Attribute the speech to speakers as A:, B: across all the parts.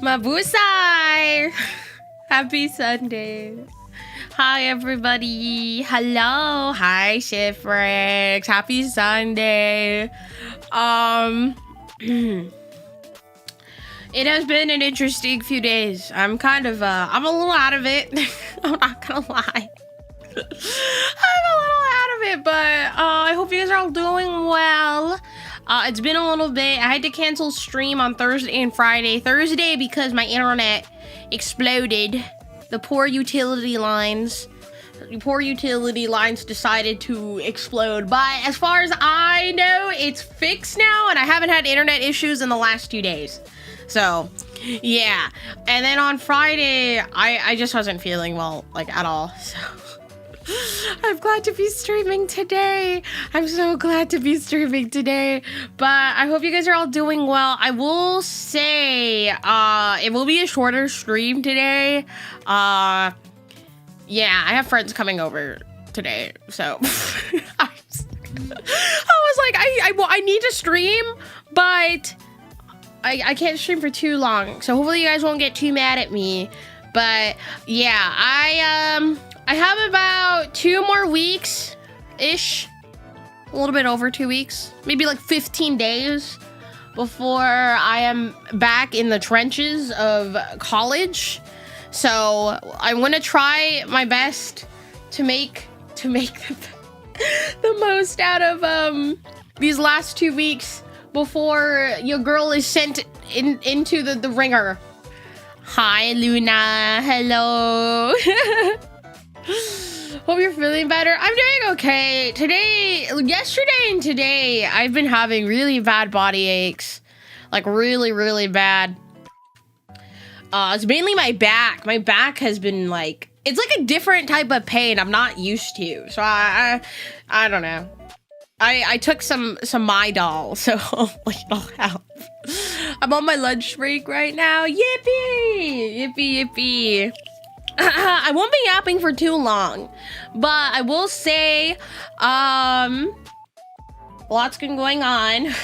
A: Mabusai! Happy Sunday. Hi, everybody. Hello. Hi, Shifrex. Happy Sunday. It has been an interesting few days. I'm kind of, I'm a little out of it. I'm not gonna lie. I'm a little out of it, but I hope you guys are all doing well. It's been a little bit. I had to cancel stream on Thursday and Friday. Thursday because my internet exploded. The poor utility lines decided to explode. But as far as I know, it's fixed now, and I haven't had internet issues in the last 2 days. So, yeah. And then on Friday, I just wasn't feeling well, like, at all. So, I'm glad to be streaming today. I'm so glad to be streaming today. But I hope you guys are all doing well. I will say, it will be a shorter stream today. Yeah, I have friends coming over today. So, I was like, I need to stream, but I can't stream for too long. So hopefully you guys won't get too mad at me. But yeah, I have about 2 more weeks-ish, a little bit over 2 weeks, maybe like 15 days before I am back in the trenches of college. So I'm gonna try my best to make the most out of these last 2 weeks before your girl is sent into the ringer. Hi, Luna. Hello. Hope you're feeling better. I'm doing okay. Yesterday and today, I've been having really bad body aches. Like, really, really bad. It's mainly my back. My back has been, like, it's like a different type of pain I'm not used to. So, I don't know. I took some Midol, so hopefully it'll help. I'm on my lunch break right now. Yippee! Yippee, yippee. I won't be yapping for too long, but I will say, lots been going on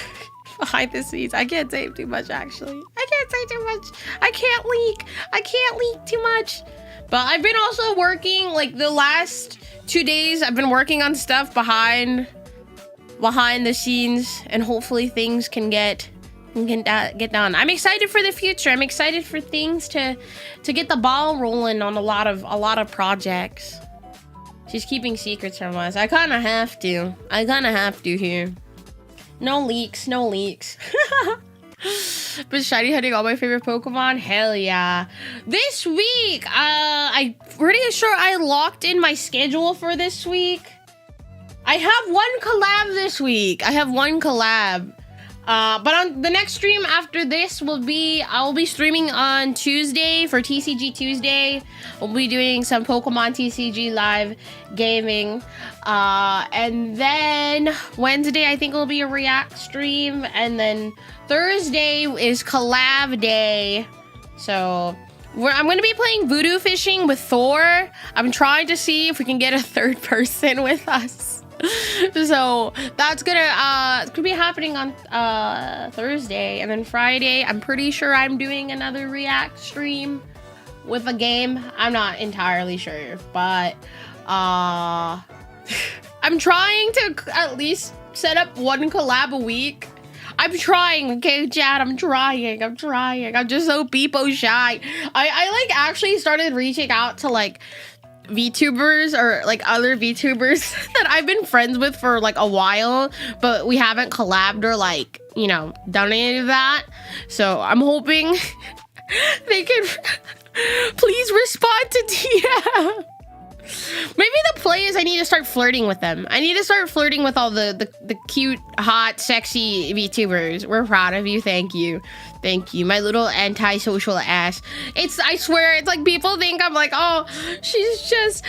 A: behind the scenes. I can't say too much, actually. I can't say too much. I can't leak too much. But I've been also working, like, the last 2 days, I've been working on stuff behind the scenes, and hopefully things can get done. I'm excited for the future. I'm excited for things to get the ball rolling on a lot of projects. She's keeping secrets from us. I kind of have to here. No leaks. But shiny hunting all my favorite Pokemon? Hell yeah. This week, I'm pretty sure I locked in my schedule for this week. I have 1 collab this week. But on the next stream after this I'll be streaming on Tuesday for TCG Tuesday. We'll be doing some Pokemon TCG live gaming. And then Wednesday, I think will be a React stream. And then Thursday is collab day. So I'm going to be playing Voodoo Fishing with Thor. I'm trying to see if we can get a 3rd person with us. So that's gonna be happening on Thursday, and then Friday I'm pretty sure I'm doing another React stream with a game. I'm not entirely sure, but I'm trying to at least set up 1 collab a week. I'm trying, okay, chat. I'm trying. I'm just so peepo shy. I like actually started reaching out to like VTubers or like other VTubers that I've been friends with for like a while, but we haven't collabed or like, you know, done any of that. So I'm hoping they can please respond to DM. Maybe the play is I need to start flirting with them. I need to start flirting with all the cute, hot, sexy VTubers. We're proud of you. Thank you. Thank you. My little antisocial ass. I swear, it's like people think I'm like, oh, she just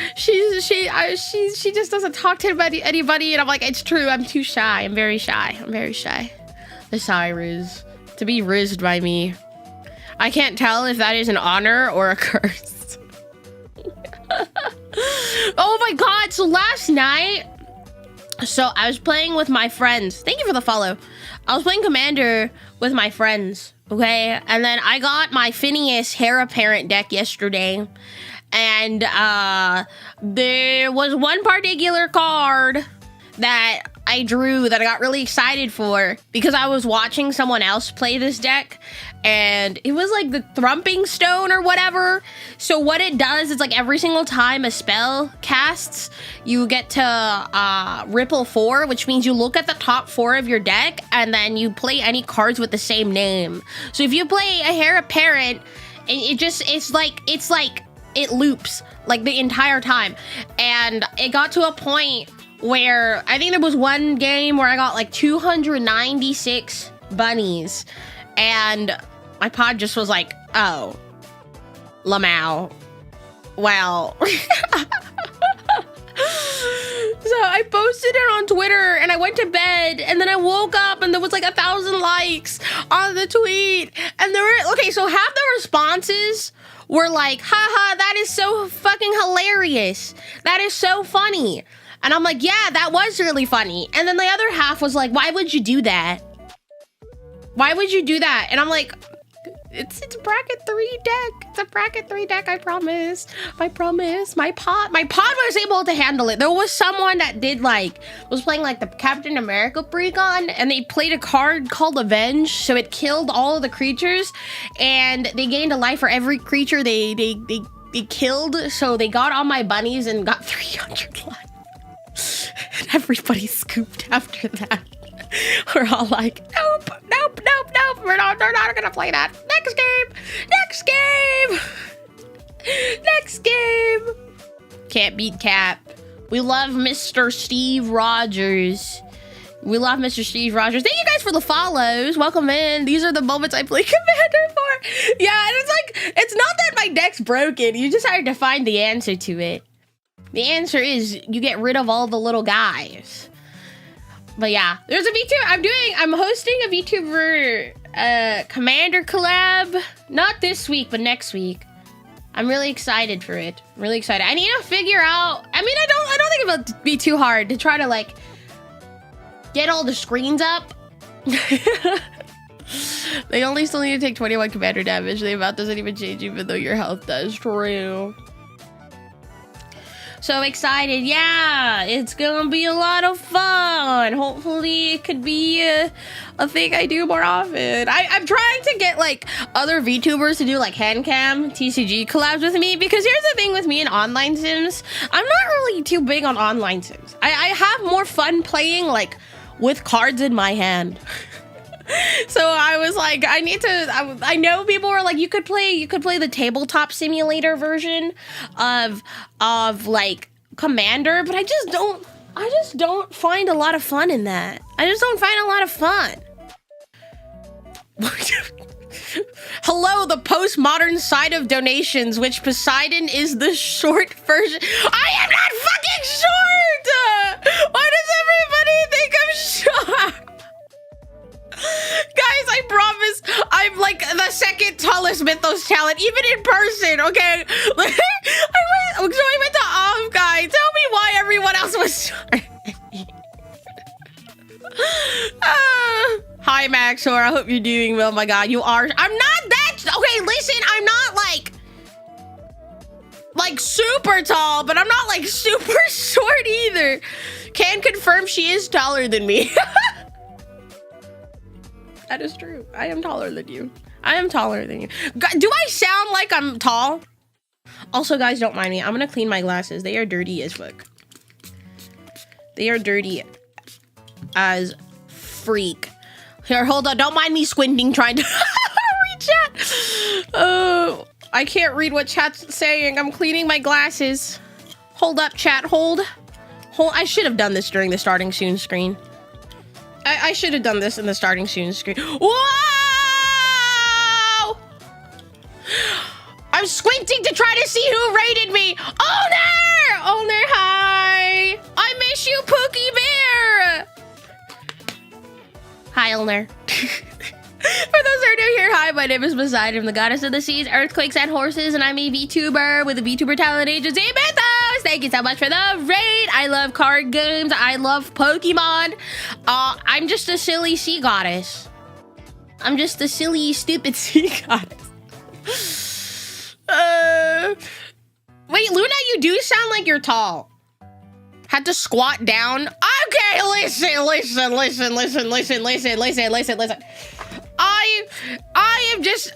A: doesn't talk to anybody. And I'm like, it's true. I'm too shy. I'm very shy. The shy Riz. To be rizzed by me. I can't tell if that is an honor or a curse. Oh my god, so last night, I was playing with my friends. Thank you for the follow. I was playing Commander with my friends Okay, and then I got my Phineas Heir Apparent deck yesterday, and there was one particular card that I drew that I got really excited for because I was watching someone else play this deck, and it was like the Thrumping Stone or whatever. So what it does is like every single time a spell casts, you get to ripple 4, which means you look at the top 4 of your deck and then you play any cards with the same name. So if you play a Heir Apparent, it's like it loops like the entire time. And it got to a point where I think there was one game where I got like 296 bunnies, and my pod just was like, oh, Lamau. Well. So I posted it on Twitter and I went to bed, and then I woke up and there was like 1,000 likes on the tweet. And there were, okay, so half the responses were like, haha, that is so fucking hilarious. That is so funny. And I'm like, yeah, that was really funny. And then the other half was like, why would you do that? Why would you do that? And I'm like, it's a bracket 3 deck. It's a bracket 3 deck, I promise. I promise. My pod was able to handle it. There was someone that was playing like the Captain America precon, and they played a card called Avenge, so it killed all of the creatures, and they gained a life for every creature they killed. So they got on my bunnies and got 300 lives. And everybody scooped after that. We're all like, nope. We're not gonna play that. Next game. Can't beat Cap. We love Mr. Steve Rogers. Thank you guys for the follows. Welcome in. These are the moments I play Commander for. Yeah, and it's like, it's not that my deck's broken. You just have to find the answer to it. The answer is you get rid of all the little guys. But yeah, there's a VTuber. I'm hosting a VTuber Commander collab. Not this week, but next week. I'm really excited for it. Really excited. I need to figure out. I mean, I don't think it'll be too hard to try to like get all the screens up. They only still need to take 21 commander damage. The amount doesn't even change even though your health does. True. So excited. Yeah, it's gonna be a lot of fun. Hopefully it could be a thing I do more often. I'm trying to get like other VTubers to do like handcam TCG collabs with me, because here's the thing with me in online sims. I'm not really too big on online sims. I have more fun playing like with cards in my hand. So I was like, I know people were like, you could play the tabletop simulator version of like Commander, but I just don't find a lot of fun in that. I just don't find a lot of fun. Hello, the postmodern side of donations, which Poseidon is the short version. I am not fucking short! Why does everybody think I'm short? Guys, I promise I'm like the second tallest Mythos talent, even in person, okay? I went to Off Guy. Tell me why everyone else was short. Hi, Maxor. I hope you're doing well. My God, you are. I'm not that. Okay, listen, I'm not like super tall, but I'm not like super short either. Can confirm she is taller than me. That is true. I am taller than you. Do I sound like I'm tall? Also, guys, don't mind me. I'm gonna clean my glasses. They are dirty as fuck. They are dirty as freak. Here, hold on. Don't mind me squinting trying to read chat. Oh, I can't read what chat's saying. I'm cleaning my glasses. Hold up, chat. Hold. I should have done this during the starting soon screen. I should have done this in the starting soon screen. Whoa! I'm squinting to try to see who rated me. Owner, hi. I miss you, Pookie Bear. Hi, Owner. For those who are new here, hi, my name is Poseidon, the goddess of the seas, earthquakes, and horses, and I'm a VTuber with a VTuber talent agency, Mythos! Thank you so much for the raid! I love card games, I love Pokemon. I'm just a silly sea goddess. I'm just a silly, stupid sea goddess. Wait, Luna, you do sound like you're tall. Had to squat down. Okay, listen.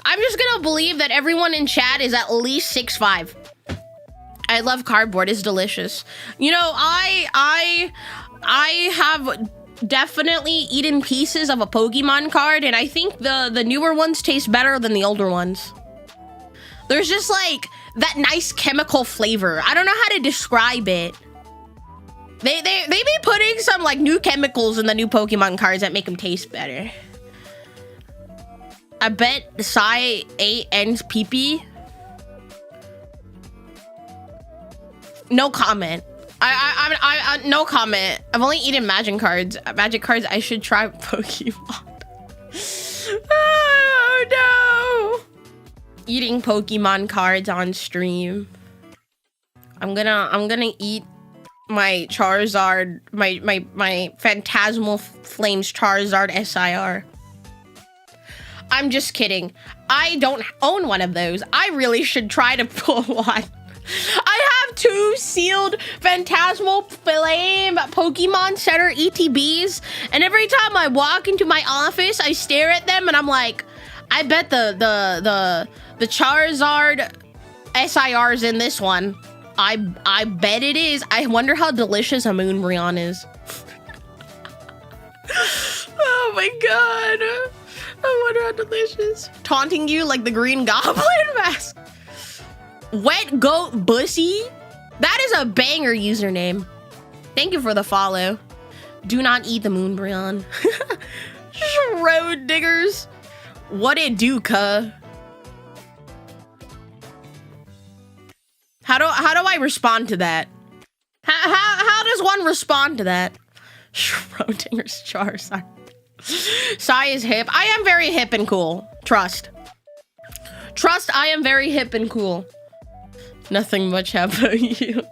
A: I'm just gonna believe that everyone in chat is at least 6'5". I love cardboard. It's delicious. You know, I have definitely eaten pieces of a Pokemon card, and I think the newer ones taste better than the older ones. There's just like that nice chemical flavor. I don't know how to describe it. They be putting some like new chemicals in the new Pokemon cards that make them taste better. I bet Psy 8 ends pee-pee. No comment. I no comment. I've only eaten Magic cards. Magic cards. I should try Pokemon. Oh no! Eating Pokemon cards on stream. I'm gonna eat my Charizard, my Phantasmal Flames Charizard SIR. I'm just kidding. I don't own one of those. I really should try to pull one. I have 2 sealed Phantasmal Flame Pokemon Center ETBs, and every time I walk into my office, I stare at them and I'm like, I bet the Charizard SIR's in this one. I bet it is. I wonder how delicious a Moonbreon is. Oh my god. I wonder how delicious. Taunting you like the Green Goblin mask. Wet Goat Bussy? That is a banger username. Thank you for the follow. Do not eat the Moonbreon. Road diggers. What it do, cuh? How do I respond to that? How does one respond to that? Schrodinger's Charizard. Sai is hip. I am very hip and cool. Trust. I am very hip and cool. Nothing much happened to you.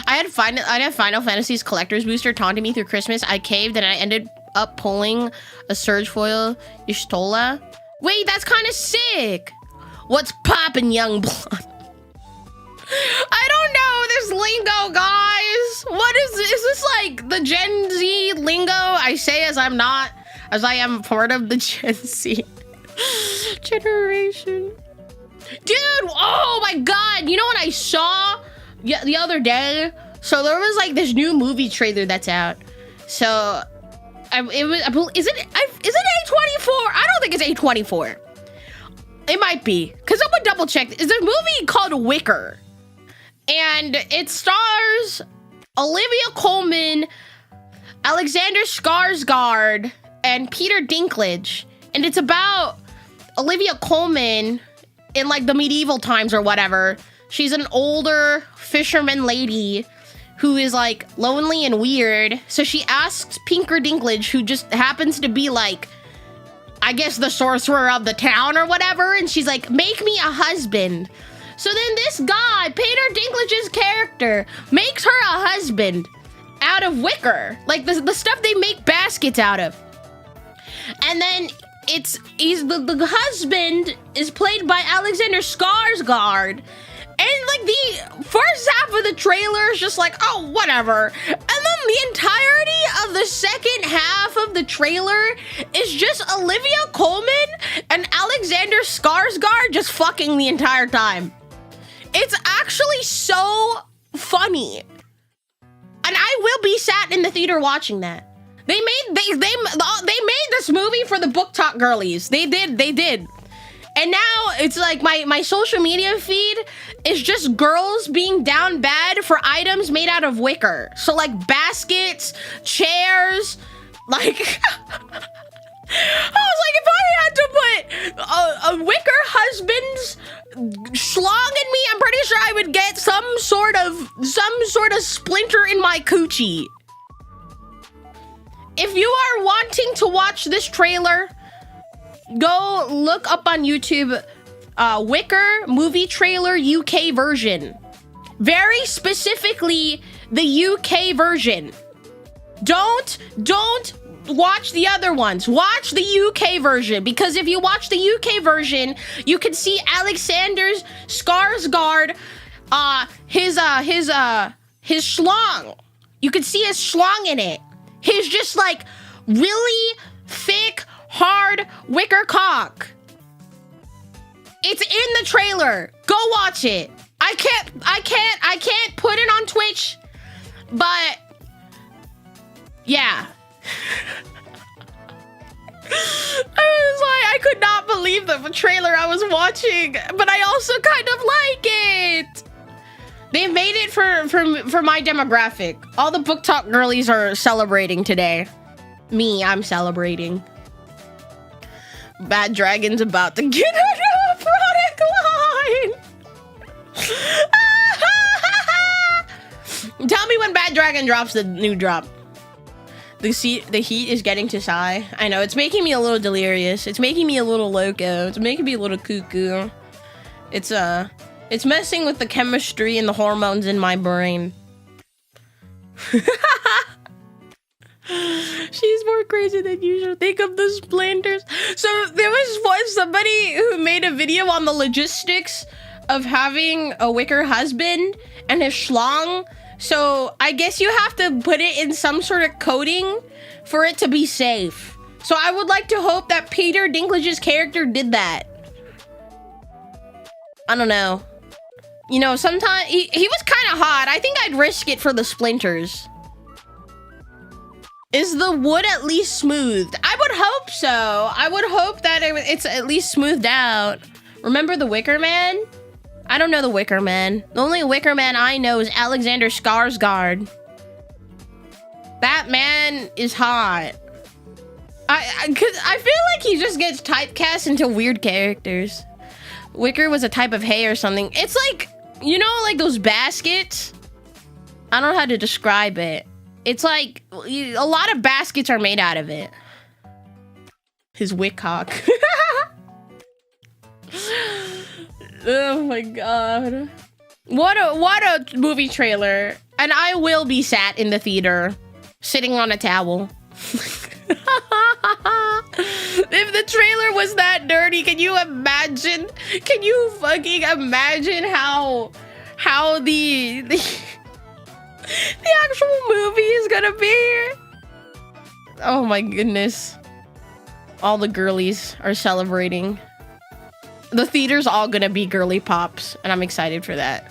A: I had Final Fantasy's collector's booster taunting me through Christmas. I caved and I ended up pulling a Surge Foil Ishtola. Wait, that's kind of sick. What's poppin', young blood? I don't know this lingo, guys. What is this like the Gen Z lingo I say as I am part of the Gen Z generation? Dude, oh my god. You know what I saw the other day? So there was like this new movie trailer that's out. So is it A24? I don't think it's A24. It might be, because I'm gonna double check. It's a movie called Wicker. And it stars Olivia Colman, Alexander Skarsgård, and Peter Dinklage. And it's about Olivia Colman in like the medieval times or whatever. She's an older fisherman lady who is like lonely and weird. So she asks Peter Dinklage, who just happens to be like, I guess the sorcerer of the town or whatever. And she's like, make me a husband. So then this guy, Peter Dinklage's character, makes her a husband out of wicker. Like the stuff they make baskets out of. And then the husband is played by Alexander Skarsgård. And like the first half of the trailer is just like, oh, whatever. And then the entirety of the second half of the trailer is just Olivia Colman and Alexander Skarsgård just fucking the entire time. It's actually so funny. And I will be sat in the theater watching that. They made this movie for the Book Talk girlies. They did. And now it's like my social media feed is just girls being down bad for items made out of wicker. So like baskets, chairs, like I was like, if I had to put a wicker husband's schlong in me, I'm pretty sure I would get some sort of splinter in my coochie. If you are wanting to watch this trailer, go look up on YouTube, Wicker movie trailer UK version. Very specifically, the UK version. Don't watch the other ones. Watch the UK version, because if you watch the UK version, you can see Alexander's Skarsgård, his schlong. You can see his schlong in it. He's just like really thick, hard wicker cock. It's in the trailer. Go watch it. I can't put it on Twitch, but yeah. I could not believe the trailer I was watching, but I also kind of like it. They made it for my demographic. All the book talk girlies are celebrating today. Me, I'm celebrating. Bad Dragon's about to get a product line. Tell me when Bad Dragon drops the new drop. The heat is getting to Psy. I know, it's making me a little delirious. It's making me a little loco. It's making me a little cuckoo. It's messing with the chemistry and the hormones in my brain. She's more crazy than usual. Think of the splinters. So there was somebody who made a video on the logistics of having a wicker husband and his schlong. So I guess you have to put it in some sort of coating for it to be safe. So I would like to hope that Peter Dinklage's character did that. I don't know. You know, sometimes he was kind of hot. I think I'd risk it for the splinters. Is the wood at least smoothed? I would hope so. I would hope that it's at least smoothed out. Remember the Wicker Man? I don't know the Wicker Man. The only Wicker Man I know is Alexander Skarsgård. That man is hot. Cause I feel like he just gets typecast into weird characters. Wicker was a type of hay or something. It's like, you know, like those baskets? I don't know how to describe it. It's like, a lot of baskets are made out of it. His wickcock. Oh my god. What a movie trailer. And I will be sat in the theater, sitting on a towel. If the trailer was that dirty, can you imagine? Can you fucking imagine how the actual movie is gonna be? Oh my goodness. All the girlies are celebrating. The theater's all gonna be girly pops, and I'm excited for that.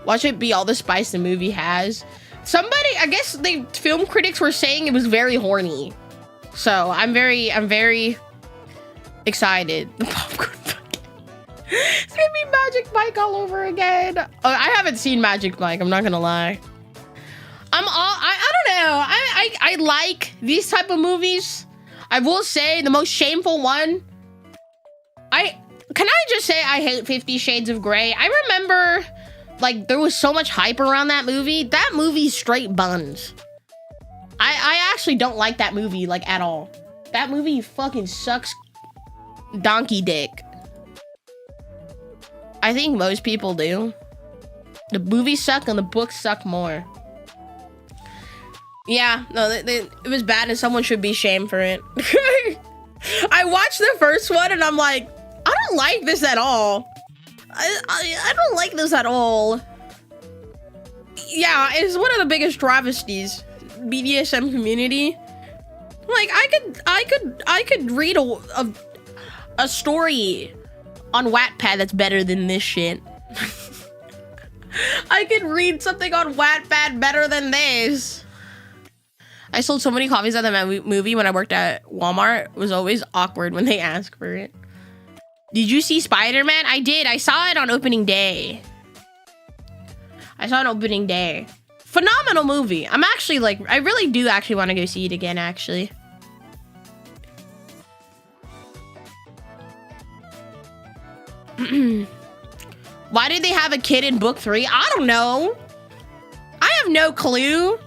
A: Watch it be all the spice the movie has. Somebody, I guess the film critics were saying it was very horny. So I'm very excited. The popcorn bucket. It's gonna be Magic Mike all over again. Oh, I haven't seen Magic Mike, I'm not gonna lie. I don't know. I like these type of movies. I will say the most shameful one. Can I just say I hate 50 Shades of Grey? I remember, like, there was so much hype around that movie. That movie straight buns. I actually don't like that movie, like, at all. That movie fucking sucks donkey dick. I think most people do. The movies suck and the books suck more. Yeah, no, it was bad and someone should be shamed for it. I watched the first one and I'm like, I don't like this at all. I don't like this at all. Yeah, it's one of the biggest travesties. BDSM community. Like, I could read a story on Wattpad that's better than this shit. I could read something on Wattpad better than this. I sold so many copies of the movie when I worked at Walmart. It was always awkward when they asked for it. Did you see Spider-Man? I did. I saw it on opening day. Phenomenal movie. I'm actually like, I really do actually want to go see it again, actually. Why did they have a kid in book 3? I don't know. I have no clue.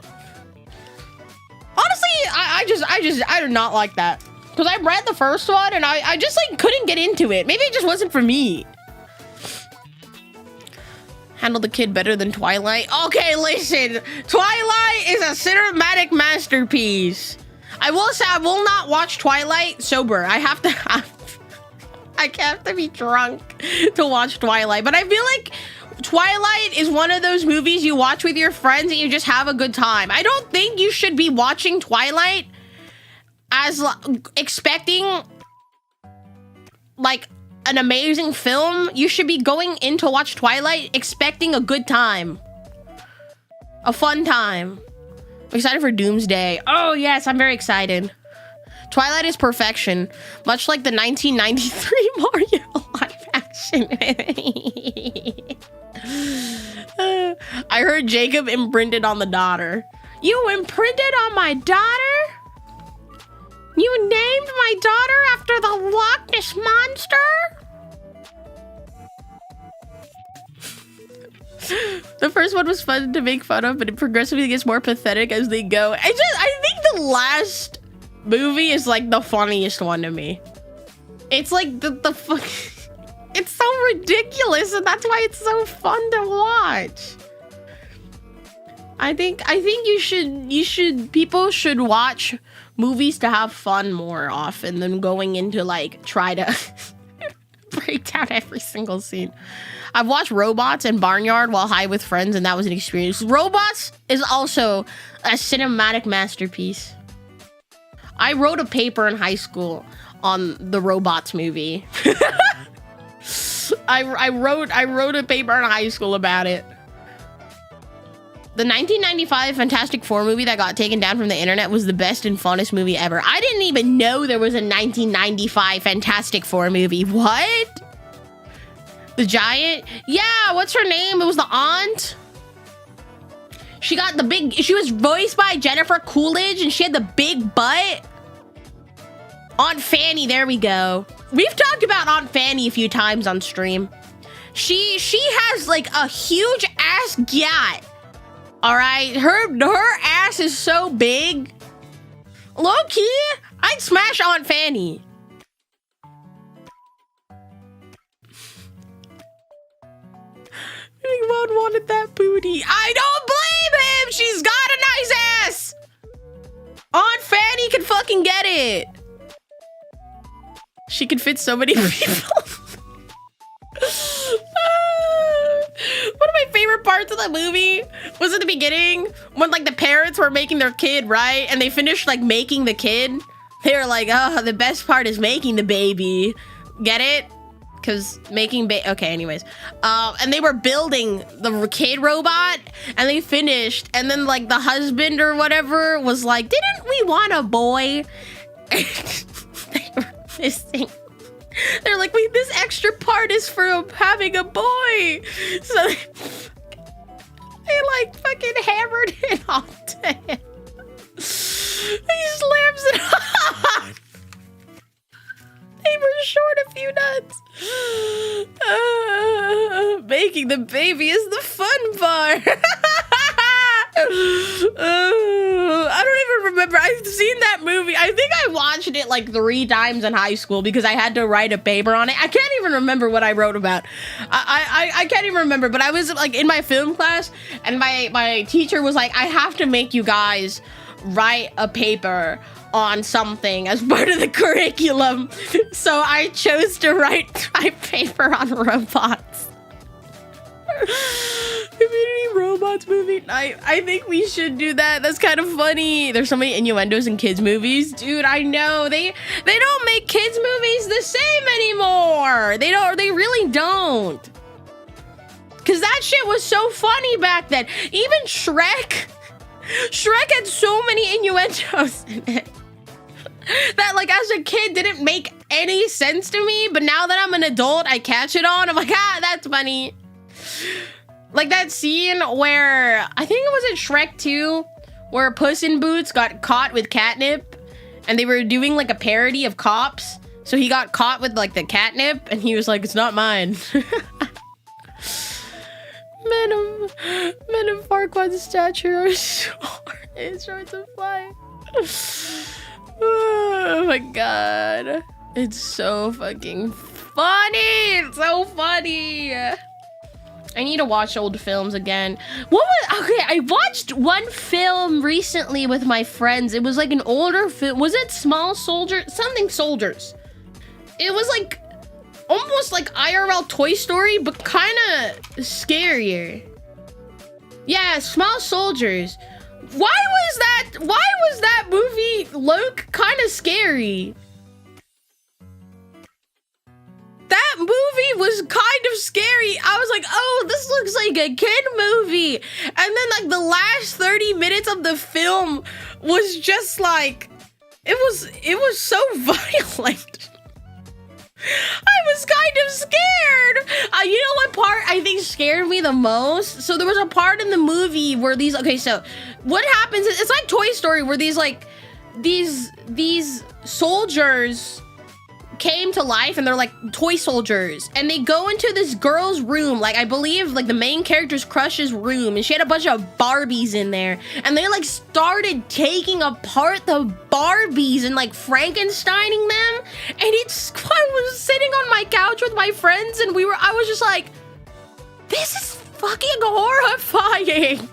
A: Honestly, I do not like that. Because I read the first one and I just like couldn't get into it. Maybe it just wasn't for me. Handle the kid better than Twilight. Okay, listen. Twilight is a cinematic masterpiece. I will say I will not watch Twilight sober. I have to be drunk to watch Twilight. But I feel like Twilight is one of those movies you watch with your friends and you just have a good time. I don't think you should be watching Twilight as expecting like an amazing film. You should be going in to watch Twilight expecting a good time. A fun time. I'm excited for Doomsday. Oh yes, I'm very excited. Twilight is perfection, much like the 1993 Mario live action. I heard Jacob imprinted on the daughter. You imprinted on my daughter? You named my daughter after the Loch Ness Monster? The first one was fun to make fun of, but it progressively gets more pathetic as they go. I think the last movie is like the funniest one to me. It's like the fuck. It's so ridiculous, and that's why it's so fun to watch. I think people should watch movies to have fun more often than going into like try to break down every single scene. I've watched Robots and Barnyard while high with friends, and that was an experience. Robots is also a cinematic masterpiece. I wrote a paper in high school on the Robots movie. I wrote a paper in high school about it. The 1995 Fantastic Four movie that got taken down from the internet was the best and funnest movie ever. I didn't even know there was a 1995 Fantastic Four movie. What? The giant? Yeah, what's her name? It was the aunt. She was voiced by Jennifer Coolidge, and she had the big butt. Aunt Fanny, there we go. We've talked about Aunt Fanny a few times on stream. She has like a huge ass gat. All right, her ass is so big. Low key, I'd smash Aunt Fanny. Anyone wanted that booty? I don't blame him. She's got a nice ass. Aunt Fanny can fucking get it. She could fit so many people. One of my favorite parts of the movie was at the beginning when like the parents were making their kid, right? And they finished like making the kid. They were like, oh, the best part is making the baby. Get it? Because making okay, anyways. And they were building the kid robot and they finished. And then like the husband or whatever was like, didn't we want a boy? They were missing. They're like, wait, this extra part is for having a boy. So they like fucking hammered it onto him. He slams it on. They were short a few nuts. Making the baby is the fun part. I don't even remember. I've seen that movie. I think I watched it like 3 times in high school because I had to write a paper on it. I can't even remember what I wrote about. I can't even remember, but I was like in my film class and my teacher was like, I have to make you guys write a paper on something as part of the curriculum. So I chose to write my paper on robots. Community Robots movie night. I think we should do that. That's kind of funny. There's so many innuendos in kids movies. Dude, I know. They don't make kids movies the same anymore. They really don't. Cause that shit was so funny back then. Even Shrek had so many innuendos in it that like as a kid didn't make any sense to me, but now that I'm an adult, I catch it on. I'm like, that's funny. Like that scene where, I think it was in Shrek 2, where Puss in Boots got caught with catnip, and they were doing like a parody of cops. So he got caught with like the catnip, and he was like, it's not mine. Men of Farquaad's stature are short. It's short to fly. Oh my god. It's so fucking funny. It's so funny. I need to watch old films again. Okay, I watched one film recently with my friends. It was like an older film. Was it Small Soldiers? Something Soldiers. It was like almost like IRL Toy Story, but kind of scarier. Yeah, Small Soldiers. Why was that movie look kind of scary? That movie was kind of scary. I was like, oh, this looks like a kid movie. And then like the last 30 minutes of the film was just like, it was so violent. I was kind of scared. You know what part I think scared me the most? So there was a part in the movie where so what happens is, it's like Toy Story, where these soldiers came to life and they're like toy soldiers, and they go into this girl's room, like I believe like the main character's crush's room, and she had a bunch of Barbies in there, and they like started taking apart the Barbies and like Frankensteining them. And I was sitting on my couch with my friends, and I was just like, this is fucking horrifying. And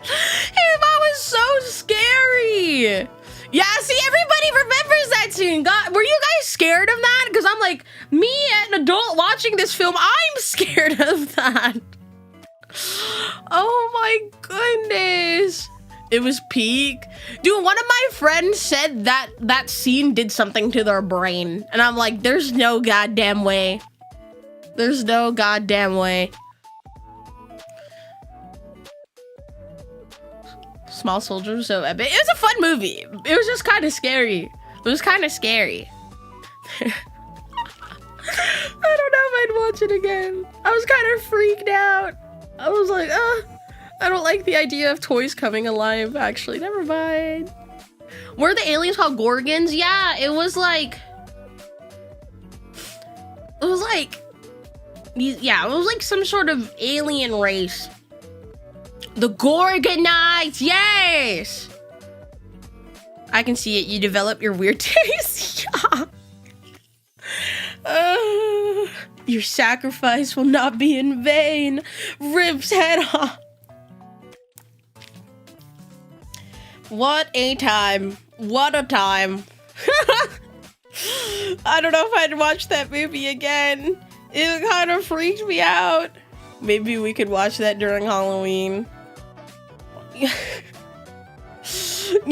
A: that was so scary. Yeah, see, everybody remembers that scene. God, were you guys scared of that? Because I'm like, me, an adult watching this film, I'm scared of that. Oh my goodness. It was peak. Dude, one of my friends said that scene did something to their brain. And I'm like, there's no goddamn way. There's no goddamn way. Small Soldiers, so epic. It was a fun movie. It was just kind of scary. It was kind of scary. I don't know if I'd watch it again. I was kind of freaked out. I was like, I don't like the idea of toys coming alive, actually. Never mind. Were the aliens called Gorgons? Yeah, it was like some sort of alien race. The Gorgonites, yes! I can see it. You develop your weird taste. Your sacrifice will not be in vain. Rips head off. What a time. What a time. I don't know if I'd watch that movie again. It kind of freaked me out. Maybe we could watch that during Halloween. You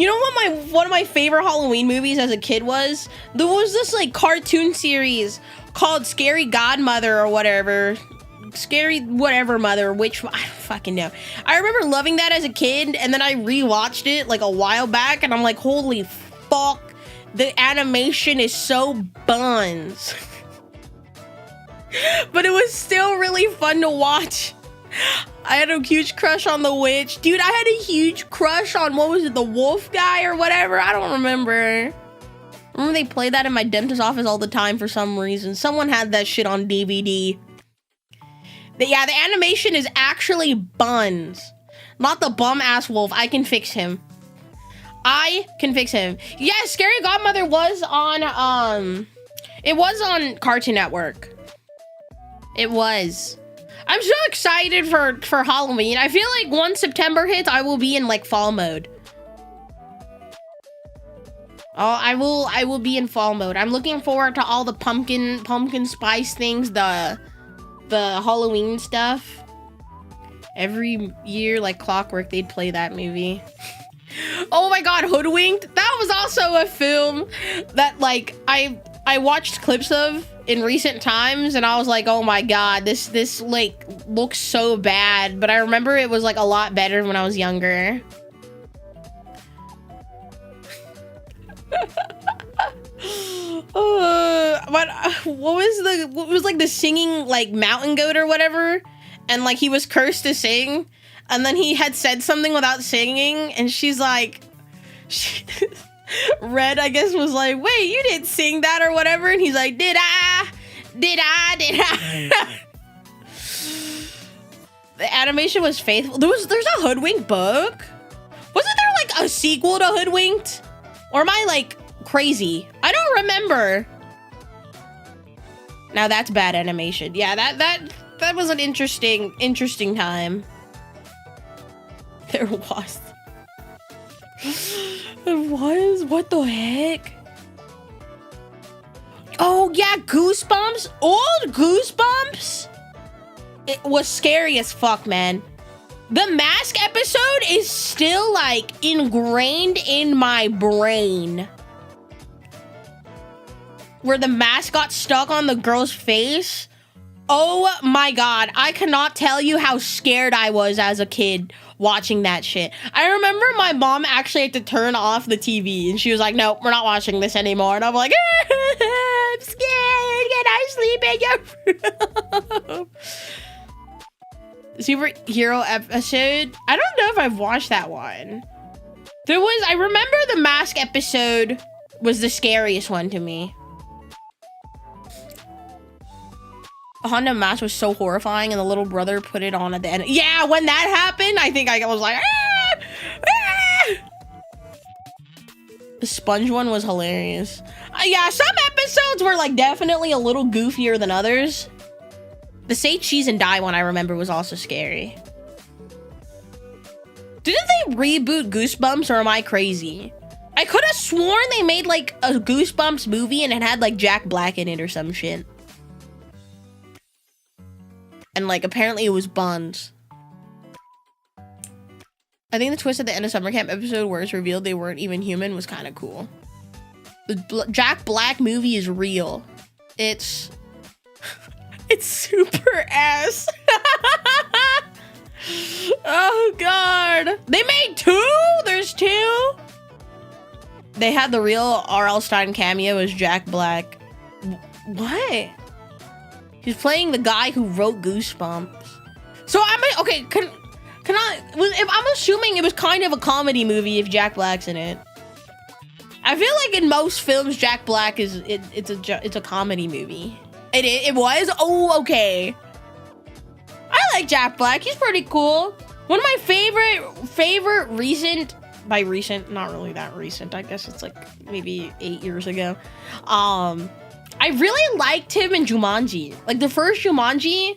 A: know what one of my favorite Halloween movies as a kid was? There was this like cartoon series called Scary Godmother or whatever. Scary whatever mother, which I don't fucking know. I remember loving that as a kid, and then I rewatched it like a while back, and I'm like, holy fuck, the animation is so buns. But it was still really fun to watch. I had a huge crush on the witch. Dude, I had a huge crush on, what was it, the wolf guy or whatever? I don't remember. Remember they played that in my dentist's office all the time for some reason. Someone had that shit on DVD. Yeah, the animation is actually buns. Not the bum-ass wolf. I can fix him. I can fix him. Yeah, Scary Godmother was on, it was on Cartoon Network. It was. I'm so excited for Halloween. I feel like once September hits, I will be in like fall mode. Oh, I will be in fall mode. I'm looking forward to all the pumpkin spice things, the Halloween stuff. Every year, like clockwork, they'd play that movie. Oh my god, Hoodwinked. That was also a film that like I watched clips of in recent times, and I was like, oh my god, this like looks so bad. But I remember it was like a lot better when I was younger. What was like the singing like mountain goat or whatever, and like he was cursed to sing, and then he had said something without singing, and she's like, Red, I guess, was like, wait, you didn't sing that or whatever, and he's like, did I? The animation was faithful. There's a Hoodwinked book. Wasn't there like a sequel to Hoodwinked? Or am I like crazy? I don't remember. Now that's bad animation. Yeah, That was an interesting time. There was. It was? What the heck? Oh yeah, Goosebumps. Old Goosebumps. It was scary as fuck, man. The mask episode is still like ingrained in my brain. Where the mask got stuck on the girl's face. Oh my god, I cannot tell you how scared I was as a kid watching that shit. I remember my mom actually had to turn off the TV and she was like, no, we're not watching this anymore. And I'm like, I'm scared. Can I sleep in your room? Superhero episode. I don't know if I've watched that one. I remember the mask episode was the scariest one to me. Honda mask was so horrifying and the little brother put it on at the end. Yeah, when that happened, I think I was like, ah! Ah! The sponge one was hilarious. Yeah, some episodes were like definitely a little goofier than others. The Say Cheese and Die one I remember was also scary. Didn't they reboot Goosebumps or am I crazy? I could have sworn they made like a Goosebumps movie and it had like Jack Black in it or some shit. And like apparently it was Buns. I think the twist at the end of Summer Camp episode where it's revealed they weren't even human was kind of cool. The Jack Black movie is real. It's super ass. Oh god. They made 2? There's 2? They had the real R.L. Stine cameo as Jack Black. What? He's playing the guy who wrote Goosebumps. So okay, I'm assuming it was kind of a comedy movie if Jack Black's in it. I feel like in most films Jack Black it's a comedy movie. It was? Oh, okay. I like Jack Black. He's pretty cool. One of my favorite recent, by recent, not really that recent. I guess it's like maybe 8 years ago. I really liked him in Jumanji. Like the first Jumanji,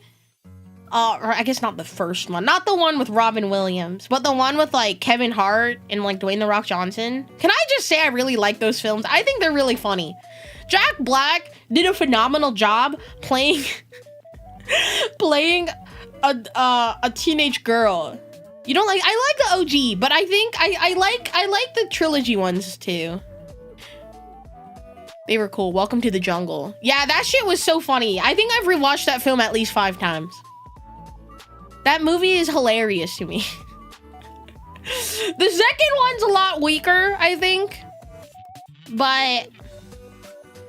A: or I guess not the first one. Not the one with Robin Williams, but the one with like Kevin Hart and like Dwayne The Rock Johnson. Can I just say I really like those films? I think they're really funny. Jack Black did a phenomenal job playing a teenage girl. You know, like I like the OG, but I think I like the trilogy ones too. They were cool. Welcome to the Jungle. Yeah, that shit was so funny. I think I've rewatched that film at least 5 times. That movie is hilarious to me. The second one's a lot weaker, I think. But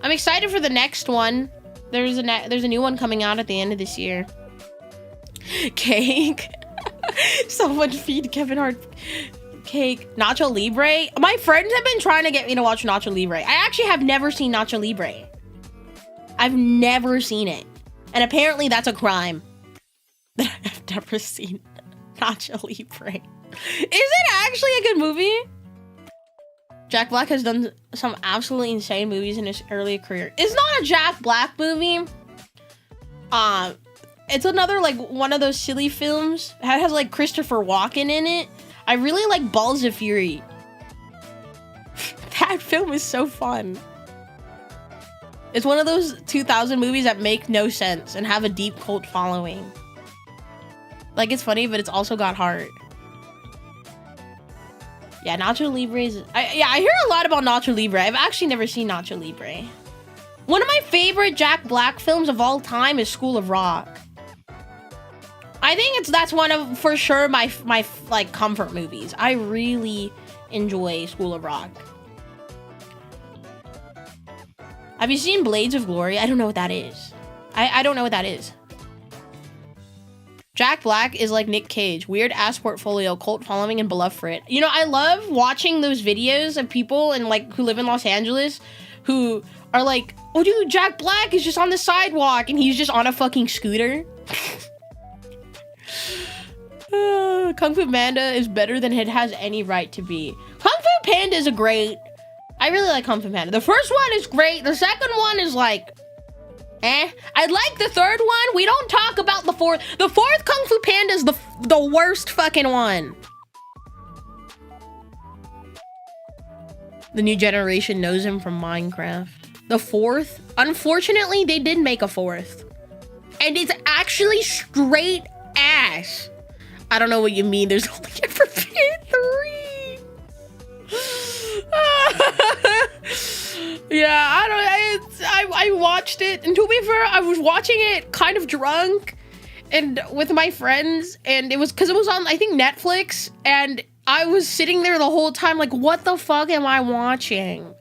A: I'm excited for the next one. There's a new one coming out at the end of this year. Cake. Someone feed Kevin Hart cake. Nacho Libre. My friends have been trying to get me to watch Nacho Libre. I actually have never seen Nacho Libre. I've never seen it. And apparently that's a crime. That I've never seen Nacho Libre. Is it actually a good movie? Jack Black has done some absolutely insane movies in his early career. It's not a Jack Black movie. It's another like one of those silly films. It has like Christopher Walken in it. I really like Balls of Fury. That film is so fun. It's one of those 2000 movies that make no sense and have a deep cult following. Like, it's funny, but it's also got heart. Yeah, Nacho Libre is... I hear a lot about Nacho Libre. I've actually never seen Nacho Libre. One of my favorite Jack Black films of all time is School of Rock. I think that's one of, for sure, my like comfort movies. I really enjoy School of Rock. Have you seen Blades of Glory? I don't know what that is. I don't know what that is. Jack Black is like Nick Cage. Weird ass portfolio, cult following, and beloved for it. You know, I love watching those videos of people and like who live in Los Angeles who are like, oh dude, Jack Black is just on the sidewalk and he's just on a fucking scooter. Kung Fu Panda is better than it has any right to be. Kung Fu Panda is I really like Kung Fu Panda. The first one is great. The second one is like I like the third one. We don't talk about the fourth. The fourth Kung Fu Panda is the worst fucking one. The new generation knows him from Minecraft. The fourth, unfortunately, they did make a fourth. And it's actually straight ass. I don't know what you mean. There's only ever been 3. Yeah, I watched it. And to be fair, I was watching it kind of drunk and with my friends. And it was because it was on, I think, Netflix. And I was sitting there the whole time like, what the fuck am I watching?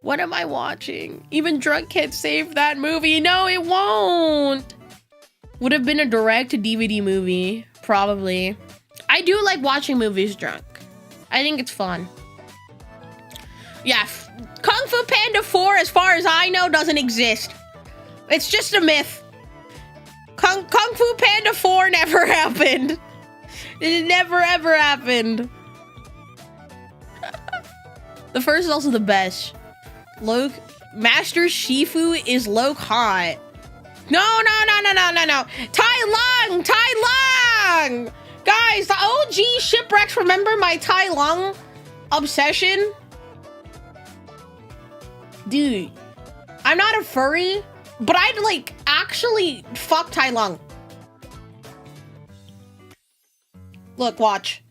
A: What am I watching? Even drunk can't save that movie. No, it won't. Would have been a direct to DVD movie, probably. I do like watching movies drunk. I think it's fun. Yeah, Kung Fu Panda 4, as far as I know, doesn't exist. It's just a myth. Kung Fu Panda 4 never happened. It never ever happened. The first is also the best. Master Shifu is Loke hot. No. Tai Lung! Guys, the OG shipwrecks remember my Tai Lung obsession? Dude, I'm not a furry, but I'd like actually fuck Tai Lung. Look, watch.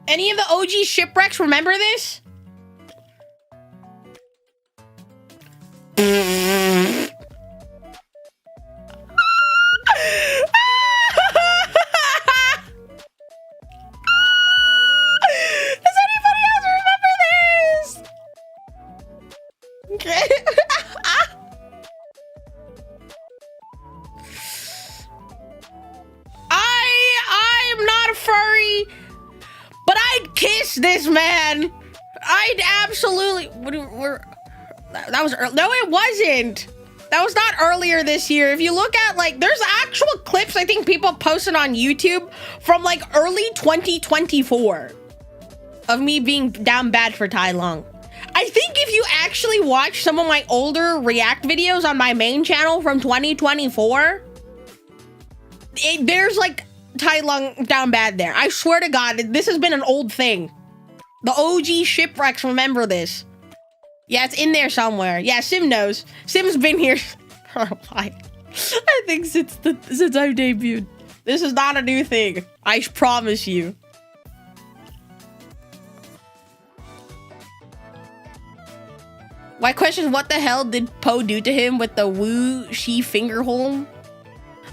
A: Any of the OG shipwrecks remember this? Does anybody else remember this? Okay. I'm not a furry, but I'd kiss this man. I'd absolutely. That was no, it wasn't. That was not earlier this year. If you look at like, there's actual clips I think people posted on YouTube from like early 2024 of me being down bad for Tai Lung. I think if you actually watch some of my older react videos on my main channel from 2024, there's like Tai Lung down bad there. I swear to God, this has been an old thing. The OG shipwrecks remember this. Yeah, it's in there somewhere. Yeah, Sim knows. Sim's been here for a while. I think since I've debuted. This is not a new thing. I promise you. My question is, what the hell did Poe do to him with the Wu Shi finger hole?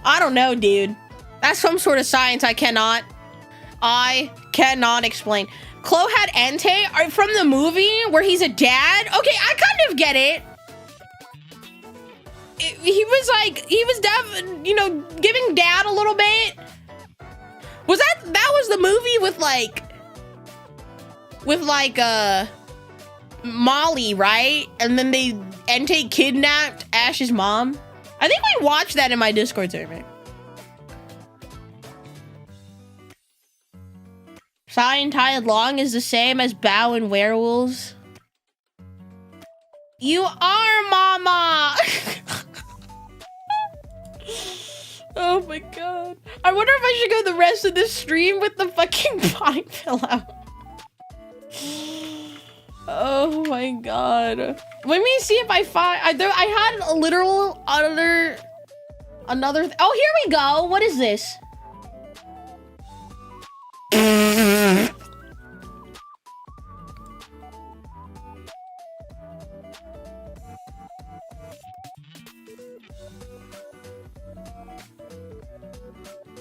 A: I don't know, dude. That's some sort of science I cannot explain. Chloe had Entei from the movie where he's a dad. Okay, I kind of get it. He was you know, giving dad a little bit. That was the movie with Molly, right? And then Entei kidnapped Ash's mom. I think we watched that in my Discord server. Sai and Tai Long is the same as Bao and werewolves. You are, mama! Oh my God. I wonder if I should go the rest of this stream with the fucking body pillow. Oh my God. Let me see if I find, I had a literal another, oh, here we go. What is this?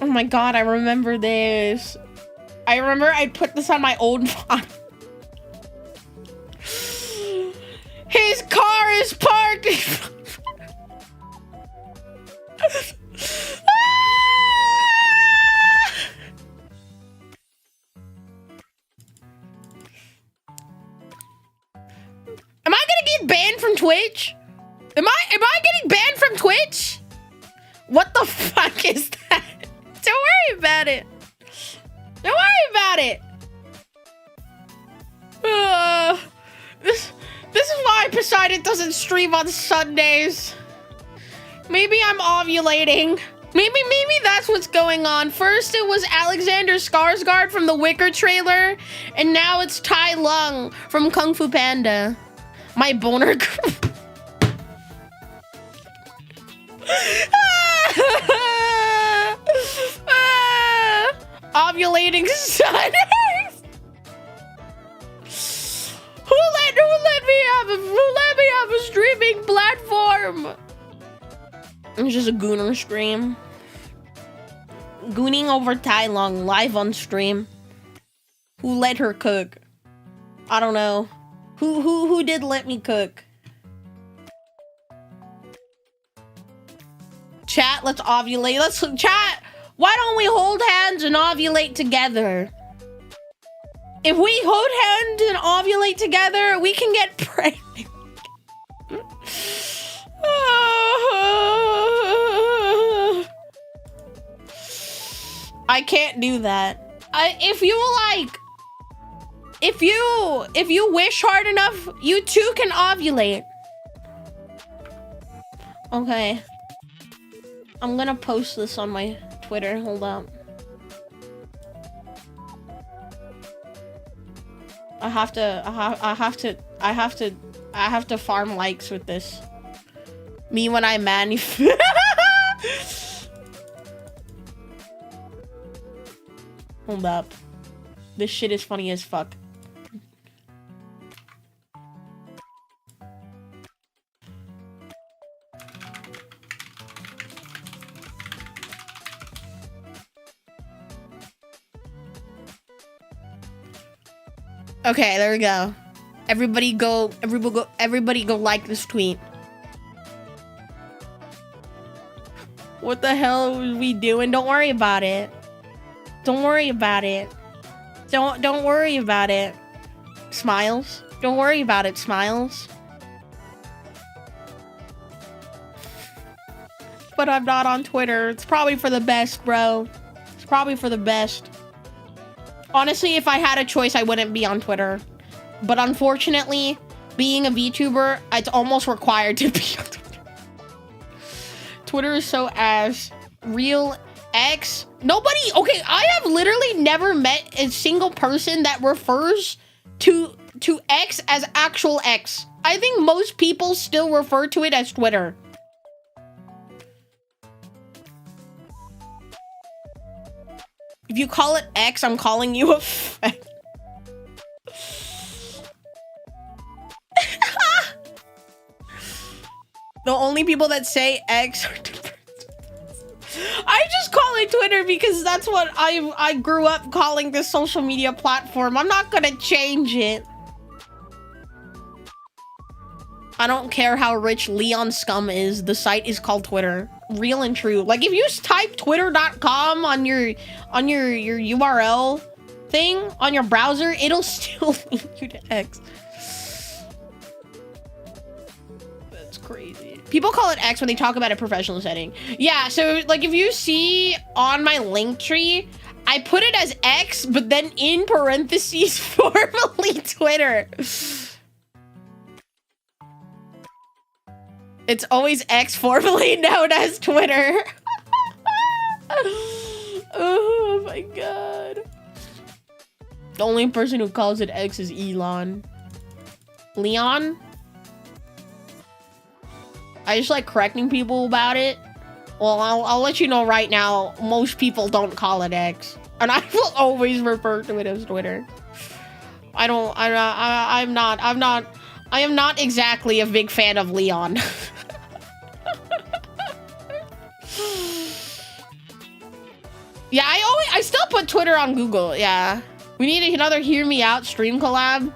A: Oh my God, I remember this. I remember I put this on my old phone. His car is parked. Am I gonna get banned from Twitch? Am I getting banned from Twitch? What the fuck is that? Don't worry about it. Don't worry about it. This is why Poseidon doesn't stream on Sundays. Maybe I'm ovulating. Maybe that's what's going on. First it was Alexander Skarsgård from the Wicker trailer, and now it's Tai Lung from Kung Fu Panda. My boner ovulating Sundays. Who let me have a streaming platform? It's just a gooner stream. Gooning over Tai Lung live on stream. Who let her cook? I don't know. Who did let me cook? Chat, let's ovulate. Let's chat. Why don't we hold hands and ovulate together? If we hold hands and ovulate together, we can get pregnant. I can't do that. If you wish hard enough, you too can ovulate. Okay. I'm gonna post this on my Twitter. Hold up. I have to farm likes with this. Me when I Hold up. This shit is funny as fuck. Okay, there we go. Everybody go like this tweet. What the hell are we doing? Don't worry about it. Don't worry about it. Don't worry about it. Smiles. Don't worry about it, Smiles. But I'm not on Twitter. It's probably for the best, bro. It's probably for the best. Honestly, if I had a choice, I wouldn't be on Twitter. But unfortunately, being a VTuber, it's almost required to be on Twitter. Twitter is so ass. Real X. Nobody, okay, I have literally never met a single person that refers to X as actual X. I think most people still refer to it as Twitter. If you call it X, I'm calling you a fag. The only people that say X are I just call it Twitter because that's what I grew up calling this social media platform. I'm not gonna change it. I don't care how rich Leon Scum is. The site is called Twitter. Real and true. Like if you type twitter.com on your URL thing on your browser, it'll still link you to X. That's crazy. People call it X when they talk about a professional setting. Yeah, so like if you see on my link tree, I put it as X, but then in parentheses, formerly Twitter. It's always X, formerly known as Twitter. Oh my god. The only person who calls it X is Elon. Leon? I just like correcting people about it. Well, I'll let you know right now, most people don't call it X. And I will always refer to it as Twitter. I am not exactly a big fan of Leon. Yeah, I still put Twitter on Google. Yeah, we need another Hear Me Out stream collab.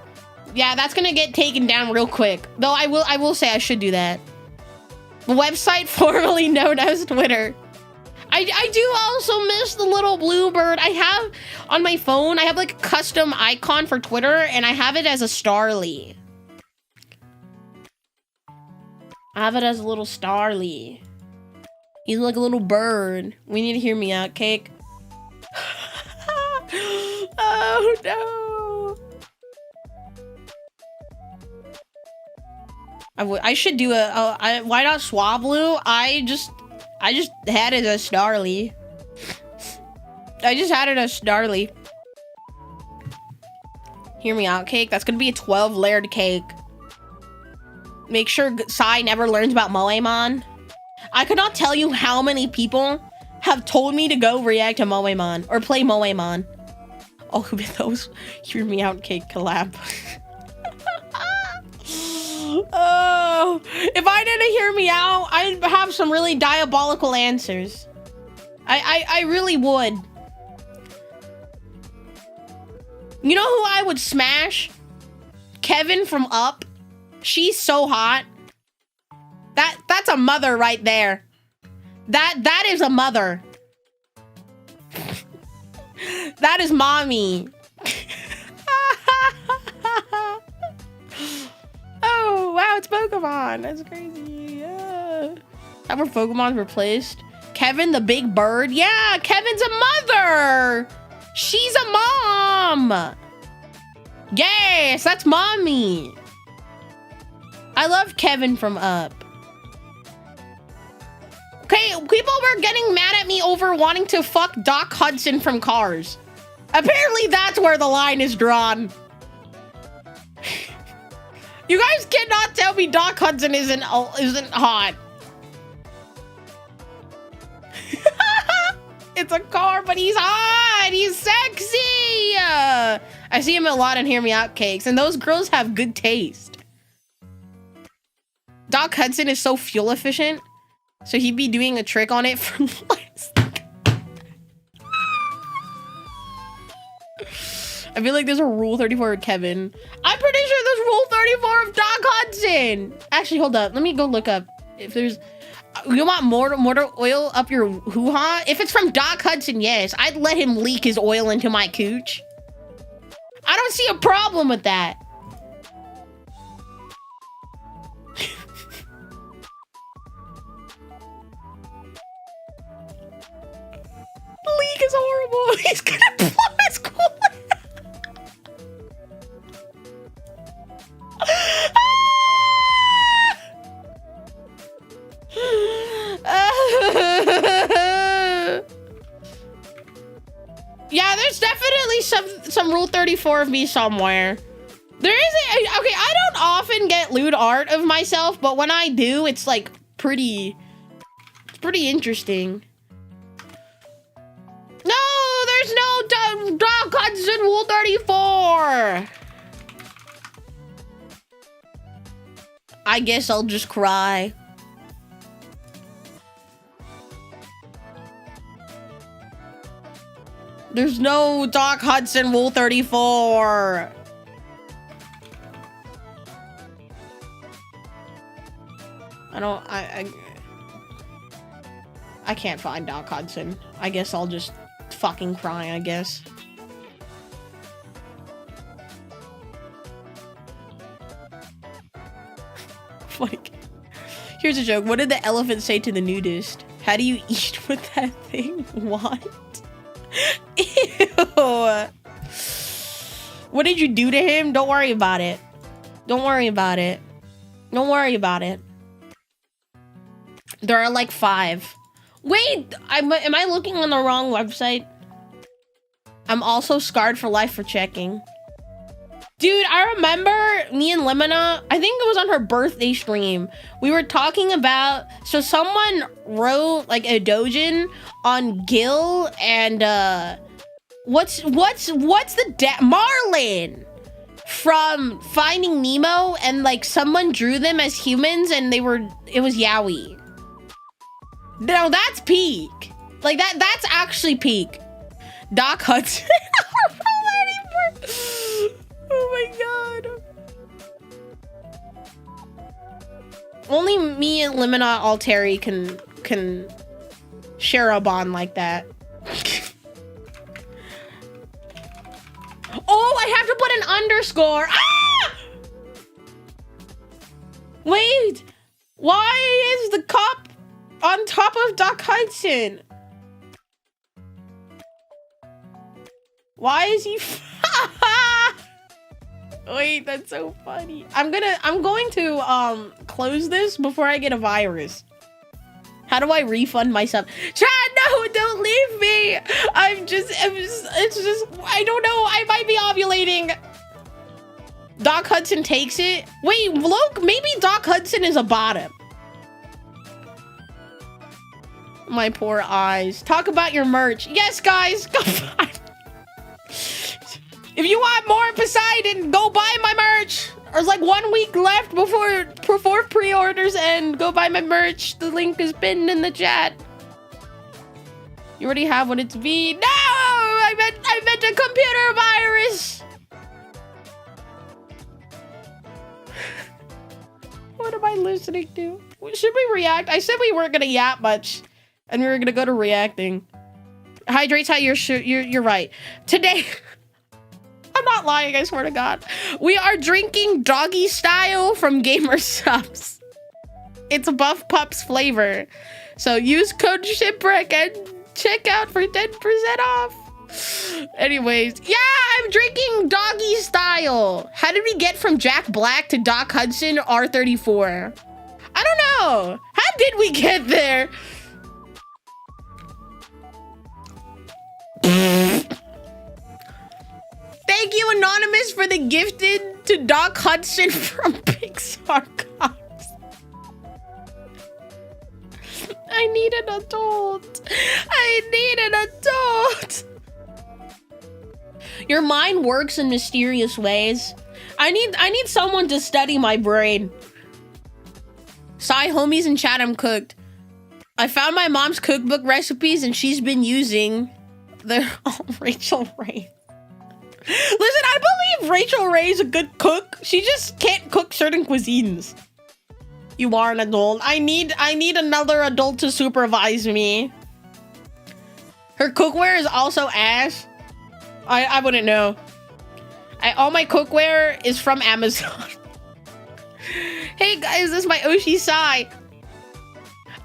A: Yeah, that's gonna get taken down real quick. Though I will say I should do that. The website formerly known as Twitter. I do also miss the little blue bird. I have on my phone. I have like a custom icon for Twitter, and I have it as a Starly. I have it as a little Starly. He's like a little bird. We need to Hear Me Out, Cake. Oh no. I should do why not Swablu? I just had it as Snarly. I just had it as Snarly. Hear me out, cake. That's gonna be a 12 layered cake. Make sure Sai never learns about Moemon. I could not tell you how many people have told me to go react to Moemon or play Moemon. Oh, Mythos, hear me out, cake collab. Oh, if I didn't hear me out, I'd have some really diabolical answers. I really would. You know who I would smash? Kevin from Up. She's so hot. That's a mother right there. That is a mother. That is mommy. Oh wow, it's Pokemon. That's crazy. Yeah. How were Pokemon replaced? Kevin the big bird. Yeah, Kevin's a mother. She's a mom. Yes, that's mommy. I love Kevin from Up. Okay, people were getting mad at me over wanting to fuck Doc Hudson from Cars. Apparently that's where the line is drawn. You guys cannot tell me Doc Hudson isn't hot. It's a car, but he's hot. He's sexy. I see him a lot in Hear Me Out cakes, and those girls have good taste. Doc Hudson is so fuel efficient, so he'd be doing a trick on it for less. I feel like there's a Rule 34 of Kevin. I'm pretty sure there's Rule 34 of Doc Hudson. Actually, hold up. Let me go look up if there's... You want mortar oil up your hoo-ha? If it's from Doc Hudson, yes. I'd let him leak his oil into my cooch. I don't see a problem with that. The leak is horrible. He's gonna blow his cool. Yeah, there's definitely some Rule 34 of me somewhere. There isn't. Okay, I don't often get lewd art of myself, but when I do, it's like pretty interesting. No, there's no Doc Hudson Rule 34. I guess I'll just cry. There's no Doc Hudson Rule 34. I can't find Doc Hudson. I guess I'll just fucking cry, I guess. Like, here's a joke. What did the elephant say to the nudist? How do you eat with that thing? What? Ew. What did you do to him? Don't worry about it. Don't worry about it. Don't worry about it. There are like 5. Wait, am I looking on the wrong website? I'm also scarred for life for checking. Dude, I remember me and Lemona, I think it was on her birthday stream. We were talking about, so someone wrote like a dojin on Gil and what's the Marlin from Finding Nemo, and like someone drew them as humans and it was Yowie. No, that's peak. Like that's actually peak. Doc Hudson. Oh my god. Only me and Limina Alteri can share a bond like that. Oh, I have to put an underscore. Ah! Wait. Why is the cup on top of Doc Hudson? Why is he... Wait, that's so funny. I'm going to close this before I get a virus? How do I refund myself? Chat, no, don't leave me. It's just, I don't know. I might be ovulating. Doc Hudson takes it. Wait, look, maybe Doc Hudson is a bottom. My poor eyes. Talk about your merch. Yes, guys. If you want more Poseidon, go buy my merch. There's like 1 week left before pre-orders end. Go buy my merch. The link is pinned in the chat. You already have what it's V. No! I meant a computer virus. What am I listening to? Should we react? I said we weren't gonna yap much, and we were gonna go to reacting. Hydrates how you're right. Today, I'm not lying, I swear to God. We are drinking doggy style from Gamer Subs. It's a Buff Pups flavor. So use code Shipwreck and check out for 10% off. Anyways, yeah, I'm drinking doggy style. How did we get from Jack Black to Doc Hudson R34? I don't know. How did we get there? Thank you, Anonymous, for the gifted to Doc Hudson from Pixar Cops. I need an adult. I need an adult. Your mind works in mysterious ways. I need someone to study my brain. Sigh, homies in chat, I'm cooked. I found my mom's cookbook recipes and she's been using the Rachel Ray. Listen, I believe Rachel Ray is a good cook. She just can't cook certain cuisines. You are an adult. I need another adult to supervise me. Her cookware is also ass. I wouldn't know. All my cookware is from Amazon. Hey guys, this is my Oshi Sai.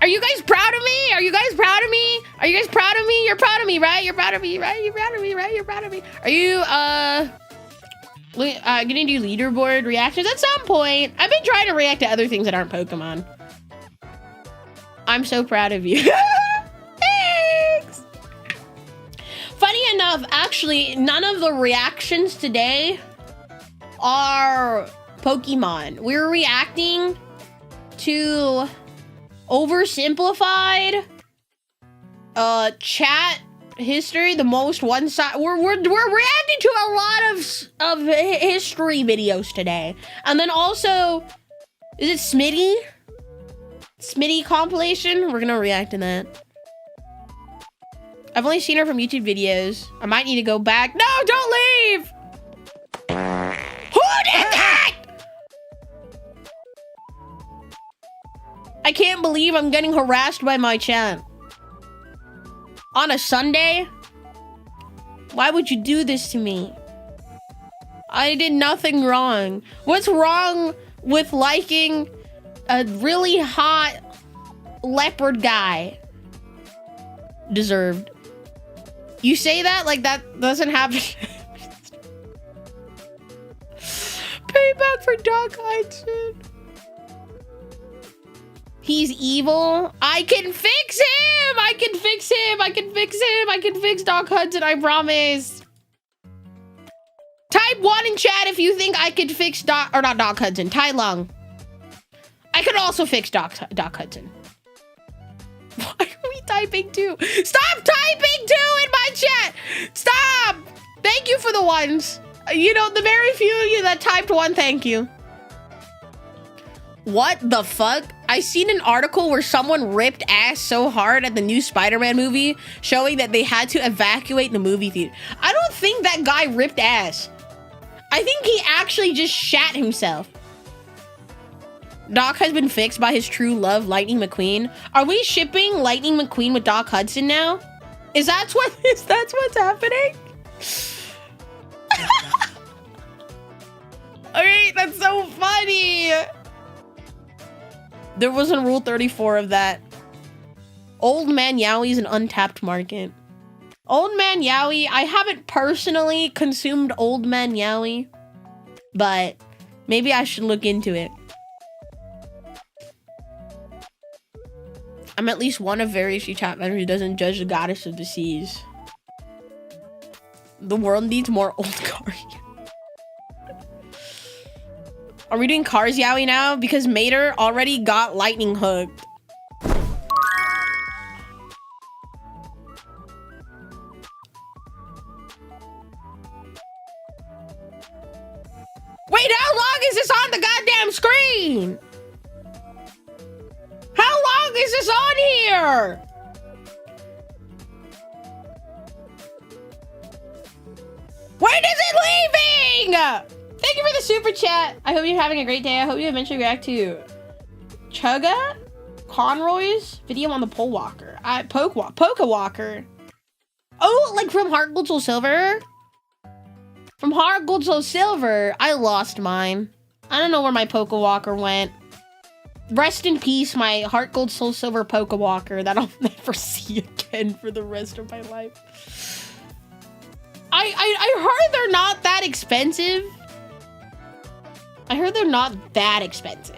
A: Are you guys proud of me? Are you guys proud of me? Are you guys proud of me? You're proud of me, right? You're proud of me, right? You're proud of me, right? You're proud of me. Are you gonna do leaderboard reactions at some point? I've been trying to react to other things that aren't Pokemon. I'm so proud of you. Thanks. Funny enough, actually, none of the reactions today are Pokemon. We're reacting to oversimplified chat history, the most one-side. We're reacting to a lot of history videos today, and then also, is it Smitty compilation? We're gonna react to that. I've only seen her from YouTube videos. I might need to go back. No, don't leave. Who did that? I can't believe I'm getting harassed by my chat. On a Sunday? Why would you do this to me? I did nothing wrong. What's wrong with liking a really hot leopard guy? Deserved. You say that like that doesn't happen. Payback for Doc Hudson. He's evil. I can fix him. I can fix him. I can fix him. I can fix Doc Hudson. I promise. Type 1 in chat if you think I could fix not Doc Hudson. Tai Lung. I could also fix Doc Hudson. Why are we typing 2? Stop typing 2 in my chat. Stop. Thank you for the ones. You know, the very few of you that typed 1, thank you. What the fuck? I seen an article where someone ripped ass so hard at the new Spider-Man movie, showing that they had to evacuate the movie theater. I don't think that guy ripped ass. I think he actually just shat himself. Doc has been fixed by his true love, Lightning McQueen. Are we shipping Lightning McQueen with Doc Hudson now? Is that what's happening? Alright, that's so funny. There wasn't Rule 34 of that. Old Man Yowie is an untapped market. Old Man Yowie, I haven't personally consumed Old Man Yowie, but maybe I should look into it. I'm at least one of very few chat members who doesn't judge the goddess of the seas. The world needs more old cars. Are we doing cars yaoi now? Because Mater already got lightning hooked. Wait, how long is this on the goddamn screen? How long is this on here? When is it leaving? Thank you for the super chat. I hope you're having a great day. I hope you eventually react to Chugga Conroy's video on the pole walker. Poke Walker. Oh, like from Heart Gold Soul Silver? From Heart Gold Soul Silver, I lost mine. I don't know where my Poke Walker went. Rest in peace, my Heart Gold Soul Silver Poke Walker that I'll never see again for the rest of my life. I heard they're not that expensive. I heard they're not that expensive.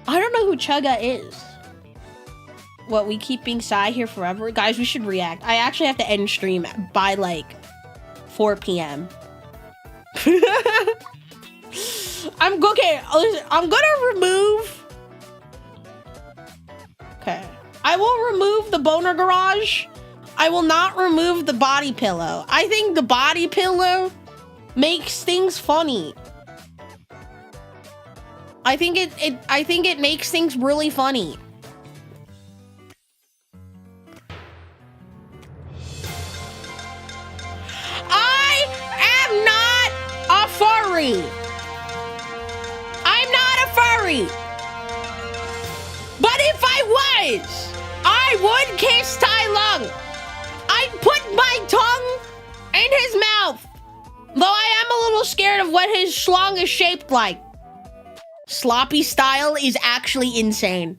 A: I don't know who Chugga is. What, we keep being Psy here forever? Guys, we should react. I actually have to end stream by like 4 p.m. I'm gonna remove. Okay. I will remove the boner garage. I will not remove the body pillow. I think the body pillow makes things funny. I think it makes things really funny. I am not a furry. I'm not a furry. But if I was, I would kiss Tai Lung. I'd put my tongue in his mouth. Though I am a little scared of what his schlong is shaped like. Sloppy style is actually insane.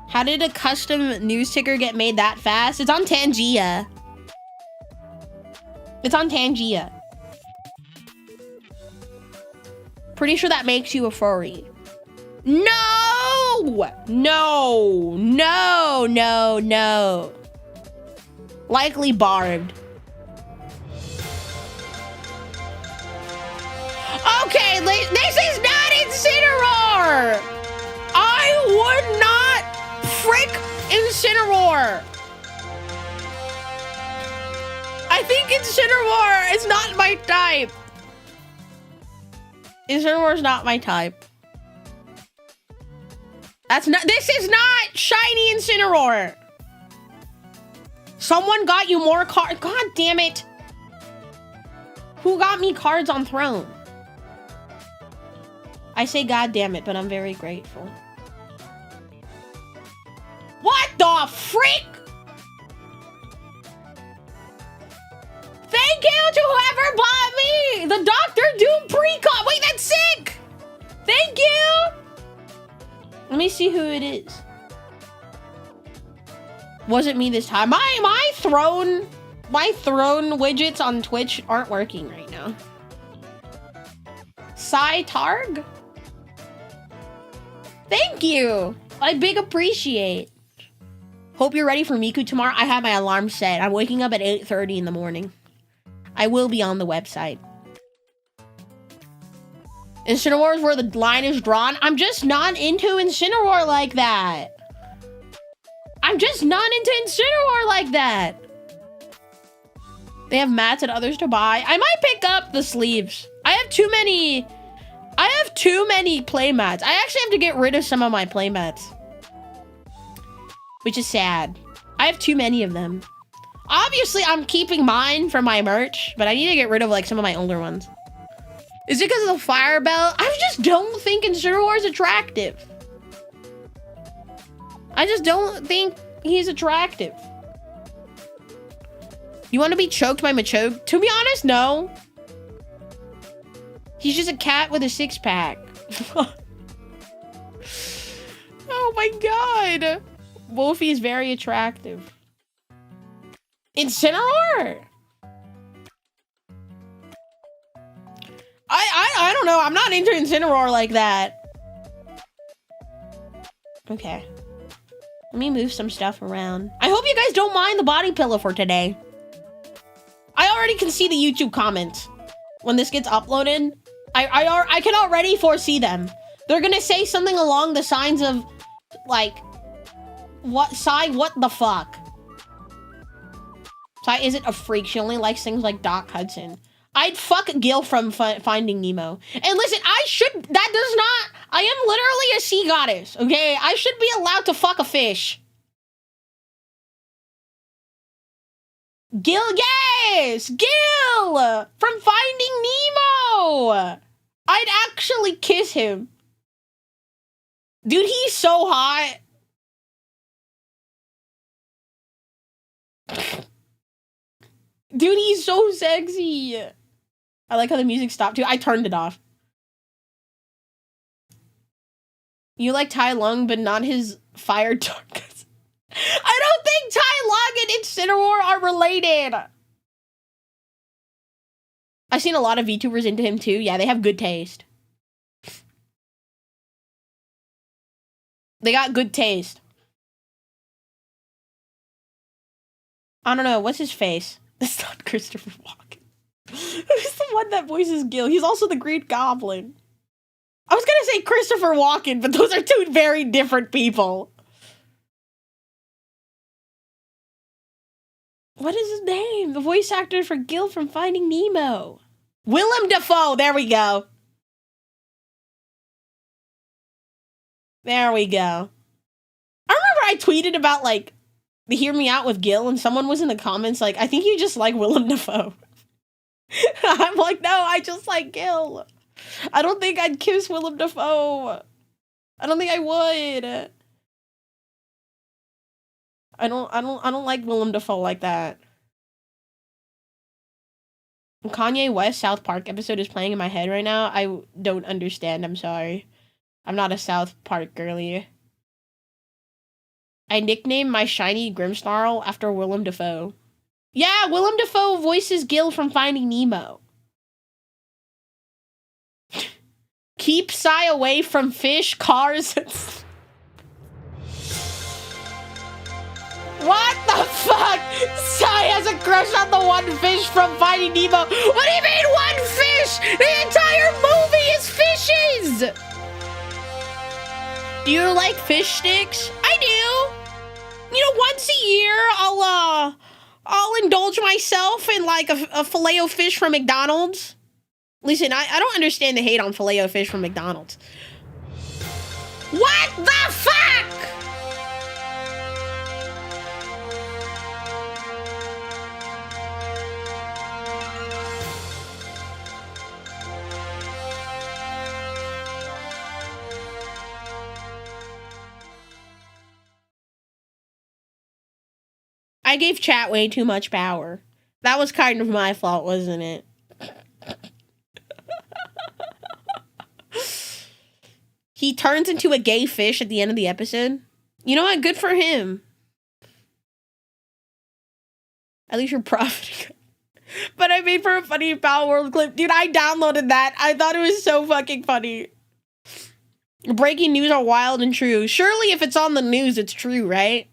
A: How did a custom news ticker get made that fast? It's on Tangia. It's on Tangia. Pretty sure that makes you a furry. No! No! No! No! No! Likely barbed. Okay, this is not Incineroar! I would not frick Incineroar! I think Incineroar is not my type. Incineroar is not my type. This is not shiny Incineroar. Someone got you more cards. God damn it. Who got me cards on Throne? I say god damn it, but I'm very grateful. What the freak? Thank you to whoever bought me the Dr. Doom pre-con. Wait, that's sick. Thank you. Let me see who it is. Wasn't me this time. My throne widgets on Twitch aren't working right now. Sai Targ? Thank you. I big appreciate. Hope you're ready for Miku tomorrow. I have my alarm set. I'm waking up at 8:30 in the morning. I will be on the website. Incineroar is where the line is drawn. I'm just not into Incineroar like that. I'm just not into Incineroar like that. They have mats and others to buy. I might pick up the sleeves. I have too many play mats. I actually have to get rid of some of my play mats, which is sad. I have too many of them. Obviously, I'm keeping mine for my merch, but I need to get rid of like some of my older ones. Is it because of the fire belt? I just don't think Incineroar is attractive. I just don't think he's attractive. You want to be choked by Machoke? To be honest, no. He's just a cat with a six-pack. Oh my god. Wolfie is very attractive. Incineroar? I don't know. I'm not into Incineroar like that. Okay. Let me move some stuff around. I hope you guys don't mind the body pillow for today. I already can see the YouTube comments. When this gets uploaded, I can already foresee them. They're gonna say something along the signs of, like, what the fuck? Sai isn't a freak. She only likes things like Doc Hudson. I'd fuck Gil from Finding Nemo. And listen, I am literally a sea goddess, okay? I should be allowed to fuck a fish. Gil, yes! Gil! From Finding Nemo! I'd actually kiss him. Dude, he's so hot. Dude, he's so sexy. I like how the music stopped too. I turned it off. You like Tai Lung, but not his fire dark. I don't think Tai Lung and Incineroar are related. I've seen a lot of VTubers into him too. Yeah, they have good taste. They got good taste. I don't know. What's his face? It's not Christopher Walken. Who's the one that voices Gil? He's also the Green Goblin. I was gonna say Christopher Walken, but those are two very different people. What is his name? The voice actor for Gil from Finding Nemo. Willem Dafoe. There we go. There we go. I remember I tweeted about, like, the Hear Me Out with Gil, and someone was in the comments like, I think you just like Willem Dafoe. I'm like, no, I just like Gil. I don't think I'd kiss Willem Dafoe. I don't think I would. I don't like Willem Dafoe like that. Kanye West South Park episode is playing in my head right now. I don't understand. I'm sorry. I'm not a South Park girly. I nicknamed my shiny Grimmsnarl after Willem Dafoe. Yeah, Willem Dafoe voices Gil from Finding Nemo. Keep Sai away from fish, cars, and... What the fuck? Sai has a crush on the one fish from Finding Nemo. What do you mean one fish? The entire movie is fishes! Do you like fish sticks? I do. You know, once a year, I'll indulge myself in, like, a Filet-O-Fish from McDonald's. Listen, I don't understand the hate on Filet-O-Fish from McDonald's. What the fuck? I gave chat way too much power. That was kind of my fault, wasn't it? He turns into a gay fish at the end of the episode. You know what? Good for him. At least you're profiting. But I made for a funny Power World clip. Dude, I downloaded that. I thought it was so fucking funny. Breaking news are wild and true. Surely if it's on the news, it's true, right?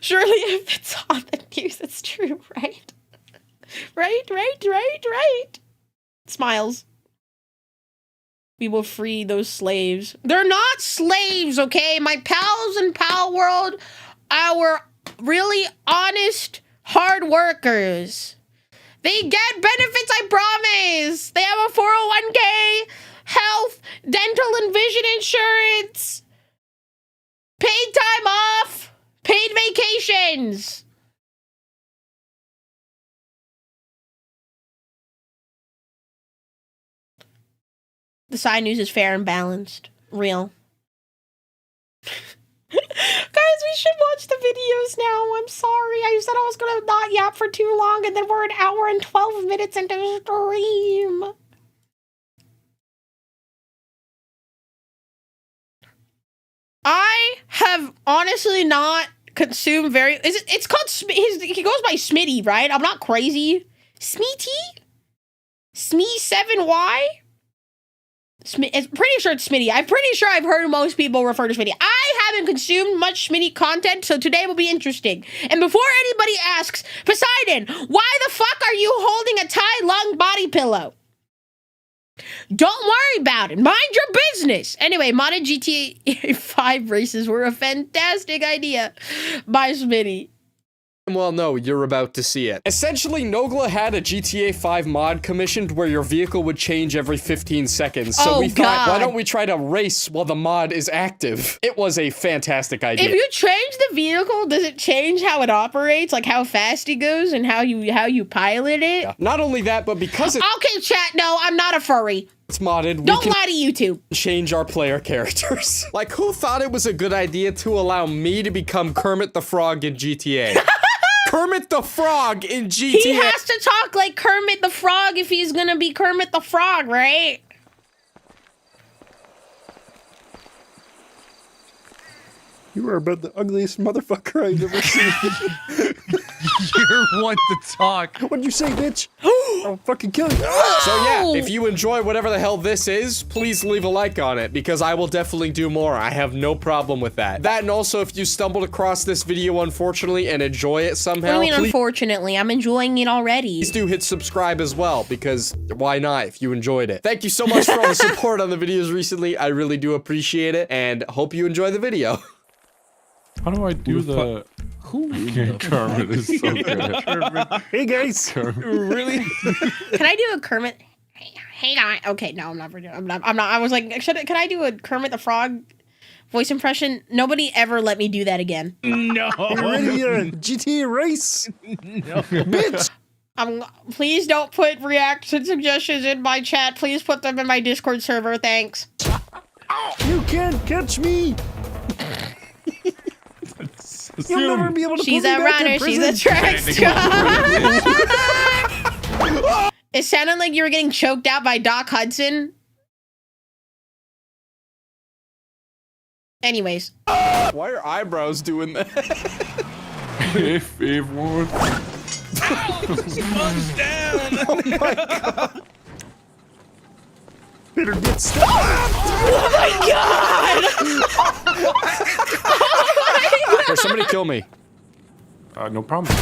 A: Surely if it's on the news, it's true, right? Right. Smiles. We will free those slaves. They're not slaves, okay? My pals in Pal World are really honest, hard workers. They get benefits, I promise. They have a 401k, health, dental and vision insurance, paid time off, paid vacations. The side news is fair and balanced. Real. Guys, we should watch the videos now. I'm sorry. I said I was gonna not yap for too long, and then we're an hour and 12 minutes into the stream. I have honestly not consumed very... It's called... He goes by Smitty, right? I'm not crazy. Smeety? Smee7Y? It's pretty sure it's Smitty. I'm pretty sure I've heard most people refer to Smitty. I haven't consumed much Smitty content, so today will be interesting. And before anybody asks, Poseidon, why the fuck are you holding a Thai long body pillow? Don't worry about it. Mind your business. Anyway, modded GTA 5 races were a fantastic idea by Smitty.
B: Well, no, you're about to see it. Essentially, Nogla had a GTA 5 mod commissioned where your vehicle would change every 15 seconds. So we thought, why don't we try to race while the mod is active? It was a fantastic idea.
A: If you change the vehicle, does it change how it operates? Like how fast it goes and how you pilot it?
B: Yeah. Not only that, but because it's
A: okay, chat, no, I'm not a furry.
B: It's modded.
A: Don't lie to YouTube.
B: Change our player characters. Like, who thought it was a good idea to allow me to become Kermit the Frog in GTA? Kermit the Frog in GTA.
A: He has to talk like Kermit the Frog if he's gonna be Kermit the Frog, right?
B: You are about the ugliest motherfucker I've ever seen.
C: You're one to talk.
B: What'd you say, bitch? I'll fucking kill you. So yeah, if you enjoy whatever the hell this is, please leave a like on it, because I will definitely do more. I have no problem with that. That, and also if you stumbled across this video, unfortunately, and enjoy it somehow,
A: What do you mean, unfortunately? I'm enjoying it already.
B: Please do hit subscribe as well, because why not if you enjoyed it. Thank you so much for all the support on the videos recently. I really do appreciate it, and hope you enjoy the video.
D: How do I do the... Kermit is so good.
B: Hey guys.
C: Really?
A: Can I do a Kermit? Hey guys. Okay, no, I'm not. I was like, can I do a Kermit the Frog voice impression? Nobody ever let me do that again.
C: No.
B: GTA race.
C: No.
B: Bitch.
A: Please don't put reaction suggestions in my chat. Please put them in my Discord server. Thanks.
B: You can't catch me. You'll never be able to.
A: She's a runner. She's a track star. It sounded like you were getting choked out by Doc Hudson. Anyways.
B: Why are eyebrows doing that?
D: If one.
C: Sponge down.
B: Oh my god. Better get stopped.
A: Oh my god. Oh my god.
B: Somebody kill me.
D: No problem.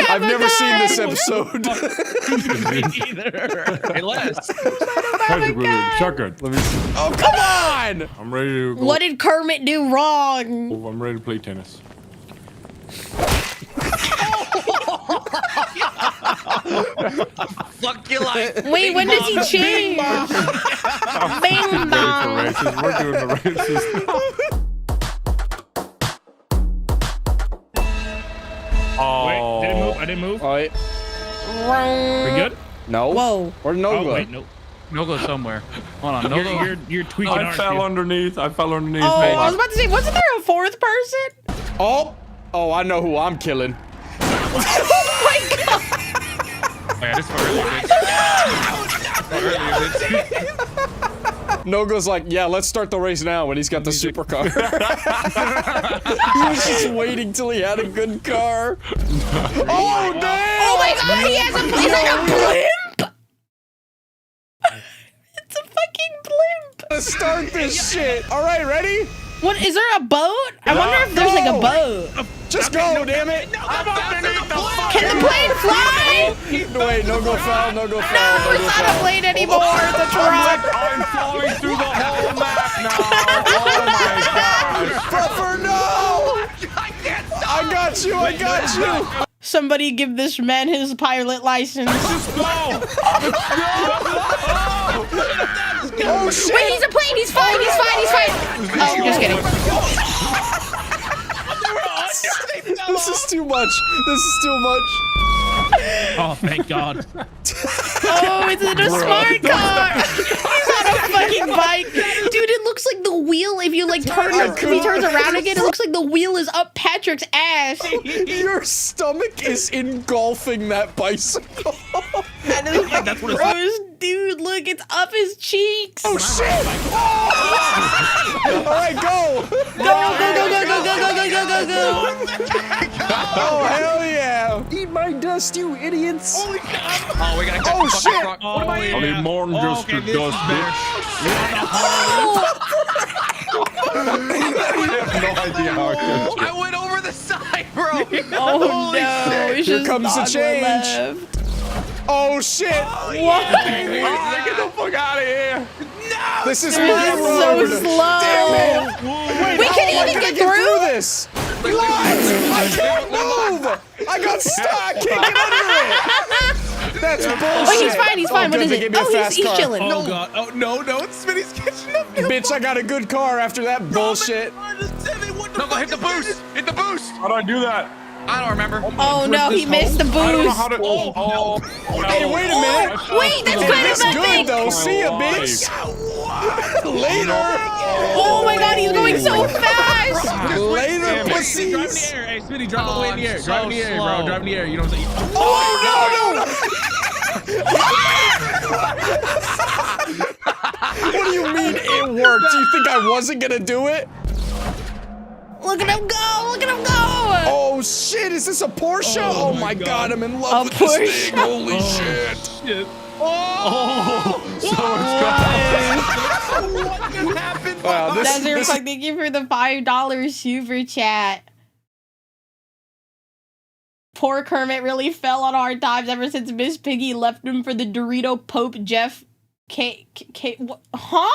B: I've never seen this episode.
C: Me either. Hey, Les.
D: Shotgun.
B: Let me see. Oh, come on!
D: I'm ready to go.
A: What did Kermit do wrong?
D: Oh, I'm ready to play tennis.
C: Fuck your life.
A: Wait, when does he change? Bing bong.
D: We're doing the races. Oh.
C: Wait, did it move? I didn't move.
B: All right.
C: We good?
B: No.
A: Whoa.
B: Or no.
C: Oh, wait, no.
E: Nogla somewhere. Hold on, Nogla.
C: You're tweaking,
D: I
C: aren't
D: fell
C: you?
D: underneath. I fell underneath.
A: Oh, I was about to say, wasn't there a fourth person?
B: Oh. Oh, I know who I'm killing.
A: Oh my god.
E: Oh, yeah, this is for earlier, bitch.
B: Nogo's like, yeah, let's start the race now when he's got the supercar. He was just waiting till he had a good car. Oh, damn!
A: Oh my god, he has he's like a blimp! It's a fucking blimp!
B: Let's start this shit. All right, ready?
A: What, is there a boat? I wonder if there's like a boat.
B: Just go, damn it!
C: I'm underneath the fuck.
A: Can the plane fly?
B: Wait, no go foul, no go foul.
A: No, it's not a plane anymore, it's a truck.
D: I'm falling through the whole map now. Oh my gosh.
B: Puffer, no! I got you, I got you!
A: Somebody give this man his pilot license.
B: Oh shit!
A: Wait, he's a plane, he's fine, he's fine, he's fine. Oh, just kidding.
B: This is too much. This is too much.
C: Oh, thank God.
A: Oh, it's in a smart car. He's on a fucking bike. Dude, it looks like the wheel, if you like turn it, if he turns around again, it looks like the wheel is up Patrick's ass.
B: Your stomach is engulfing that bicycle.
C: That's what it's like.
A: Gross, dude, look, it's up his cheeks.
B: Oh shit! All right, go!
A: Go.
B: Oh hell yeah!
F: Eat my dust.
B: dust, you idiots.
C: Holy shit.
E: Oh, we gotta catch
B: Oh,
E: the fucking
B: shit.
E: truck.
C: Oh,
E: What am I
C: yeah.
E: in?
D: I mean, more than just
C: Okay,
D: the
C: this
D: dust,
C: is better.
D: bitch.
C: You're on the Harley.
D: I have no idea how I could.
E: I went over the side, bro.
A: Oh no! It's
B: Here
A: just
B: comes the
A: Dogwood
B: change.
A: left.
B: Oh shit!
A: What?
D: Get the fuck out of here.
B: This is
A: This
B: my
A: is so
B: road.
A: slow.
B: Damn it! Wait,
A: We
B: how
A: can't
B: am I
A: even
B: gonna
A: get through?
B: this. What? I can't move. I got stuck. I can't get under it. That's bullshit.
A: Oh, he's fine. He's fine.
B: Oh,
A: What
B: good,
A: is
B: they
A: it?
B: gave me a
A: Oh,
B: fast
A: he's
B: car.
A: chilling.
C: Oh god. Oh no, no, Smitty's catching up.
B: Bitch, I got a good car after that bullshit.
E: No, go hit the boost. Hit the boost.
D: How do I do that?
E: I don't remember.
A: Oh no, he missed the
D: I don't know
A: boost.
D: how to. Oh,
B: Hey, wait a minute.
A: Wait, that's
B: Hey,
A: kind
B: that's
A: of
B: good
A: epic.
B: though. See ya, bitch. Later.
A: Oh my god, he's going so fast.
B: Later,
C: Drive in the
B: pussies.
C: air. Hey, Smitty, drive all the way in the air.
E: I'm
C: Drive in the
E: so
C: air,
E: slow.
C: bro. Drive in the air. You know what I'm saying?
B: Oh no, no, no. What do you mean it worked? Do you think I wasn't gonna do it?
A: Look at him go. Look at him go.
B: Oh shit, is this a Porsche? Oh, my god, I'm in love
A: A
B: with this
A: Porsche.
B: thing. Holy shit.
C: Shit. What happened?
B: Wow,
A: Desert
B: this
A: Fuck, thank you for the $5 super chat. Poor Kermit really fell on hard times ever since Miss Piggy left him for the Dorito Pope Jeff what? Huh?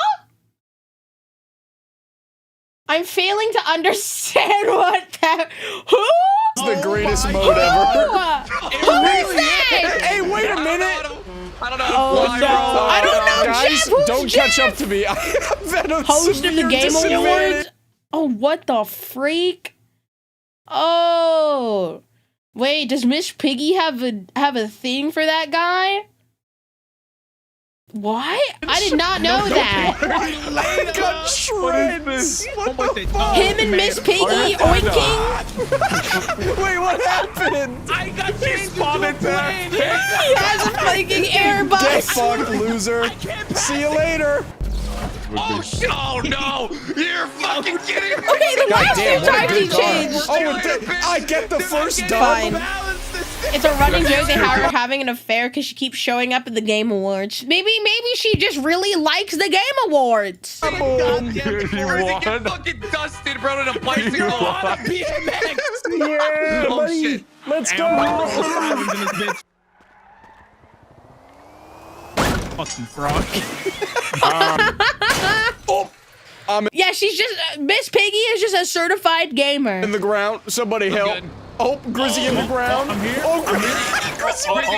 A: I'm failing to understand what that. Who?
B: is the greatest mode ever.
A: Who is that?
B: Hey, wait a minute.
E: I don't know.
A: Oh
E: Fly,
A: no!
E: bro.
A: I don't know,
B: Guys,
A: Jeff. Who's
B: don't
A: Jeff?
B: catch up to me. I have a
A: Host of the
B: severe
A: Game
B: disadvantage.
A: Awards. Oh, what the freak? Oh, wait. Does Miss Piggy have a thing for that guy? What? I did not know that.
B: I got shreds. What the fuck?
A: Him and Miss Piggy oinking.
B: Wait, what happened?
C: I got changed into a plane.
A: He has a fucking
B: Get
A: Airbus.
B: fucked, loser. See you later.
E: Oh, shit. Oh, no. You're fucking kidding me.
A: Okay, then why
B: God damn,
A: is
B: what a
A: time
B: good car.
A: change?
B: Oh, I get the first
A: Fine.
B: dub.
A: It's a running joke that how we're having an affair because she keeps showing up at the Game Awards. Maybe she just really likes the Game Awards.
B: Boom.
E: Goddamn,
D: You
E: where did it get
D: won.
E: fucking dusted, bro, in a bicycle?
C: BMX.
B: Yeah,
E: Oh,
B: buddy.
E: shit.
B: Let's
C: Hey,
B: go.
C: I'm Sirens in this bitch. Fucking frog.
A: Yeah, she's just Miss Piggy is just a certified gamer.
B: In the ground. Somebody help.
E: good.
B: Oh, Grizzy in the ground.
C: I'm here.
B: Oh,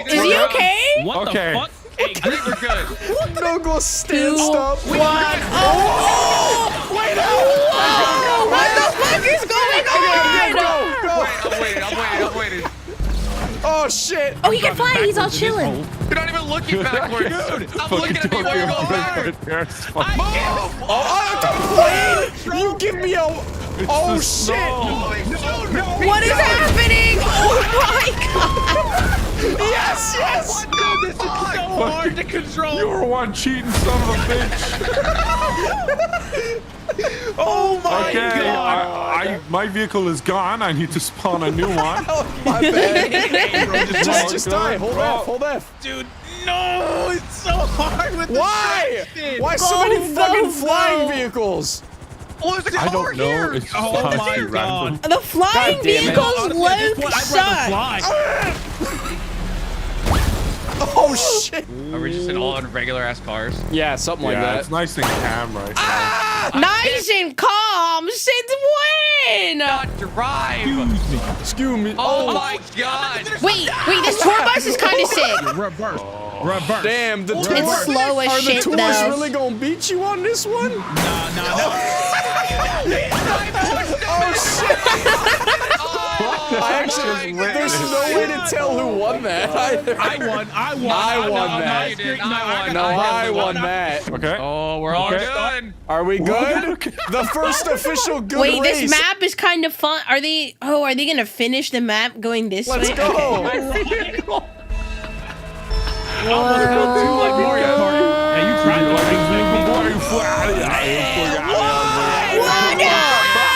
A: Is he okay?
C: What
D: Okay.
C: the fuck? Hey,
E: I think we're good.
B: no go stand up.
A: One. Oh!
B: Wait out.
A: Whoa! What the fuck is going on?
B: Go.
E: I'm waiting.
B: Oh shit.
A: Oh, he can fly. He's all chilling.
E: You're not even looking backwards. Stop looking at me while you're going backwards.
B: Oh, I have to plane. You give me a. Oh shit.
A: What is happening? Oh my god!
B: Yes, yes.
C: Dude, this is so hard to control.
D: You were one cheating son of a bitch.
C: Oh my
D: Okay,
C: god.
D: my vehicle is gone. I need to spawn a new one.
B: My bad.
C: Hey, bro,
B: Just die. Hold F. Hold F.
C: dude, no, it's so hard with
B: Why?
C: the traction.
B: Why so many
A: Go,
B: fucking
A: go,
B: flying
A: go.
B: vehicles?
E: Oh, there's a
D: I
E: car
D: don't know.
E: here.
D: It's just
C: Oh my
D: constantly random.
C: god.
A: The flying
B: God damn it.
A: vehicles
C: Honestly, at this
A: look
C: point, I'd rather
A: suck.
C: fly.
B: Oh shit.
E: Are we just in all in regular ass cars?
B: Yeah, something like
D: Yeah,
B: that.
D: it's nice and calm right now.
A: Nice and calm. Since when?
E: Not drive.
B: Excuse me.
E: Oh my god.
A: Wait, this tour bus is kind of sick.
C: Reverse. Reverse.
B: Damn, the tours.
A: It's slow as
B: Are the
A: shit
B: tours
A: though.
B: really gonna beat you on this one?
C: No.
B: Oh shit. I actually, there's no way to tell who won that either.
C: I won.
B: I won that.
E: you did. I won.
B: No, I won that.
D: Okay.
E: Oh, we're all
D: Okay.
E: good.
B: Are we good? The first official good
A: Wait,
B: race.
A: this map is kind of fun. Are they gonna finish the map going this
B: Let's
A: way?
B: go.
C: Yeah, you tried to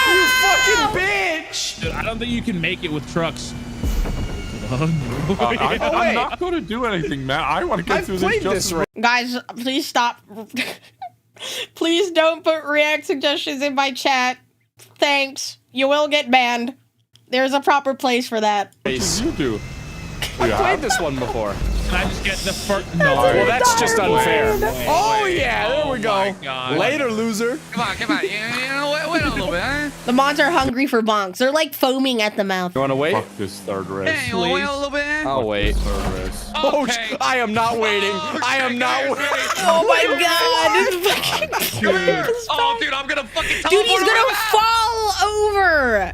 B: You fucking bitch.
C: Dude, I don't think you can make it with trucks.
D: I'm not going to do anything, man. I want to get
B: I've
D: through
B: played
D: this
B: this
D: just
B: right.
A: Guys, please stop. Please don't put React suggestions in my chat. Thanks. You will get banned. There's a proper place for that.
D: What do you do?
B: I've played this one before.
C: Can I just get the first? No.
B: Well, that's just unfair. Oh,
E: Wait,
B: yeah, there we go.
E: my God.
B: Later, loser.
E: Come on, come on. You know, wait a little bit, huh?
A: The mons are hungry for bonks. They're like foaming at the mouth.
B: You want to wait?
D: Fuck this third race.
E: Hey, you wanna wait a little bit? Huh?
B: I'll wait.
D: Third race.
B: Oh,
E: Okay.
B: I am not waiting. I am not waiting.
A: Oh my god. This fucking
E: Come here. Oh, dude, I'm gonna fucking
A: Dude,
E: teleport
A: he's
E: over
A: gonna
E: the map.
A: fall over.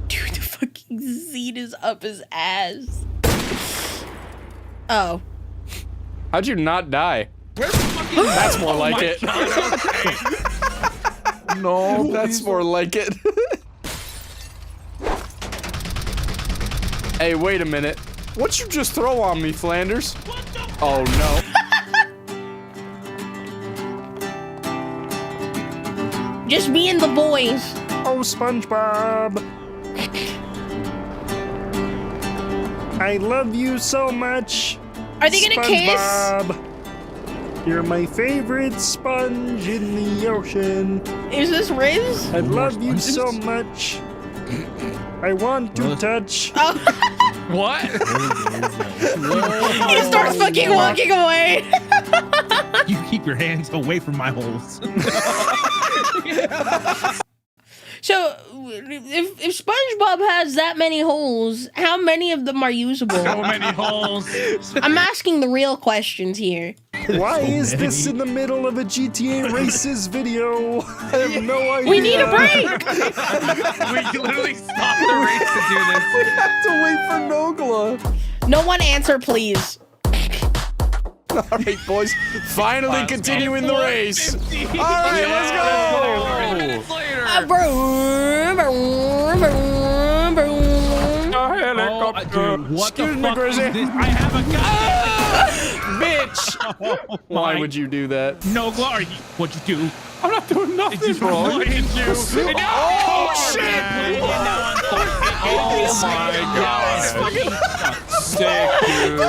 A: Dude, the fucking seat is up his ass. Oh.
B: How'd you not die?
E: Where's the fucking...
B: That's more like it.
D: No,
B: That's more like it. Hey, wait a minute. What'd you just throw on me, Flanders? Oh, no.
A: Just me and the boys.
F: Oh, SpongeBob. I love you so much.
A: Are they gonna kiss?
F: SpongeBob. You're my favorite sponge in the ocean.
A: Is this Riz?
F: I love you so much. I want to touch.
E: What?
A: He starts fucking walking away.
C: You keep your hands away from my holes.
A: So, if SpongeBob has that many holes, how many of them are usable?
C: So many holes.
A: I'm asking the real questions here.
F: Why is this in the middle of a GTA Races video? I have no idea.
A: We need a break.
E: We literally stopped the race to do this.
B: We have to wait for Nogla.
A: No one answer, please.
B: All right, boys. Finally continuing the race. All right, let's go.
E: 3 minutes later.
A: Broom, broom, broom, broom.
C: Oh, dude, what
B: Excuse
C: the
B: me,
C: fuck
B: Grizzy.
C: is this? I have a gun.
B: Bitch.
C: Oh,
B: Why
C: my-
B: would you do that?
C: No glory. What'd you do?
D: I'm not doing nothing,
C: Did you
D: bro.
C: Oh, shit.
B: Oh, shit.
D: Oh my god. Sick, dude.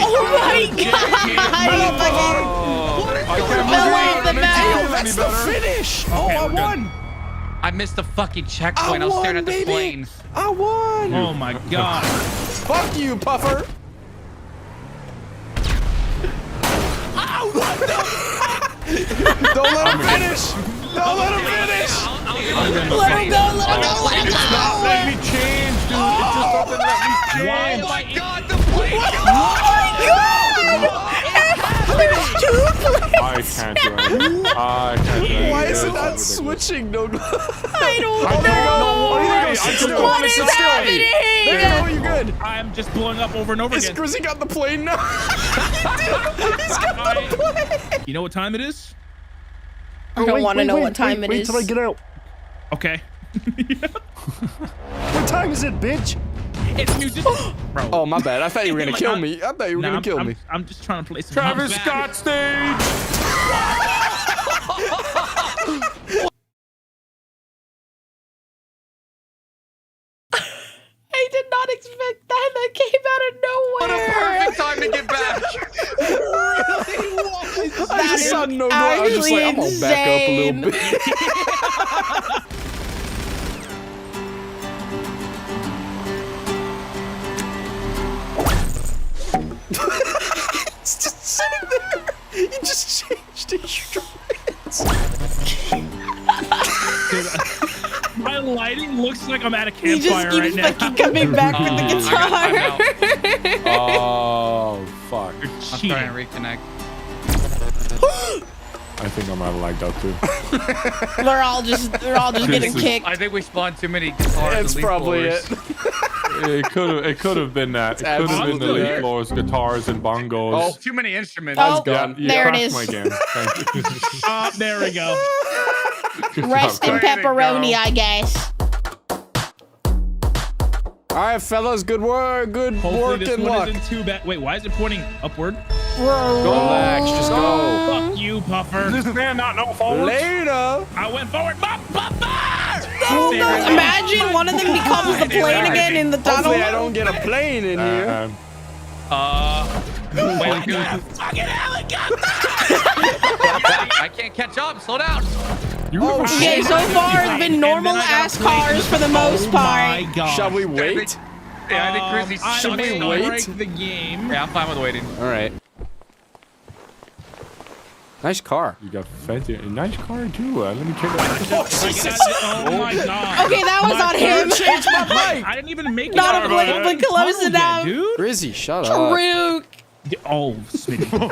A: Oh my god!
D: I can't
A: Fell
D: believe
A: off the
D: it.
A: map.
B: That's the finish. Oh, I won.
E: I missed the fucking checkpoint. I was staring at the plane.
B: I won.
C: Oh my god.
B: Fuck you, Puffer. Don't let him finish. Don't let him finish.
A: Let him go, let him go, let him
D: It's not
A: go!
D: letting me change, dude. It just doesn't let me change.
E: Oh my god, the plane!
A: There's two planes!
D: I can't do anything. I can't do anything.
B: Why is it
D: This
B: not
D: ridiculous.
B: switching? No.
A: I don't
B: What
A: know!
B: do you think? Sit still.
A: What is
B: Sit still.
A: happening?
B: There you go. You're good.
C: I'm just blowing up over and over
B: Is
C: again.
B: Grizzy got the plane now? He's got the plane.
C: You know what time it is?
A: I don't want to know what time it
F: wait
A: is.
F: till I get out.
C: Okay.
F: What time is it, bitch?
C: It's music. Bro.
B: Oh, my bad. I thought you were gonna
C: Like,
B: kill
C: I'm-
B: me. I thought you were
C: Nah,
B: gonna kill me.
C: I'm just trying to play some
D: Travis
C: house.
D: Scott stage.
A: I did not expect that. That came out of
E: What a
A: nowhere.
E: perfect time to get back.
B: I just saw no door. I was just like, I'm gonna back up a little bit. It's just sitting there. You just changed instruments.
C: My lighting looks like I'm at a
A: He just
C: campfire right
A: keeps
C: now.
A: fucking coming back with the guitar.
D: Oh, fuck.
E: I'm trying to reconnect.
D: I think I'm out of lagged out too.
A: They're all just getting kicked.
E: I think we spawned too many guitars.
B: That's
E: and leaf
B: probably
E: blowers.
B: it.
D: It could have been that. It could have been the
B: absolutely
D: leaf
B: it.
D: blowers, guitars, and bongos.
B: Oh.
E: Too many instruments.
A: Oh,
B: gone.
D: You
A: there it
D: crashed
A: is.
D: my game. Thank you.
C: There we go.
D: Good
A: Rest in
D: job,
E: Way to
A: pepperoni,
E: go.
A: I guess.
B: All right, fellas. Good work. Good
C: Hopefully
B: work
C: this
B: and
C: one
B: luck.
C: isn't too bad. Wait, why is it pointing upward?
B: Relax. Just go.
C: Fuck you, Puffer.
D: Does this man not know forward?
B: Later.
C: I went forward. Puffer!
A: imagine one of them becomes the plane again in the tunnel?
B: Hopefully I don't get a plane in here.
E: Wait, fucking helicopter! I can't catch up. Slow down.
A: Okay, so far it's been normal ass cars for the most part.
B: Shall we wait?
E: Yeah, I think Grizzly's
B: Should we wait?
C: The game.
E: Yeah, I'm fine with waiting.
B: All right. Nice car.
D: You got fancy. A nice car too. Let me check it out.
C: Oh my god.
A: Okay, that was on him.
B: Change my mic.
C: I didn't even make it.
A: Not
C: out of
A: applicable,
C: the
A: close
C: tunnel
A: enough.
C: yet, dude.
B: Grizzy, shut up.
A: True.
C: Oh, Smitty. Oh,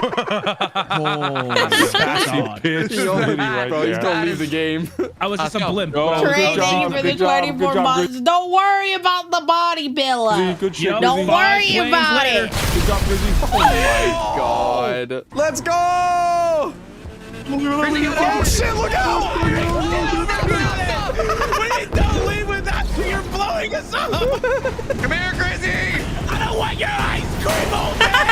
D: Bitch,
B: He's gonna,
D: right
B: bro, he's
D: there.
B: gonna leave the game.
C: I was just a
E: Let's go.
C: blimp.
D: Oh,
A: Trey,
D: good
A: thank you
D: job,
A: for the
D: good job,
A: 24
D: good job,
A: months. Don't worry about the body, Billa.
D: Good shit,
C: Yo,
A: Don't
D: Lizzie.
A: worry
C: planes
A: about
C: later.
A: it.
D: Good job, Lizzie.
B: Oh my god. Let's go! Oh shit, look out!
C: Wait, don't leave with that. You're blowing us up.
E: Come here, Grizzy!
C: I don't want your ice cream, old man.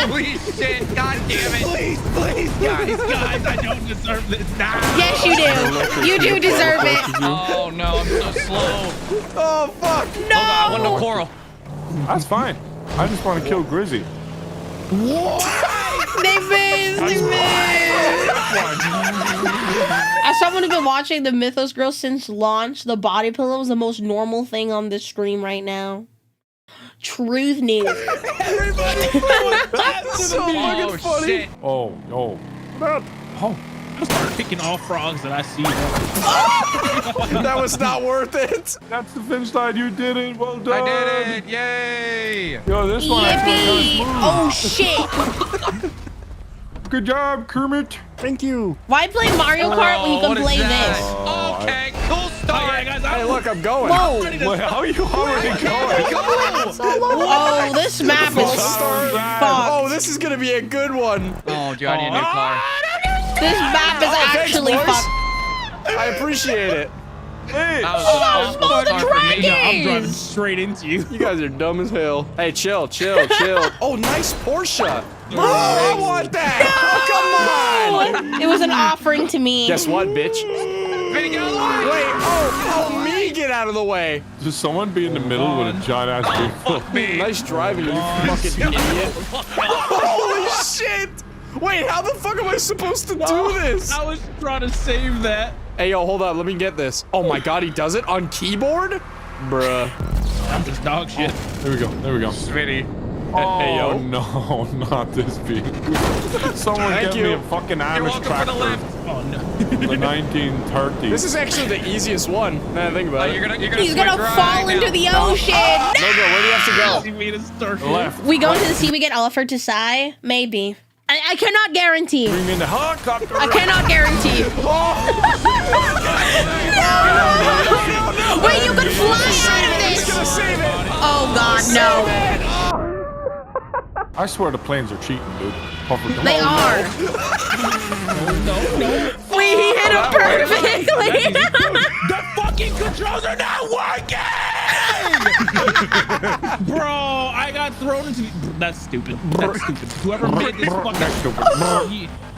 E: Holy shit! God damn it!
C: Please, guys, I don't deserve this. Nah.
A: Yes, you do. You do deserve it.
E: Oh no, I'm so slow.
B: Oh fuck!
E: Oh god, I want no coral.
D: That's fine. I just want to kill Grizzy.
A: They missed. They missed. As someone who's been watching the Mythos girls since launch, the body pillow is the most normal thing on this stream right now. Truth news.
B: So fucking funny.
E: Shit.
D: Oh, oh.
C: Oh, I'll start picking all frogs that I see.
B: That was not worth it.
D: That's the finish line. You did it. Well done.
E: I did it! Yay!
D: Yo, this one actually
A: Yippee!
D: got
A: Oh shit!
D: smooth. Good job, Kermit.
F: Thank you.
A: Why play Mario Kart when you can
E: What is
A: play
E: that?
A: this?
E: Okay, cool start.
C: Yeah, guys,
B: Hey, look, I'm going.
A: Whoa!
D: Wait, how are you already going?
A: Oh, this map is fucked.
B: Oh, this is gonna be a good one.
E: Oh, dude, I need a new car.
A: This map is
B: Thanks,
A: actually
B: boys.
A: fucked.
B: I appreciate it.
D: Hey,
E: That was
A: Oh,
E: a
A: small
E: start for me.
C: Yeah, I'm driving
A: dragons!
C: straight into you.
B: You guys are dumb as hell. Hey, chill. Oh, nice Porsche. Bro, I want that. Oh, come on.
A: It was an offering to me.
B: Guess what, bitch?
E: Ready, go!
B: Wait, oh, me get out of the way.
D: just someone be in the middle with a giant ass vehicle.
E: Fuck me.
B: Nice driving, you fucking idiot. Holy shit. Wait, how the fuck am I supposed to do this?
C: I was trying to save that.
B: Hey, yo, hold on. Let me get this. Oh my god, he does it on keyboard? Bruh.
C: I'm just dog shit.
D: There we go. There we go.
E: Smitty.
B: Hey, yo.
D: Oh no, not this beat. Someone
B: Thank
D: get
B: you.
D: me a fucking
E: You're
D: Amish
E: welcome for
D: tractor.
E: the lift.
C: Oh no.
D: The 1930s.
B: This is actually the easiest one. Now I think about it.
E: You're gonna
A: He's gonna
E: switch
A: fall
E: right
A: into
E: now.
A: the ocean.
B: No, where do you have to go?
C: You made a start.
D: left.
A: We go into the sea, we get offered to Sai? Maybe. I cannot guarantee.
D: Bring me in the helicopter.
A: I cannot guarantee. Wait, you could fly out of
B: He's gonna
A: this.
B: save it.
A: Oh god, no.
D: I swear the planes are cheating, dude.
A: They are. Wait, he hit him perfectly.
C: The fucking controls are not working! Bro, I got thrown into the... That's stupid. That's stupid. Whoever made this fucking...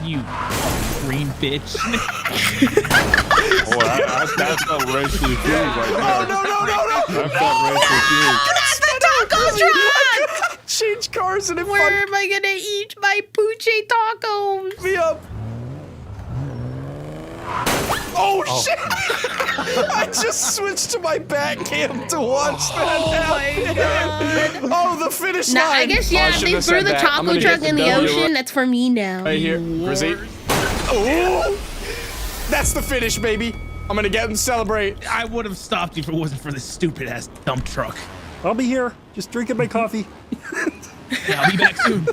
C: You green bitch.
D: Oh, that's not racially fused right there.
B: Oh, no.
D: That's not racially fused.
A: That's the taco truck.
B: Change cars and it
A: Where
B: fucked
A: am I gonna eat my puche tacos?
B: me up. Oh, shit! I just switched to my back cam to watch that happen. Oh, the finish line.
A: Now, I guess,
B: Oh,
A: yeah, if
B: shouldn't
A: they
B: have
A: threw
B: said
A: the
B: that. I'm
A: taco
B: gonna
A: truck
B: get
A: in the
B: W.
A: ocean, that's for me now.
B: Right here, Rizzy. Oh, that's the finish, baby. I'm gonna get and celebrate.
C: I would have stopped you if it wasn't for this stupid ass dump truck.
F: I'll be here. Just drinking my coffee.
C: Yeah, I'll be back soon.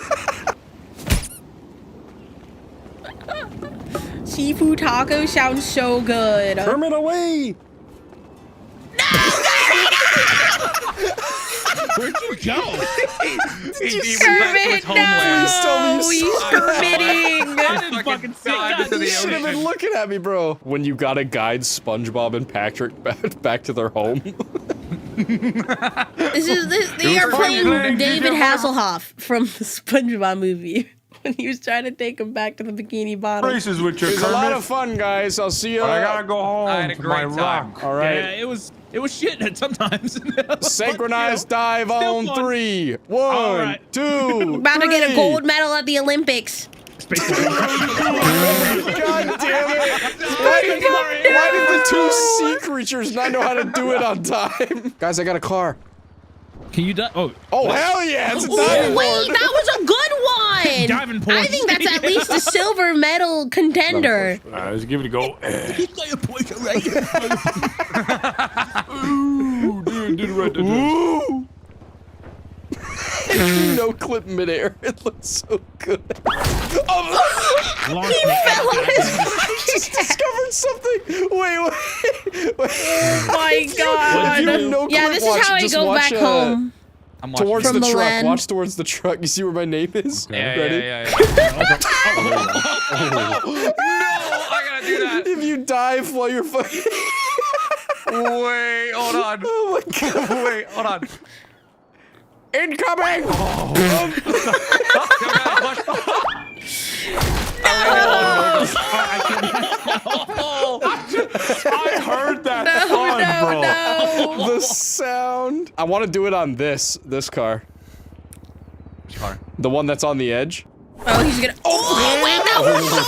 A: Seafood taco sounds so good.
F: Kermit away.
C: Where'd you go?
A: Kermit, no! He's Kermitting!
C: I didn't fucking see
E: dive into the
B: You should have been
E: ocean.
B: looking at me, bro. When you gotta guide SpongeBob and Patrick back to their home.
A: They are playing David Hasselhoff from the SpongeBob movie. when he was trying to take him back to the Bikini Bottom.
D: Races with your
B: It was a lot of fun, guys. I'll see you.
D: But I gotta go home
E: I had a
D: to my
E: great time.
D: rock.
B: All right.
C: Yeah, it was shit sometimes.
B: Synchronized
C: But,
B: dive
C: still
B: on
C: fun.
B: 3. 1,
C: All right.
B: 2,
A: About to get a
B: 3.
A: gold medal at the Olympics.
C: Space
B: God damn it! Why did the two sea creatures not know how to do it on time? Guys, I got a car.
C: Can you die? Oh,
B: Oh hell yeah! It's a
A: Ooh,
B: diving
A: wait,
B: board.
A: that was a good one.
C: Diving board.
A: I think that's at least a silver medal contender.
D: Let's give it a go. Ooh, did it right there.
B: Ooh. No clip midair. It looks so good.
C: Launch
A: He
C: me.
A: fell on his
B: I just discovered something. Wait.
A: Oh my god.
B: If you have no
A: Yeah,
B: clip
A: this
B: watch,
A: is how I
B: just
A: go
B: watch,
A: back home.
E: I'm watching.
B: Towards
A: From
B: the
A: the
B: truck.
A: land.
B: Watch towards the truck. You see where my name is?
E: Yeah,
B: Ready?
E: yeah. No, I gotta do that.
B: If you dive while you're fucking.
E: Wait, hold on.
B: Oh my god.
E: Wait, hold on.
B: Incoming!
D: I heard that bro.
B: The sound. I want to do it on this car.
E: Which car?
B: The one that's on the edge.
A: Oh, he's gonna. Oh, wait, that was so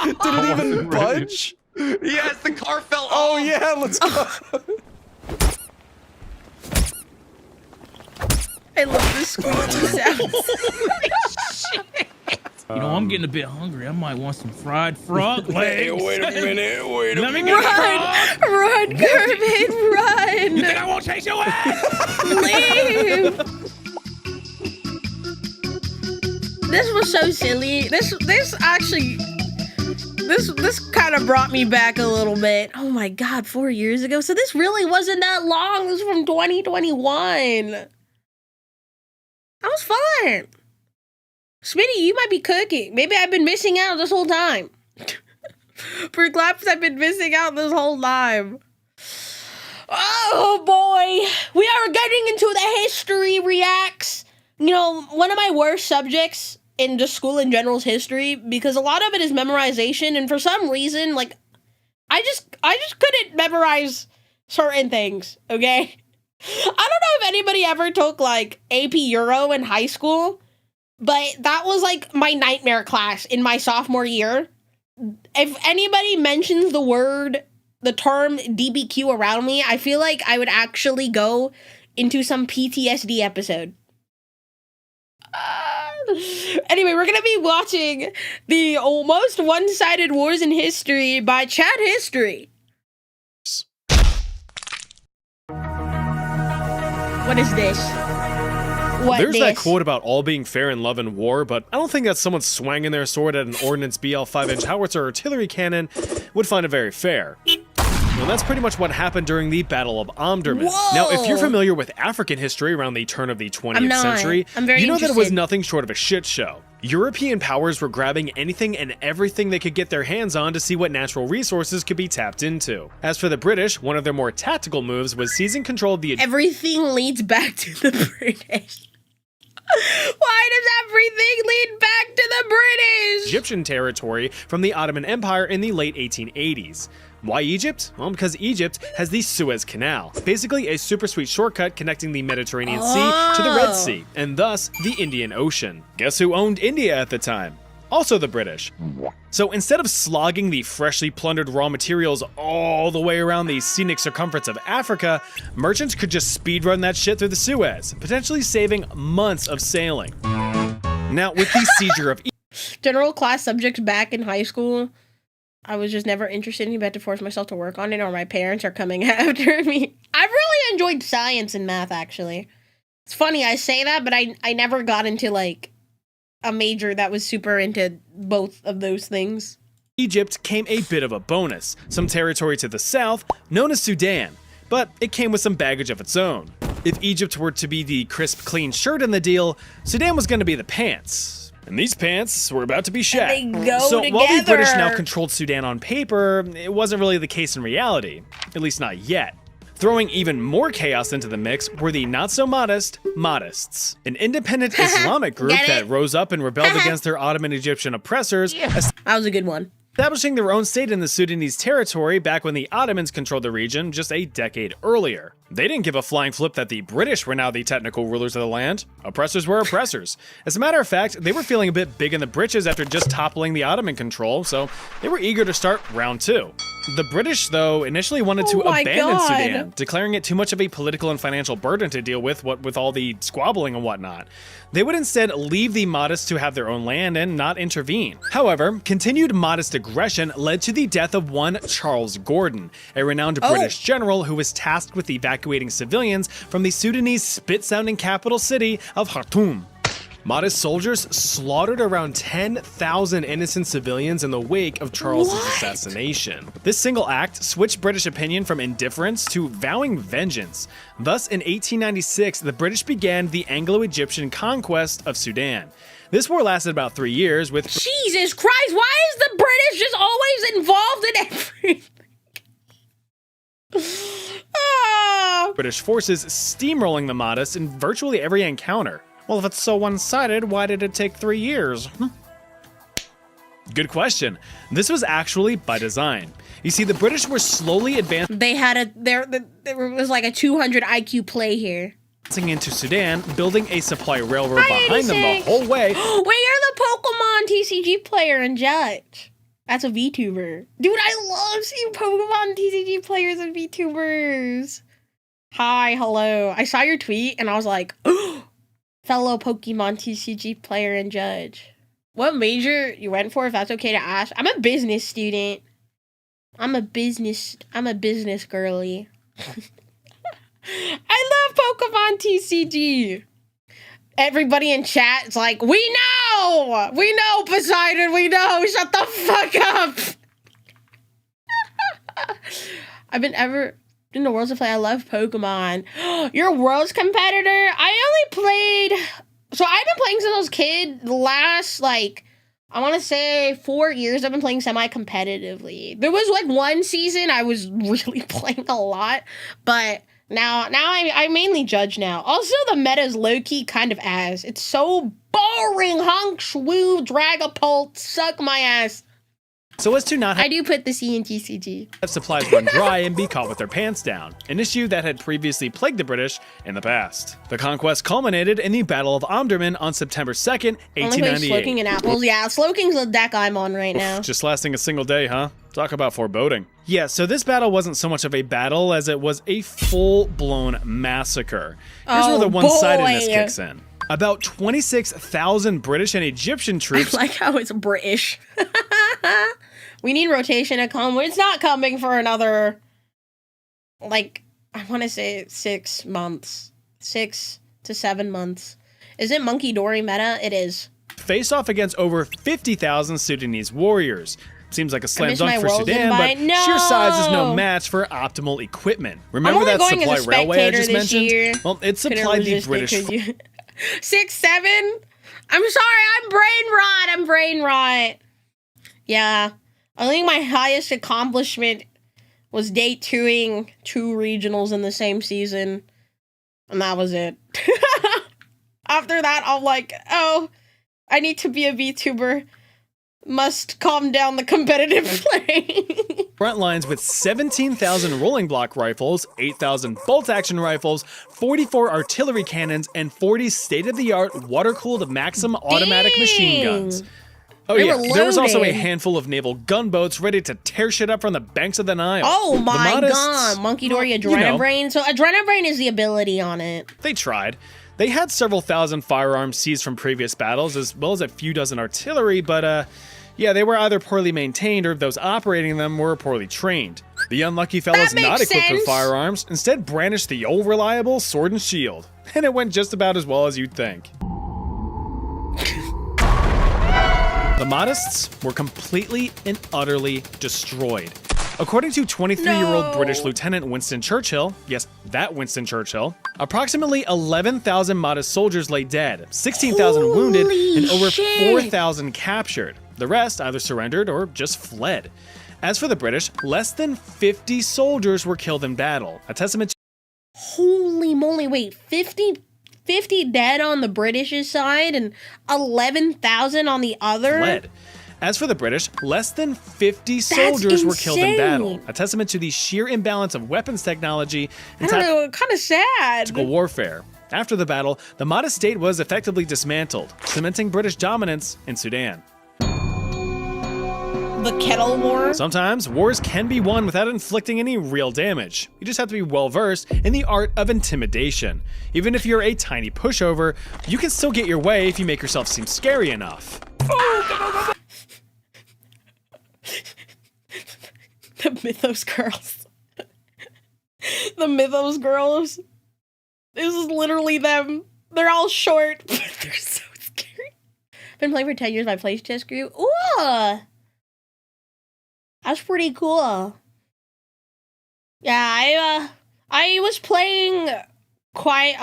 A: good.
B: Did it even budge?
E: Yes, the car fell off.
B: Oh yeah, let's go.
A: I love the squeaky sound.
C: You know, I'm getting a bit hungry. I might want some fried frog legs.
B: Wait a minute.
C: Let me get a frog.
A: Run, Kermit, run!
C: You think I won't chase your ass?
A: Leave! This was so silly. This kind of brought me back a little bit. Oh my god, 4 years ago. So this really wasn't that long. This was from 2021. That was fun. Smitty, you might be cooking. Maybe I've been missing out this whole time. For claps, I've been missing out this whole time. Oh boy, we are getting into the history reacts. You know, one of my worst subjects in just school in general is history, because a lot of it is memorization, and for some reason, like, I just couldn't memorize certain things, okay? I don't know if anybody ever took, like, AP Euro in high school, but that was, like, my nightmare class in my sophomore year. If anybody mentions the term DBQ around me, I feel like I would actually go into some PTSD episode. Anyway, we're gonna be watching the almost one-sided wars in history by Chat History. What is this?
G: There's that quote about all being fair in love and war, but I don't think that someone swanging their sword at an Ordnance BL 5-inch howitzer artillery cannon would find it very fair. Well, that's pretty much what happened during the Battle of Omdurman.
A: Whoa.
G: Now, if you're familiar with African history around the turn of the 20th century,
A: I'm very
G: you know that it was
A: interested.
G: nothing short of a shit show. European powers were grabbing anything and everything they could get their hands on to see what natural resources could be tapped into. As for the British, one of their more tactical moves was seizing control of the
A: Everything leads back to the British. Why does everything lead back to the British?
G: Egyptian territory from the Ottoman Empire in the late 1880s. Why Egypt? Well, because Egypt has the Suez Canal, basically a super sweet shortcut connecting the Mediterranean Sea to the Red Sea, and thus the Indian Ocean. Guess who owned India at the time? Also the British. So instead of slogging the freshly plundered raw materials all the way around the scenic circumference of Africa, merchants could just speedrun that shit through the Suez, potentially saving months of sailing. Now, with the seizure of
A: General class subjects back in high school, I was just never interested in it. I had to force myself to work on it, or my parents are coming after me. I really enjoyed science and math, actually. It's funny, I say that, but I never got into, like, a major that was super into both of those things.
G: Egypt came a bit of a bonus, some territory to the south, known as Sudan, but it came with some baggage of its own. If Egypt were to be the crisp, clean shirt in the deal, Sudan was going to be the pants. And these pants were about to be shat.
A: And they go
G: so while the British now
A: together.
G: controlled Sudan on paper, it wasn't really the case in reality, at least not yet. Throwing even more chaos into the mix were the not-so-modest Mahdists, an independent Islamic group that rose up and rebelled against their Ottoman Egyptian oppressors,
A: That was a good one.
G: establishing their own state in the Sudanese territory back when the Ottomans controlled the region just a decade earlier. They didn't give a flying flip that the British were now the technical rulers of the land. Oppressors were oppressors. As a matter of fact, they were feeling a bit big in the britches after just toppling the Ottoman control, so they were eager to start round 2. The British, though, initially wanted to abandon Sudan, declaring it too much of a political and financial burden to deal with, what with all the squabbling and whatnot. They would instead leave the Mahdists to have their own land and not intervene. However, continued Mahdist aggression led to the death of one Charles Gordon, a renowned British general who was tasked with evacuating civilians from the Sudanese spit-sounding capital city of Khartoum. Mahdist soldiers slaughtered around 10,000 innocent civilians in the wake of Charles's assassination. This single act switched British opinion from indifference to vowing vengeance. Thus, in 1896, the British began the Anglo-Egyptian conquest of Sudan. This war lasted about 3 years with—
A: Jesus Christ, why is the British just always involved in everything?
G: British forces steamrolling the Mahdists in virtually every encounter. Well, if it's so one-sided, why did it take 3 years? Good question. This was actually by design. You see, the British were slowly advancing
A: There was like a 200 IQ play here.
G: into Sudan, building a supply railroad behind them the whole way.
A: Wait, you're the Pokemon TCG player and judge. That's a VTuber. Dude, I love seeing Pokemon TCG players and VTubers. Hi, hello. I saw your tweet and I was like, fellow Pokemon TCG player and judge. What major you went for, if that's okay to ask? I'm a business student. I'm a business girly. I love Pokemon TCG. Everybody in chat is like, we know, Poseidon, we know, shut the fuck up. I've been in the Worlds of Play. I love Pokemon. You're a Worlds competitor? I only played, so I've been playing since I was a kid. The last, I want to say 4 years I've been playing semi-competitively. There was one season I was really playing a lot, but now I mainly judge now. Also, the meta is low-key kind of ass. It's so boring. Honk, shwoo, Dragapult, suck my ass.
G: So as to not
A: I do put the C in TCG.
G: have supplies run dry and be caught with their pants down, an issue that had previously plagued the British in the past. The conquest culminated in the Battle of Omdurman on September 2nd,
A: Only
G: 1898.
A: Slowking and Apples. Yeah, Slowking's the deck I'm on right now.
G: Just lasting a single day, huh? Talk about foreboding. Yeah, so this battle wasn't so much of a battle as it was a full-blown massacre. Here's where the one-sidedness kicks in. About 26,000 British and Egyptian troops—
A: I like how it's British. We need rotation to come. It's not coming for another, I want to say 6 months. 6 to 7 months. Is it Monkey Dory meta? It is.
G: faced off against over 50,000 Sudanese warriors. Seems like a slam
A: missed my
G: dunk for
A: Worlds
G: Sudan,
A: invite.
G: but sheer size is no
A: No.
G: match for optimal equipment.
A: I'm
G: Remember
A: only
G: that
A: going as a
G: supply railway I
A: spectator
G: just
A: this
G: mentioned?
A: year.
G: Well, it supplied the British
A: 6, 7? I'm sorry, I'm brain rot. Yeah. I think my highest accomplishment was day 2ing 2 regionals in the same season. And that was it. After that, I'm like, oh, I need to be a VTuber. Must calm down the competitive play.
G: front lines with 17,000 rolling block rifles, 8,000 bolt-action rifles, 44 artillery cannons, and 40 state-of-the-art water-cooled Maxim automatic machine guns. Oh
A: They
G: yeah,
A: were
G: there was also a
A: loaded.
G: handful of naval gunboats ready to tear shit up from the banks of the Nile.
A: Oh
G: The
A: my
G: Mahdists,
A: god, Monkey Dory
G: well, you know,
A: Adrenabrain. So Adrenabrain is the ability on it.
G: They tried. They had several thousand firearms seized from previous battles, as well as a few dozen artillery, but yeah, they were either poorly maintained or those operating them were poorly trained. The unlucky fellows
A: makes
G: not equipped with
A: sense.
G: firearms instead brandished the old reliable sword and shield, and it went just about as well as you'd think. The Mahdists were completely and utterly destroyed. According to 23-year-old
A: No.
G: British Lieutenant Winston Churchill, yes, that Winston Churchill, approximately 11,000 Mahdist soldiers lay dead, 16,000 wounded, and over
A: shit.
G: 4,000 captured. The rest either surrendered or just fled. As for the British, less than 50 soldiers were killed in battle, a testament to
A: Holy moly, wait, 50 dead on the British side and 11,000 on the other?
G: lead. As for the British, less than 50 soldiers were killed in battle,
A: insane.
G: a testament to the sheer imbalance of weapons technology
A: I
G: and
A: don't know, kind of sad.
G: tactical warfare. After the battle, the Mahdi's state was effectively dismantled, cementing British dominance in Sudan.
A: The Kettle War?
G: Sometimes, wars can be won without inflicting any real damage. You just have to be well versed in the art of intimidation. Even if you're a tiny pushover, you can still get your way if you make yourself seem scary enough.
A: The Mythos girls. The Mythos girls. This is literally them. They're all short, but they're so scary. Been playing for 10 years, my place just grew. Ooh! That's pretty cool. Yeah, I was playing quite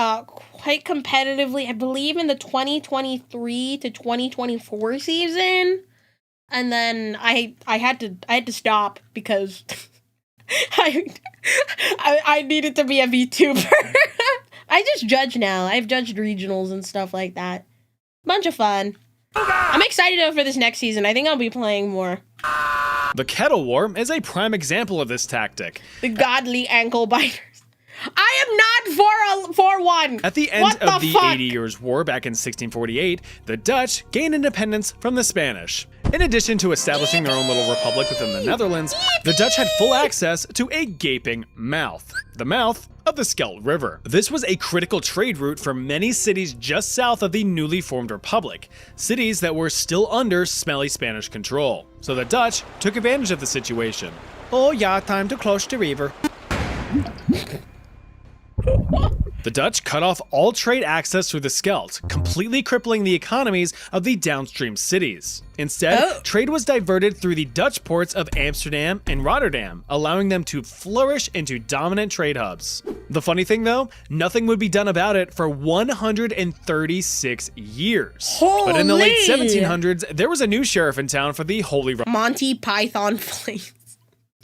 A: competitively, I believe in the 2023 to 2024 season. And then I had to stop because I needed to be a VTuber. I just judge now. I've judged regionals and stuff like that. Bunch of fun. I'm excited though for this next season. I think I'll be playing more.
G: The Kettle War is a prime example of this tactic.
A: The godly ankle biters. I am not for one.
G: At the end
A: What
G: of
A: the
G: the
A: fuck?
G: 80 Years' War back in 1648, the Dutch gained independence from the Spanish. In addition to establishing their own little republic within the Netherlands, the Dutch had full access to a gaping mouth, the mouth of the Scheldt River. This was a critical trade route for many cities just south of the newly formed republic, cities that were still under smelly Spanish control. So the Dutch took advantage of the situation. Oh yeah, time to close the river. The Dutch cut off all trade access through the Scheldt, completely crippling the economies of the downstream cities. Instead, trade was diverted through the Dutch ports of Amsterdam and Rotterdam, allowing them to flourish into dominant trade hubs. The funny thing though, nothing would be done about it for 136 years. But in the late
A: Holy!
G: 1700s, there was a new sheriff in town for the Holy
A: Monty Python Flames.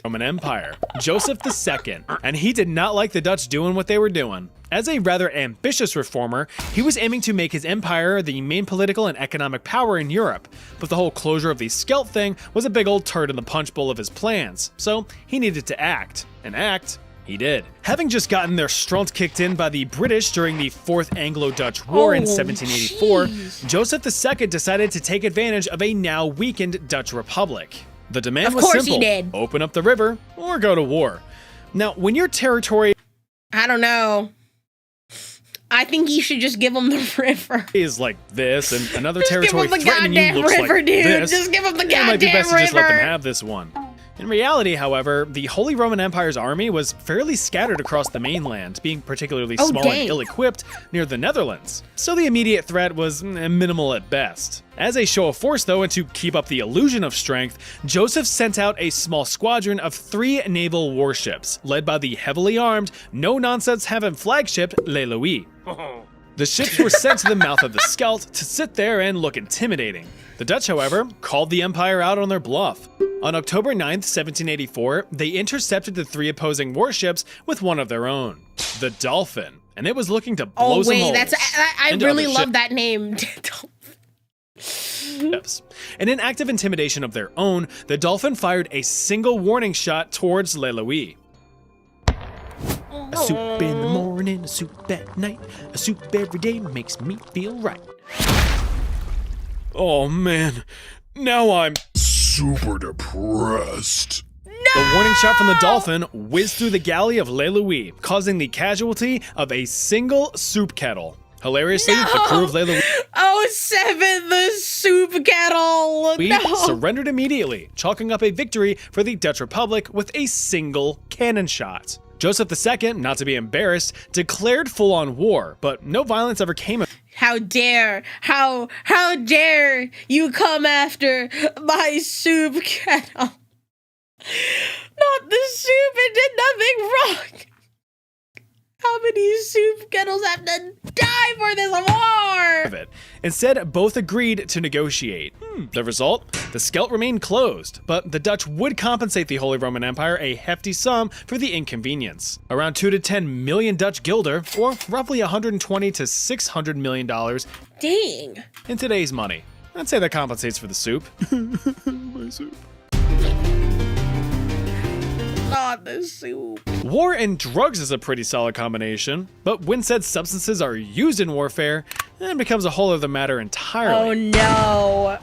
G: Roman Empire, Joseph II, and he did not like the Dutch doing what they were doing. As a rather ambitious reformer, he was aiming to make his empire the main political and economic power in Europe, but the whole closure of the Scheldt thing was a big old turd in the punch bowl of his plans, so he needed to act, and act he did. Having just gotten their strength kicked in by the British during the Fourth Anglo-Dutch War in 1784,
A: jeez.
G: Joseph II decided to take advantage of a now weakened Dutch republic. The demand
A: Of
G: was
A: course he
G: simple:
A: did.
G: open up the river or go to war. Now, when your territory
A: I don't know. I think you should just give them the river.
G: is like this, and another
A: Just give
G: territory
A: them the
G: threatening you
A: goddamn
G: looks
A: river,
G: like
A: dude.
G: this,
A: Just give them the
G: it might be
A: goddamn
G: best to just let them
A: river.
G: have this one. In reality, however, the Holy Roman Empire's army was fairly scattered across the mainland, being particularly
A: Oh,
G: small
A: dang.
G: and ill-equipped near the Netherlands. So the immediate threat was minimal at best. As a show of force, though, and to keep up the illusion of strength, Joseph sent out a small squadron of 3 naval warships, led by the heavily armed, no-nonsense having flagship Le Louis. The ships were sent to the mouth of the Scheldt to sit there and look intimidating. The Dutch, however, called the Empire out on their bluff. On October 9th, 1784, they intercepted the 3 opposing warships with one of their own, the Dolphin, and it was looking to blow
A: Oh
G: some
A: wait,
G: holes
A: I
G: into
A: really
G: other
A: love that name.
G: ships. In an act of intimidation of their own, the Dolphin fired a single warning shot towards Le Louis. A soup in the morning, a soup at night, a soup every day makes me feel right. Oh man, now I'm
F: Super depressed.
G: The warning shot from the Dolphin whizzed through the galley of Le Louis, causing the casualty of a single soup kettle. Hilariously, the crew of Le Louis
A: Oh, 7, the soup kettle. No.
G: surrendered immediately, chalking up a victory for the Dutch Republic with a single cannon shot. Joseph II, not to be embarrassed, declared full-on war, but no violence ever came of
A: How dare you come after my soup kettle? Not the soup, it did nothing wrong. How many soup kettles have to die for this war.
G: Of it. Instead, both agreed to negotiate. The result? The Scheldt remained closed, but the Dutch would compensate the Holy Roman Empire a hefty sum for the inconvenience. Around 2 to 10 million Dutch guilder, or roughly 120 to 600 million dollars
A: Dang.
G: in today's money. I'd say that compensates for the soup.
D: My soup.
A: Not the soup.
G: War and drugs is a pretty solid combination, but when said substances are used in warfare, it becomes a whole other matter entirely.
A: Oh no.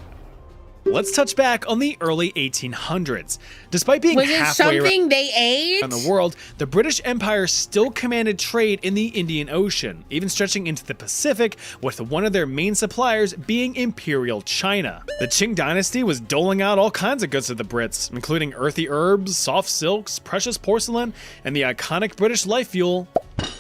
G: Let's touch back on the early 1800s. Despite being
A: Was it
G: halfway
A: something they ate?
G: around the world, the British Empire still commanded trade in the Indian Ocean, even stretching into the Pacific, with one of their main suppliers being Imperial China. The Qing dynasty was doling out all kinds of goods to the Brits, including earthy herbs, soft silks, precious porcelain, and the iconic British life fuel,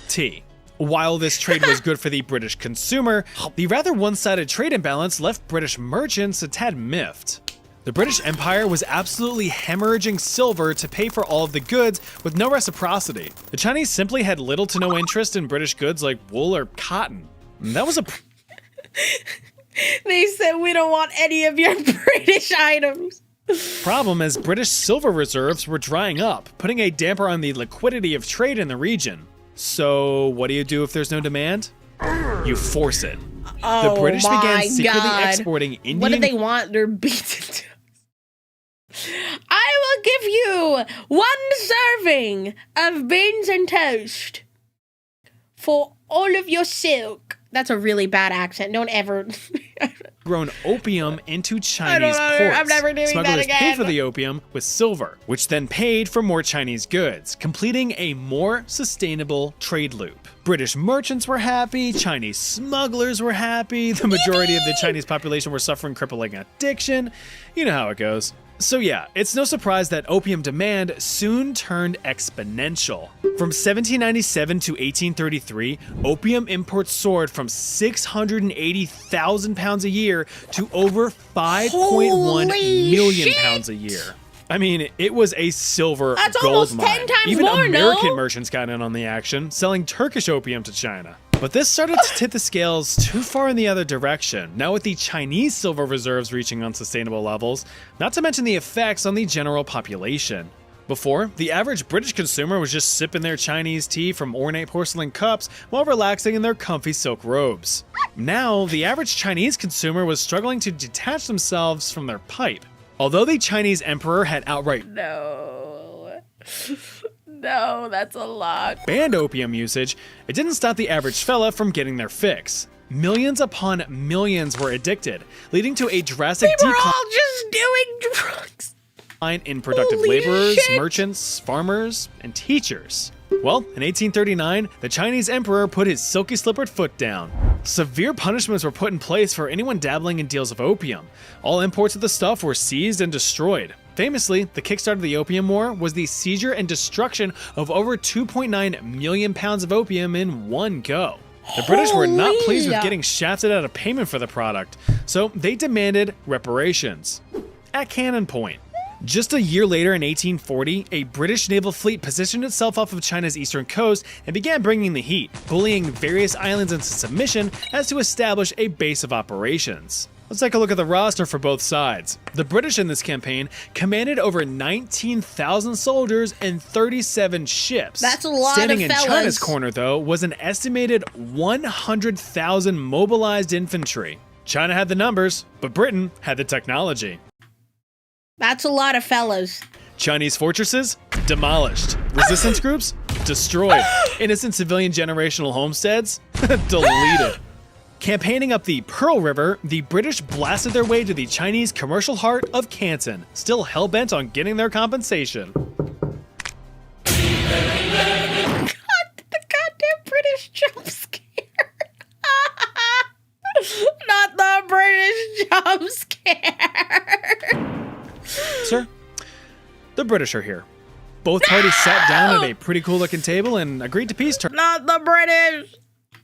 G: tea. While this trade was good for the British consumer, the rather one-sided trade imbalance left British merchants a tad miffed. The British Empire was absolutely hemorrhaging silver to pay for all of the goods with no reciprocity. The Chinese simply had little to no interest in British goods like wool or cotton. And that was a
A: They said we don't want any of your British items.
G: problem, as British silver reserves were drying up, putting a damper on the liquidity of trade in the region. So what do you do if there's no demand? You force it.
A: Oh,
G: The British began
A: my
G: secretly
A: God.
G: exporting Indian.
A: What did they want their beans? I will give you 1 serving of beans and toast for all of your silk. That's a really bad accent. Don't ever.
G: grown opium into Chinese
A: know.
G: ports.
A: I'm never doing that
G: Smugglers
A: again.
G: paid for the opium with silver, which then paid for more Chinese goods, completing a more sustainable trade loop. British merchants were happy, Chinese smugglers were happy, the majority of the Chinese population were suffering crippling addiction. You know how it goes. So yeah, it's no surprise that opium demand soon turned exponential. From 1797 to 1833, opium imports soared from 680,000 pounds a year to over 5.1 million
A: shit.
G: pounds a year. I mean, it was a silver
A: That's
G: gold
A: almost
G: mine.
A: 10 times
G: Even
A: more,
G: American
A: no?
G: merchants got in on the action, selling Turkish opium to China. But this started to tip the scales too far in the other direction, now with the Chinese silver reserves reaching unsustainable levels, not to mention the effects on the general population. Before, the average British consumer was just sipping their Chinese tea from ornate porcelain cups while relaxing in their comfy silk robes. Now, the average Chinese consumer was struggling to detach themselves from their pipe. Although the Chinese emperor had outright
A: No, that's a lot.
G: banned opium usage, it didn't stop the average fella from getting their fix. Millions upon millions were addicted, leading to a drastic
A: We're
G: decline
A: all just doing drugs.
G: in productive
A: Holy
G: laborers,
A: shit.
G: merchants, farmers, and teachers. Well, in 1839, the Chinese emperor put his silky slippered foot down. Severe punishments were put in place for anyone dabbling in deals of opium. All imports of the stuff were seized and destroyed. Famously, the kickstart of the Opium War was the seizure and destruction of over 2.9 million pounds of opium in one go. The British were not pleased with
A: Holy.
G: getting shafted out of payment for the product, so they demanded reparations. At cannon point. Just a year later in 1840, a British naval fleet positioned itself off of China's eastern coast and began bringing the heat, bullying various islands into submission as to establish a base of operations. Let's take a look at the roster for both sides. The British in this campaign commanded over 19,000 soldiers and 37 ships.
A: That's a lot
G: Standing
A: of
G: in
A: fellas.
G: China's corner, though, was an estimated 100,000 mobilized infantry. China had the numbers, but Britain had the technology.
A: That's a lot of fellas.
G: Chinese fortresses? Demolished. Resistance groups? Destroyed. Innocent civilian generational homesteads? Deleted. Campaigning up the Pearl River, the British blasted their way to the Chinese commercial heart of Canton, still hell-bent on getting their compensation.
A: The goddamn British jump scare. Not the British jump scare.
G: Sir, the British are here. Both parties sat down at a pretty cool-looking table and agreed to peace
A: Not the British.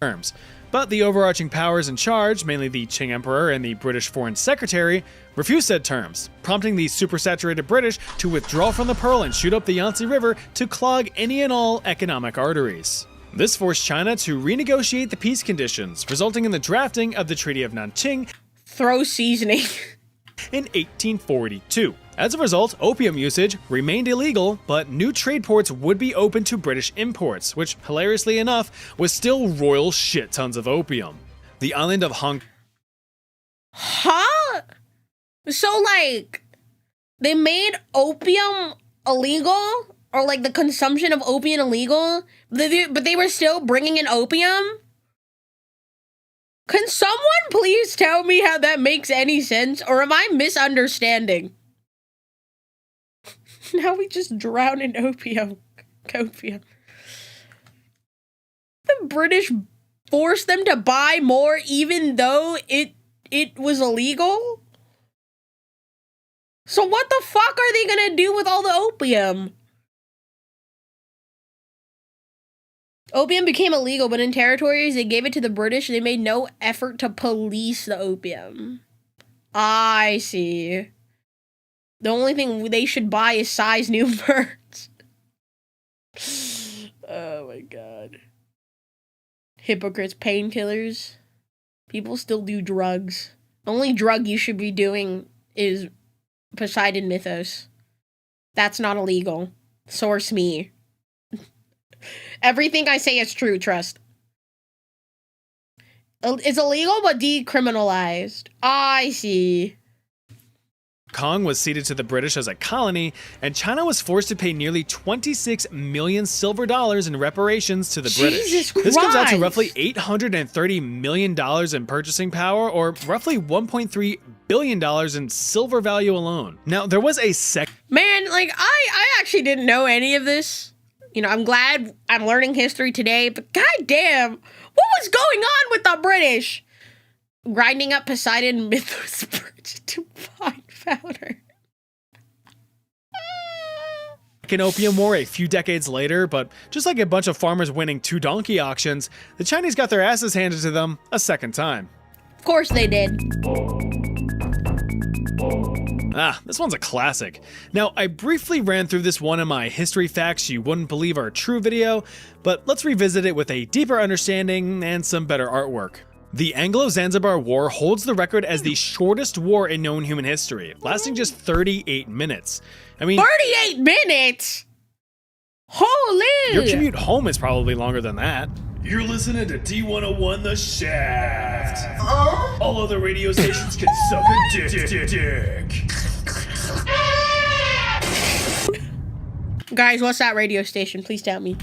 G: terms. But the overarching powers in charge, mainly the Qing Emperor and the British Foreign Secretary, refused said terms, prompting the supersaturated British to withdraw from the Pearl and shoot up the Yangtze River to clog any and all economic arteries. This forced China to renegotiate the peace conditions, resulting in the drafting of the Treaty of Nanjing
A: Throw seasoning.
G: in 1842. As a result, opium usage remained illegal, but new trade ports would be open to British imports, which, hilariously enough, was still royal shit tons of opium. The island of Hong
A: Huh? So, like, they made opium illegal? Or, like, the consumption of opium illegal? But they were still bringing in opium? Can someone please tell me how that makes any sense? Or am I misunderstanding? Now we just drown in opium. Copium. The British forced them to buy more even though it was illegal? So what the fuck are they gonna do with all the opium? Opium became illegal, but in territories they gave it to the British, they made no effort to police the opium. I see. The only thing they should buy is size new birds. Oh my god. Hypocrites, painkillers. People still do drugs. The only drug you should be doing is Poseidon Mythos. That's not illegal. Source me. Everything I say is true, trust. It's illegal but decriminalized. I see.
G: Kong was ceded to the British as a colony, and China was forced to pay nearly 26 million silver dollars in reparations to the British.
A: Jesus
G: This comes out to
A: Christ.
G: roughly $830 million in purchasing power, or roughly $1.3 billion in silver value alone. Now, there was a
A: Man, like, I actually didn't know any of this. You know, I'm glad I'm learning history today, but goddamn, what was going on with the British? Grinding up Poseidon Mythos birch to fine powder.
G: second opium war a few decades later, but just like a bunch of farmers winning 2 donkey auctions, the Chinese got their asses handed to them a second time.
A: Of course they did.
G: Ah, this one's a classic. Now, I briefly ran through this one in my History Facts You Wouldn't Believe Are True video, but let's revisit it with a deeper understanding and some better artwork. The Anglo-Zanzibar War holds the record as the shortest war in known human history, lasting just 38 minutes. I mean,
A: 38 minutes? Holy!
G: your commute home is probably longer than that. You're listening to D101 The Shaft. All other radio stations can suck a dick.
A: Guys, what's that radio station? Please tell me.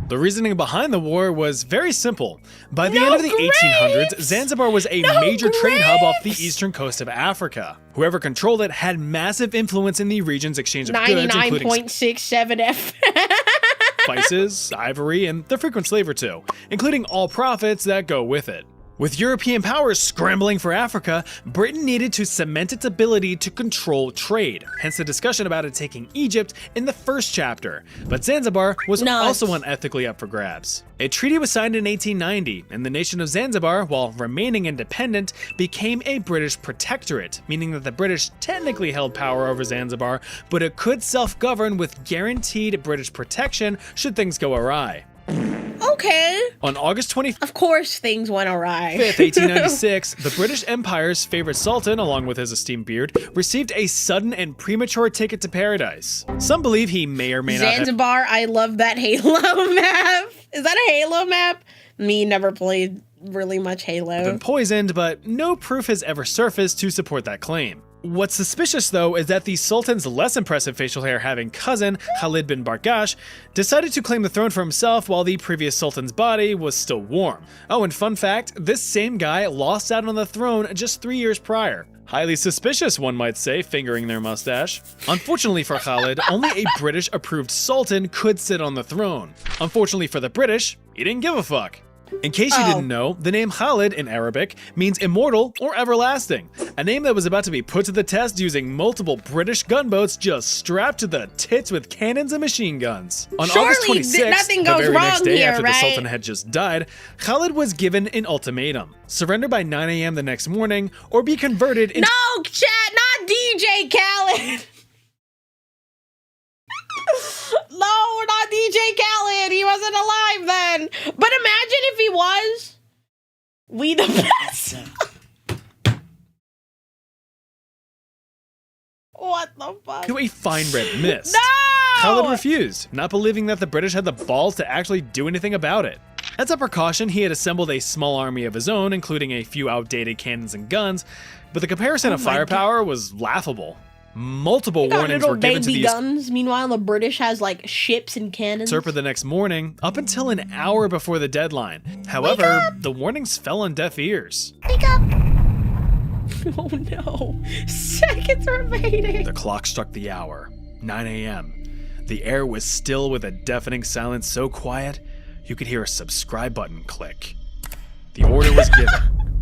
G: The reasoning behind the war was very simple. By the end of the 1800s, Zanzibar was a major trade hub off the eastern coast of Africa. Whoever controlled it had massive influence in the region's exchange of goods, including
A: 99.67 F.
G: spices, ivory, and the frequent slave or two, including all profits that go with it. With European powers scrambling for Africa, Britain needed to cement its ability to control trade, hence the discussion about it taking Egypt in the first chapter. But Zanzibar was also unethically up for grabs. A treaty was signed in 1890, and the nation of Zanzibar, while remaining independent, became a British protectorate, meaning that the British technically held power over Zanzibar, but it could self-govern with guaranteed British protection should things go awry.
A: Okay.
G: On August 25th,
A: Of course things went awry.
G: 1896, the British Empire's favorite sultan, along with his esteemed beard, received a sudden and premature ticket to paradise. Some believe he may or may not have
A: Zanzibar, I love that Halo map. Is that a Halo map? Me never played really much Halo.
G: been poisoned, but no proof has ever surfaced to support that claim. What's suspicious, though, is that the Sultan's less impressive facial hair having cousin, Khalid bin Bargash, decided to claim the throne for himself while the previous Sultan's body was still warm. Oh, and fun fact, this same guy lost out on the throne just 3 years prior. Highly suspicious, one might say, fingering their mustache. Unfortunately for Khalid, only a British-approved Sultan could sit on the throne. Unfortunately for the British, he didn't give a fuck. In case you didn't know, the name Khalid in Arabic means immortal or everlasting, a name that was about to be put to the test using multiple British gunboats just strapped to the tits with cannons and machine guns. On August
A: Surely
G: 26th,
A: nothing
G: the
A: goes
G: very next
A: wrong
G: day
A: here,
G: after
A: right?
G: the Sultan had just died, Khalid was given an ultimatum: surrender by 9 a.m. the next morning, or be converted into—
A: No, chat, not DJ Khaled. wasn't alive then. But imagine if he was. We the best. What the fuck?
G: To a fine red mist.
A: No!
G: Khalid refused, not believing that the British had the balls to actually do anything about it. As a precaution, he had assembled a small army of his own, including a few outdated cannons and guns, but the comparison of firepower was laughable. Multiple warnings were given to these
A: guns. Meanwhile, the British has like ships and cannons.
G: Serpent the next morning, up until an hour before the deadline. However, the warnings fell on deaf ears.
A: Wake up! Oh no. Seconds remaining.
G: The clock struck the hour, 9 a.m. The air was still with a deafening silence so quiet, you could hear a subscribe button click. The order was given.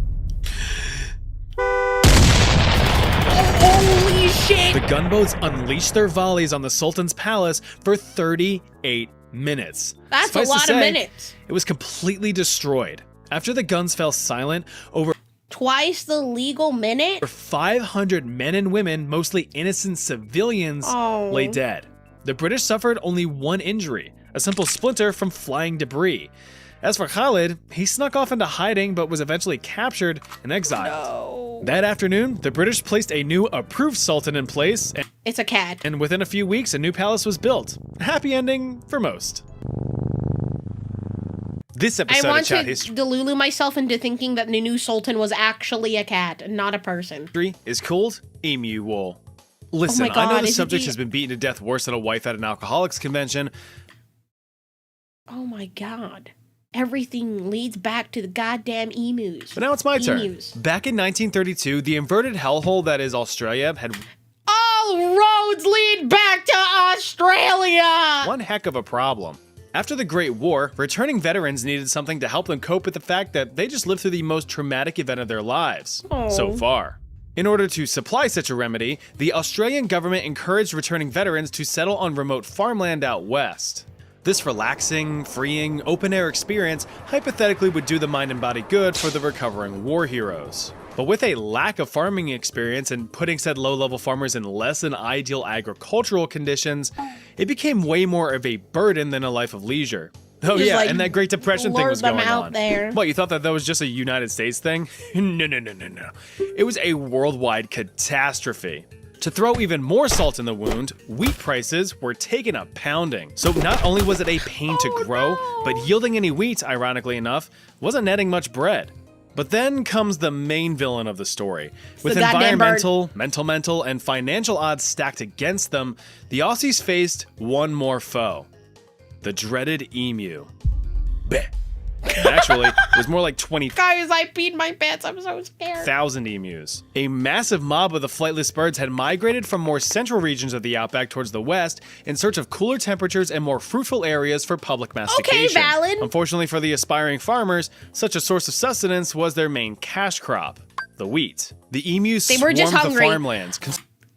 A: Holy shit!
G: The gunboats unleashed their volleys on the Sultan's palace for 38 minutes.
A: That's
G: Suffice
A: a lot
G: to say,
A: of minutes.
G: It was completely destroyed. After the guns fell silent, over
A: Twice the legal minute?
G: 500 men and women, mostly innocent civilians, lay dead. The British suffered only one injury, a simple splinter from flying debris. As for Khalid, he snuck off into hiding but was eventually captured and exiled. That afternoon, the British placed a new approved sultan in place,
A: It's a cat.
G: and within a few weeks, a new palace was built. A happy ending for most. This
A: I
G: episode of
A: want
G: Chat
A: to
G: History
A: delulu myself into thinking that the new sultan was actually a cat and not a person.
G: is called emu wool. Listen,
A: Oh my God,
G: I know the
A: is it
G: subject
A: the-
G: has been beaten to death worse than a wife at an alcoholics convention.
A: Oh my god. Everything leads back to the goddamn emus.
G: But now it's my turn.
A: Emus.
G: Back in 1932, the inverted hellhole that is Australia had
A: All roads lead back to Australia!
G: one heck of a problem. After the Great War, returning veterans needed something to help them cope with the fact that they just lived through the most traumatic event of their lives so far. In order to supply such a remedy, the Australian government encouraged returning veterans to settle on remote farmland out west. This relaxing, freeing, open-air experience hypothetically would do the mind and body good for the recovering war heroes. But with a lack of farming experience and putting said low-level farmers in less than ideal agricultural conditions, it became way more of a burden than a life of leisure. Oh
A: Just,
G: yeah,
A: like,
G: and that Great Depression thing
A: lure
G: was
A: them
G: going
A: out
G: on.
A: there.
G: What, you thought that was just a United States thing? No. It was a worldwide catastrophe. To throw even more salt in the wound, wheat prices were taking a pounding. So not only was it a pain to grow, but yielding any wheat, ironically enough, wasn't netting much bread. But then comes the main villain of the story. With
A: the goddamn
G: environmental, mental, and financial odds stacked against them, the Aussies faced one more foe. The dreaded emu. Bleh. Actually, it was more like 20,000
A: Guys, I peed my pants. I'm so scared.
G: emus. A massive mob of the flightless birds had migrated from more central regions of the outback towards the west in search of cooler temperatures and more fruitful areas for public mastication.
A: valid.
G: Unfortunately for the aspiring farmers, such a source of sustenance was their main cash crop, the wheat. The emus
A: They were just
G: swarmed the
A: hungry.
G: farmlands,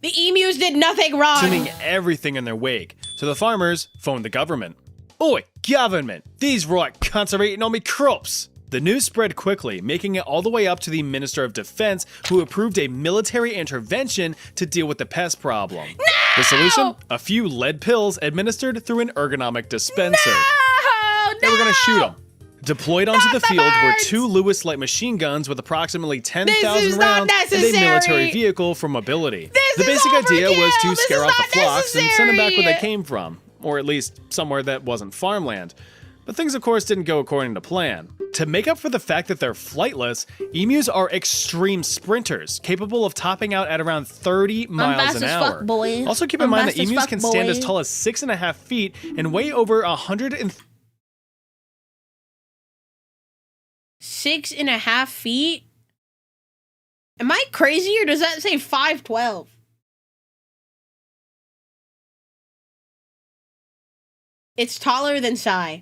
A: The emus did nothing wrong.
G: consuming everything in their wake. So the farmers phoned the government. Oi, government! These right cunts are eating on me crops! The news spread quickly, making it all the way up to the Minister of Defense, who approved a military intervention to deal with the pest problem. No! The solution? A few lead pills administered through an ergonomic dispenser.
A: No!
G: They were gonna shoot them. Deployed onto
A: Not
G: the
A: the
G: field were
A: birds!
G: 2 Lewis light machine guns with approximately
A: This
G: 10,000
A: is not
G: rounds and a
A: necessary!
G: military vehicle for mobility.
A: This
G: The
A: is
G: basic idea was
A: overkill!
G: to
A: This
G: scare
A: is
G: off the
A: not
G: flocks and send them back where they
A: necessary!
G: came from, or at least somewhere that wasn't farmland. But things, of course, didn't go according to plan. To make up for the fact that they're flightless, emus are extreme sprinters, capable of topping out at around 30 miles
A: fast
G: an
A: as
G: hour.
A: fuck, boy.
G: Also, keep in
A: I'm
G: mind that
A: fast as
G: emus
A: fuck,
G: can stand
A: boy.
G: as tall as 6.5 feet and weigh over
A: 6.5 feet? Am I crazy or does that say 5'12"? It's taller than Psy.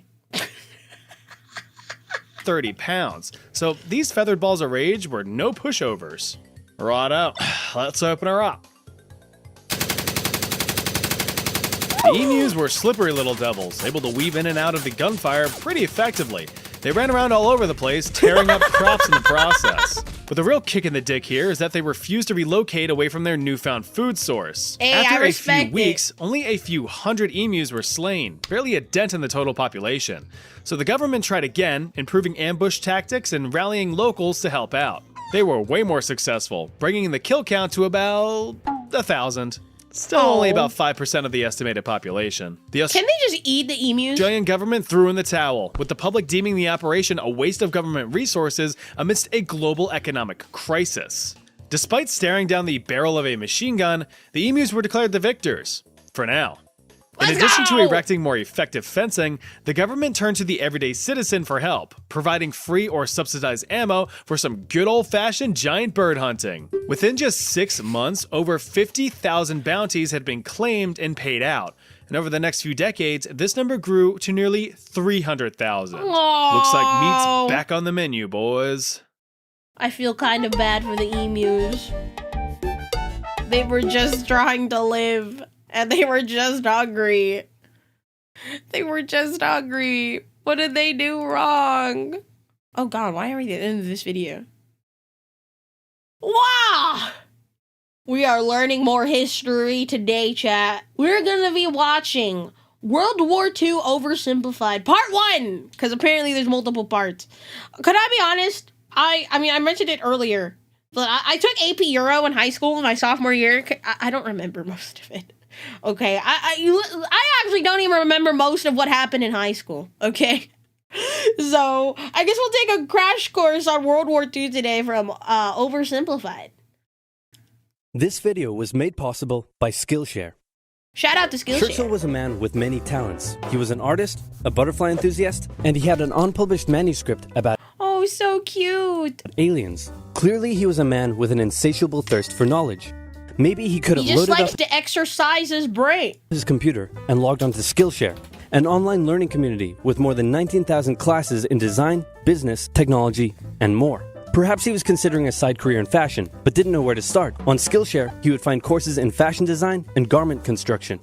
G: 30 pounds. So these feathered balls of rage were no pushovers. Righto, let's open her up. The emus were slippery little devils, able to weave in and out of the gunfire pretty effectively. They ran around all over the place, tearing up crops in the process. But the real kick in the dick here is that they refused to relocate away from their newfound food source.
A: Hey,
G: After
A: I
G: a few
A: respect
G: weeks, only a few hundred emus were slain, barely a dent in the total population. So the government tried again, improving ambush tactics and rallying locals to help out. They were way more successful, bringing the kill count to about 1,000. Still only about 5% of the estimated population. The
A: Can they just eat the emus?
G: Australian government threw in the towel, with the public deeming the operation a waste of government resources amidst a global economic crisis. Despite staring down the barrel of a machine gun, the emus were declared the victors. For now. In addition to erecting more effective fencing, the government turned to the everyday citizen for help, providing free or subsidized ammo for some good old-fashioned giant bird hunting. Within just 6 months, over 50,000 bounties had been claimed and paid out. And over the next few decades, this number grew to nearly 300,000. Looks like meat's back on the menu, boys.
A: I feel kind of bad for the emus. They were just trying to live. And they were just hungry. They were just hungry. What did they do wrong? Oh god, why are we at the end of this video? Wow! We are learning more history today, chat. We're gonna be watching World War II Oversimplified, Part 1! Because apparently there's multiple parts. Could I be honest? I mean, I mentioned it earlier. But I took AP Euro in high school in my sophomore year. I don't remember most of it. Okay, I actually don't even remember most of what happened in high school, okay? So, I guess we'll take a crash course on World War II today from Oversimplified.
H: This video was made possible by Skillshare.
A: Shout out to Skillshare.
H: Churchill was a man with many talents. He was an artist, a butterfly enthusiast, and he had an unpublished manuscript about
A: Oh, so cute.
H: aliens. Clearly, he was a man with an insatiable thirst for knowledge. Maybe he could have
A: He just
H: loaded
A: likes
H: up
A: to exercise his brain.
H: his computer and logged onto Skillshare, an online learning community with more than 19,000 classes in design, business, technology, and more. Perhaps he was considering a side career in fashion, but didn't know where to start. On Skillshare, he would find courses in fashion design and garment construction.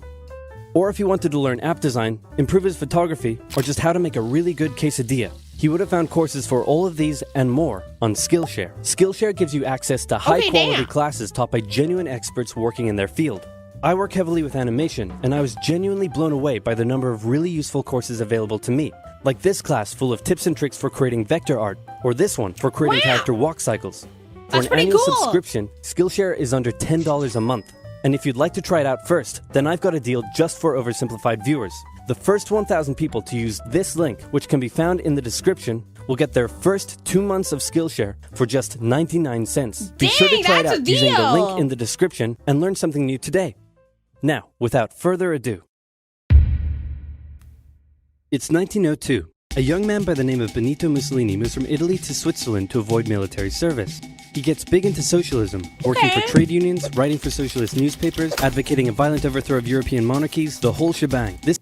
H: Or if he wanted to learn app design, improve his photography, or just how to make a really good quesadilla, he would have found courses for all of these and more on Skillshare. Skillshare gives you access to high-quality classes taught by genuine experts working in their field. I work heavily with animation, and I was genuinely blown away by the number of really useful courses available to me, like this class full of tips and tricks for creating vector art, or this one for creating character walk cycles. For an annual subscription, Skillshare is under $10 a month. And if you'd like to try it out first, then I've got a deal just for Oversimplified viewers. The first 1,000 people to use this link, which can be found in the description, will get their first 2 months of Skillshare for just 99 cents. Be sure to try it out using the link in the description and learn something new today. Now, without further ado. It's 1902. A young man by the name of Benito Mussolini moves from Italy to Switzerland to avoid military service. He gets big into socialism, working for trade unions, writing for socialist newspapers, advocating a violent overthrow of European monarchies, the whole shebang. This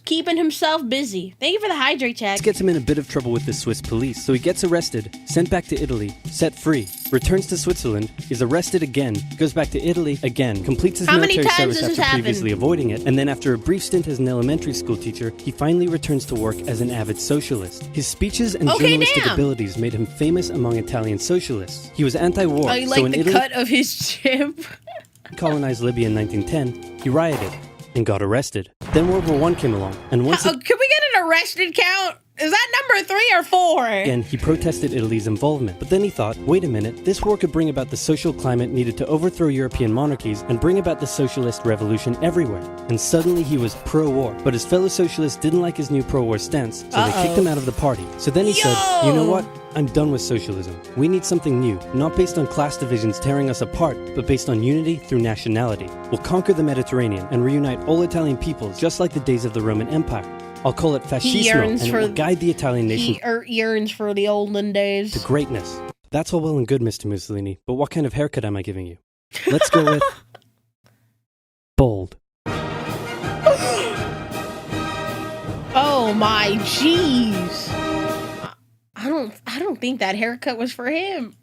A: keeping himself busy. Thank you for the hydrate check.
H: This gets him in a bit of trouble with the Swiss police, so he gets arrested, sent back to Italy, set free, returns to Switzerland, is arrested again, goes back to Italy again, completes his military service after previously avoiding it, and then after a brief stint as an elementary school teacher, he finally returns to work as an avid socialist. His speeches and journalistic abilities made him famous among Italian socialists. He was anti-war,
A: Oh, you
H: so in
A: like the
H: Italy,
A: cut of his chip?
H: colonized Libya in 1910, he rioted and got arrested. Then World War I came along, and once
A: Could we get an arrested count? Is that number 3 or 4?
H: again, he protested Italy's involvement. But then he thought, wait a minute, this war could bring about the social climate needed to overthrow European monarchies and bring about the socialist revolution everywhere. And suddenly he was pro-war. But his fellow socialists didn't like his new pro-war stance, so they kicked him out of the party. So then he said, you know what? I'm done with socialism. We need something new, not based on class divisions tearing us apart, but based on unity through nationality. We'll conquer the Mediterranean and reunite all Italian peoples, just like the days of the Roman Empire. I'll call it fascismo, and it will guide the Italian nation
A: He yearns for the olden days.
H: to greatness. That's all well and good, Mr. Mussolini, but what kind of haircut am I giving you? Let's go with bold.
A: Oh my jeez. I don't think that haircut was for him.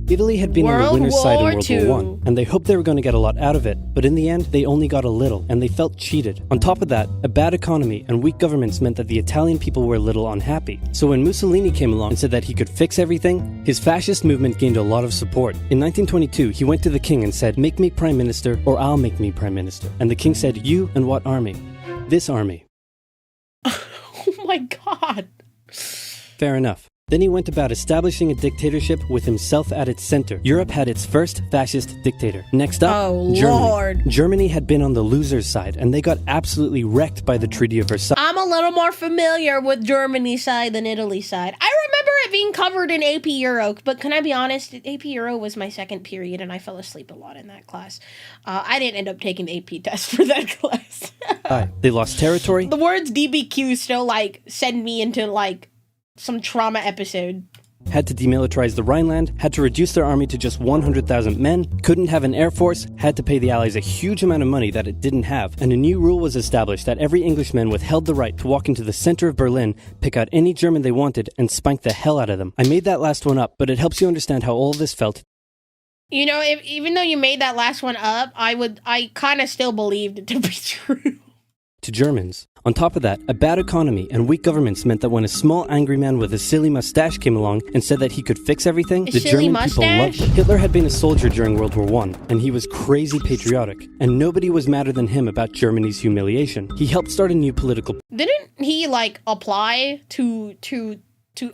H: Italy had been on the
A: World
H: winner's side in
A: War
H: World
A: II.
H: War I, and they hoped they were going to get a lot out of it, but in the end, they only got a little, and they felt cheated. On top of that, a bad economy and weak governments meant that the Italian people were a little unhappy. So when Mussolini came along and said that he could fix everything, his fascist movement gained a lot of support. In 1922, he went to the king and said, "Make me prime minister, or I'll make me prime minister." And the king said, "You and what army?" "This army."
A: Oh my god.
H: Fair enough. Then he went about establishing a dictatorship with himself at its center. Europe had its first fascist dictator. Next up,
A: Oh,
H: Germany.
A: Lord.
H: Germany had been on the loser's side, and they got absolutely wrecked by the Treaty of Versailles.
A: I'm a little more familiar with Germany's side than Italy's side. I remember it being covered in AP Euro, but can I be honest? AP Euro was my second period, and I fell asleep a lot in that class. I didn't end up taking the AP test for that class.
H: They lost territory.
A: The words DBQ still, like, send me into, like, some trauma episode.
H: Had to demilitarize the Rhineland, had to reduce their army to just 100,000 men, couldn't have an air force, had to pay the Allies a huge amount of money that it didn't have, and a new rule was established that every Englishman withheld the right to walk into the center of Berlin, pick out any German they wanted, and spank the hell out of them. I made that last one up, but it helps you understand how all of this felt.
A: You know, even though you made that last one up, I kind of still believed it to be true.
H: To Germans. On top of that, a bad economy and weak governments meant that when a small angry man with a silly mustache came along and said that he could fix everything, the
A: silly
H: German people loved him. Hitler had been a soldier during World War I, and he was crazy patriotic, and nobody was madder than him about Germany's humiliation. He helped start a new political
A: Didn't he, like, apply to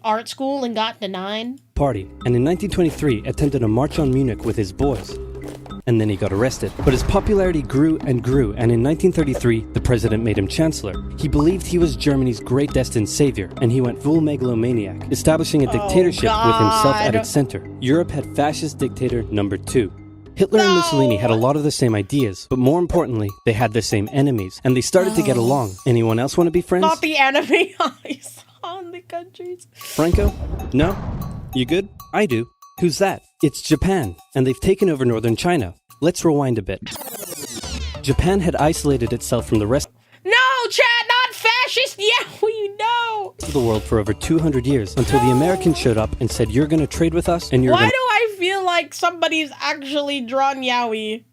A: art school and got denied?
H: party, and in 1923 attempted a march on Munich with his boys. And then he got arrested. But his popularity grew, and in 1933, the president made him chancellor. He believed he was Germany's great destined savior, and he went full megalomaniac, establishing a dictatorship with himself at its center. Europe had fascist dictator number 2. Hitler and Mussolini had a lot of the same ideas, but more importantly, they had the same enemies, and they started to get along. Anyone else want to be friends?
A: Not the enemy eyes on the countries.
H: Franco? No? You good? I do. Who's that? It's Japan, and they've taken over northern China. Let's rewind a bit. Japan had isolated itself from the rest
A: No, Chad, not fascist. Yeah, we know.
H: of the world for over 200 years until the Americans showed up and said, "You're going to trade with us, and you're
A: Why
H: going
A: do I feel like somebody's actually drawn yaoi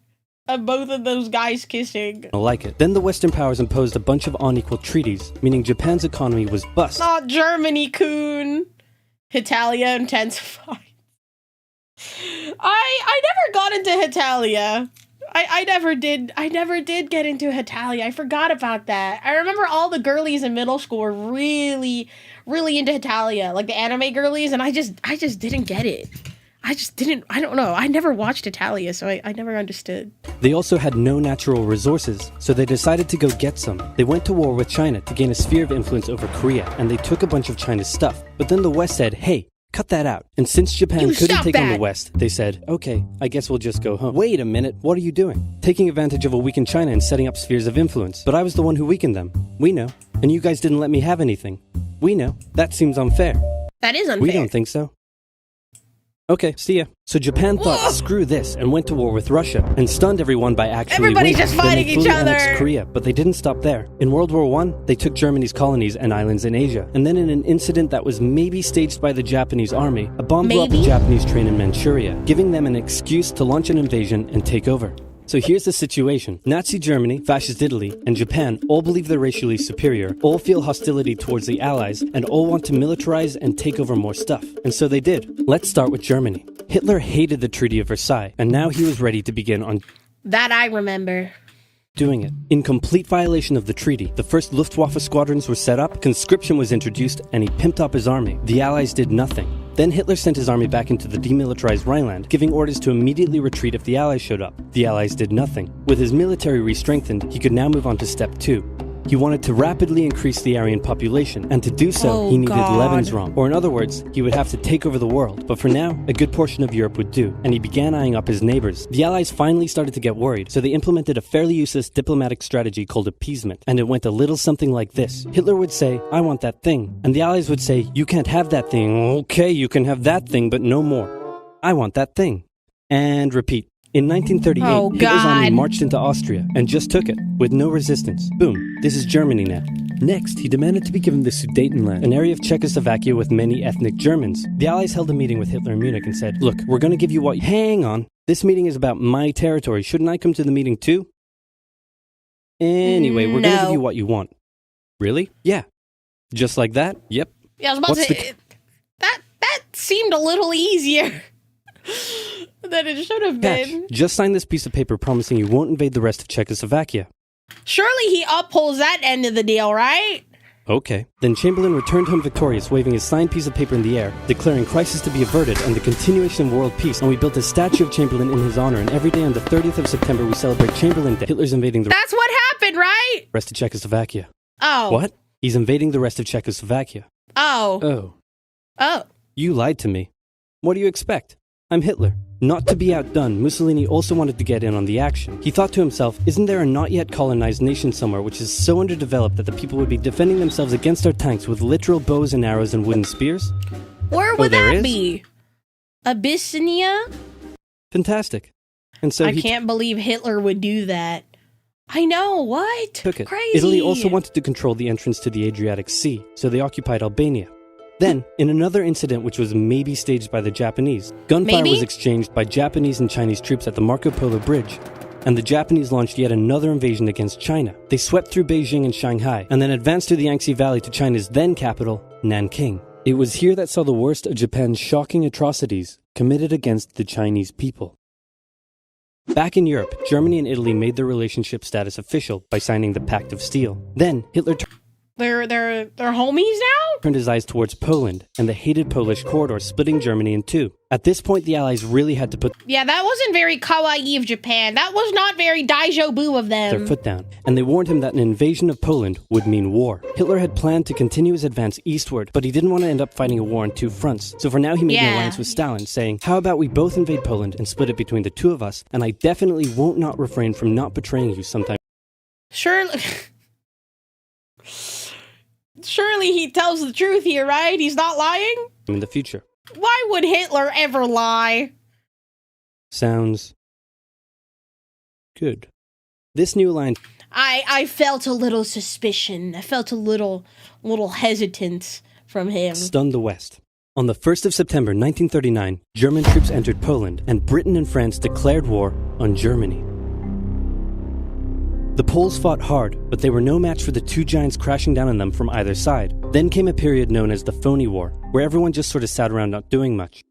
A: of both of those guys kissing?
H: to like it." Then the Western powers imposed a bunch of unequal treaties, meaning Japan's economy was bust.
A: Not Germany, coon. Italia intensified. I never got into Hitalia. I never did get into Hitalia. I forgot about that. I remember all the girlies in middle school were really into Hitalia, like the anime girlies, and I just didn't get it. I don't know. I never watched Hitalia, so I never understood.
H: They also had no natural resources, so they decided to go get some. They went to war with China to gain a sphere of influence over Korea, and they took a bunch of China's stuff. But then the West said, "Hey, cut that out." And since Japan
A: You
H: couldn't
A: stop
H: take on the
A: that.
H: West, they said, "Okay, I guess we'll just go home." Wait a minute, what are you doing? Taking advantage of a weakened China and setting up spheres of influence. But I was the one who weakened them. We know. And you guys didn't let me have anything. We know. That seems unfair.
A: That is unfair.
H: We don't think so. Okay, see ya. So Japan thought, screw this, and went to war with Russia, and stunned everyone by actually
A: Everybody's
H: winning.
A: just
H: Then
A: fighting
H: they
A: each
H: fully annexed
A: other.
H: Korea, but they didn't stop there. In World War I, they took Germany's colonies and islands in Asia, and then in an incident that was maybe staged by the Japanese army, a bomb blew up a
A: Maybe?
H: Japanese train in Manchuria, giving them an excuse to launch an invasion and take over. So here's the situation. Nazi Germany, Fascist Italy, and Japan all believe they're racially superior, all feel hostility towards the Allies, and all want to militarize and take over more stuff. And so they did. Let's start with Germany. Hitler hated the Treaty of Versailles, and now he was ready to begin on
A: That I remember.
H: doing it. In complete violation of the treaty, the first Luftwaffe squadrons were set up, conscription was introduced, and he pimped up his army. The Allies did nothing. Then Hitler sent his army back into the demilitarized Rhineland, giving orders to immediately retreat if the Allies showed up. The Allies did nothing. With his military re-strengthened, he could now move on to step 2. He wanted to rapidly increase the Aryan population, and to do so,
A: Oh,
H: he needed
A: God.
H: Lebensraum. Or in other words, he would have to take over the world. But for now, a good portion of Europe would do, and he began eyeing up his neighbors. The Allies finally started to get worried, so they implemented a fairly useless diplomatic strategy called appeasement, and it went a little something like this. Hitler would say, "I want that thing," and the Allies would say, "You can't have that thing." "Okay, you can have that thing, but no more." "I want that thing." And repeat. In 1938,
A: Oh,
H: Hitler's army
A: God.
H: marched into Austria and just took it, with no resistance. Boom, this is Germany now. Next, he demanded to be given the Sudetenland, an area of Czechoslovakia with many ethnic Germans. The Allies held a meeting with Hitler in Munich and said, "Look, we're going to give you what— Hang on. This meeting is about my territory. Shouldn't I come to the meeting too? Anyway, we're going to give you what you want." Really? Yeah. Just like that? Yep.
A: Yeah, I was about to say, that seemed a little easier than it should have been.
H: Just sign this piece of paper promising you won't invade the rest of Czechoslovakia.
A: Surely he upholds that end of the deal, right?
H: Okay. Then Chamberlain returned home victorious, waving his signed piece of paper in the air, declaring crisis to be averted and the continuation of world peace. And we built a statue of Chamberlain in his honor, and every day on the 30th of September we celebrate Chamberlain Day. Hitler's invading the
A: That's what happened, right?
H: rest of Czechoslovakia.
A: Oh.
H: What? He's invading the rest of Czechoslovakia.
A: Oh.
H: Oh.
A: Oh.
H: You lied to me. What do you expect? I'm Hitler. Not to be outdone, Mussolini also wanted to get in on the action. He thought to himself, isn't there a not yet colonized nation somewhere which is so underdeveloped that the people would be defending themselves against our tanks with literal bows and arrows and wooden spears?
A: Where would
H: there
A: that
H: is?
A: be? Abyssinia?
H: Fantastic. And so
A: I
H: he
A: can't believe Hitler would do that. I know, what?
H: took it.
A: Crazy.
H: Italy also wanted to control the entrance to the Adriatic Sea, so they occupied Albania. Then, in another incident which was maybe staged by the Japanese, gunfire was exchanged by Japanese and Chinese troops at the Marco Polo Bridge, and the Japanese launched yet another invasion against China. They swept through Beijing and Shanghai, and then advanced through the Yangtze Valley to China's then capital, Nanking. It was here that saw the worst of Japan's shocking atrocities committed against the Chinese people. Back in Europe, Germany and Italy made their relationship status official by signing the Pact of Steel. Then, Hitler
A: They're homies now?
H: turned his eyes towards Poland and the hated Polish corridor, splitting Germany in two. At this point, the Allies really had to put
A: Yeah, that wasn't very kawaii of Japan. That was not very daijobu of them.
H: their foot down, and they warned him that an invasion of Poland would mean war. Hitler had planned to continue his advance eastward, but he didn't want to end up fighting a war on two fronts. So for now, he made an alliance with Stalin, saying, "How about we both invade Poland and split it between the two of us, and I definitely won't not refrain from not betraying you sometime."
A: Surely he tells the truth here, right? He's not lying?
H: In the future.
A: Why would Hitler ever lie?
H: Sounds good. This new alliance
A: I felt a little suspicion. I felt a little hesitance from him.
H: stunned the West. On the 1st of September 1939, German troops entered Poland, and Britain and France declared war on Germany. The Poles fought hard, but they were no match for the two giants crashing down on them from either side. Then came a period known as the Phony War, where everyone just sort of sat around not doing much.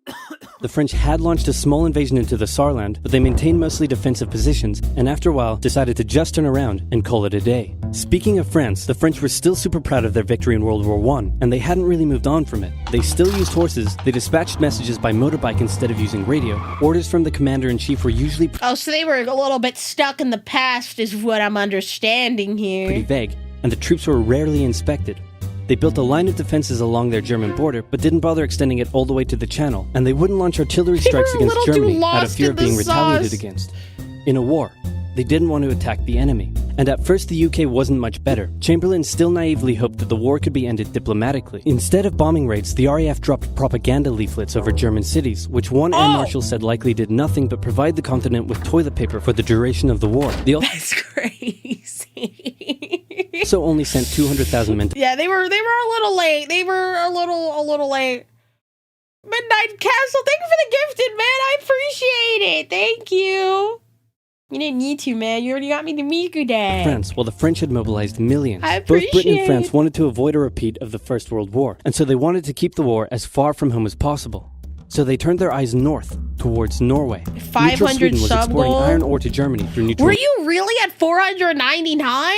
H: The French had launched a small invasion into the Saarland, but they maintained mostly defensive positions, and after a while decided to just turn around and call it a day. Speaking of France, the French were still super proud of their victory in World War I, and they hadn't really moved on from it. They still used horses, they dispatched messages by motorbike instead of using radio. Orders from the commander-in-chief were usually
A: Oh, so they were a little bit stuck in the past is what I'm understanding here.
H: pretty vague, and the troops were rarely inspected. They built a line of defenses along their German border, but didn't bother extending it all the way to the Channel, and they wouldn't launch artillery strikes
A: were a
H: against
A: little too
H: Germany out of
A: lost
H: fear
A: in
H: of being
A: the
H: retaliated
A: sauce.
H: against. In a war, they didn't want to attack the enemy. And at first the UK wasn't much better. Chamberlain still naively hoped that the war could be ended diplomatically. Instead of bombing raids, the RAF dropped propaganda leaflets over German cities, which one air marshal said likely did nothing but provide the continent with toilet paper for the duration of the war. They
A: That's crazy.
H: also only sent 200,000 men to
A: Yeah, they were a little late. They were a little late. Midnight Castle, thank you for the gifted, man. I appreciate it. Thank you. You didn't need to, man. You already got me the Miku Day.
H: France, while the French had mobilized millions.
A: I
H: Both Britain and
A: appreciate
H: France
A: it.
H: wanted to avoid a repeat of the First World War, and so they wanted to keep the war as far from home as possible. So they turned their eyes north, towards Norway.
A: 500
H: Neutral Sweden was
A: sub
H: exporting
A: goal?
H: iron ore to Germany through neutral...
A: Were you really at 499?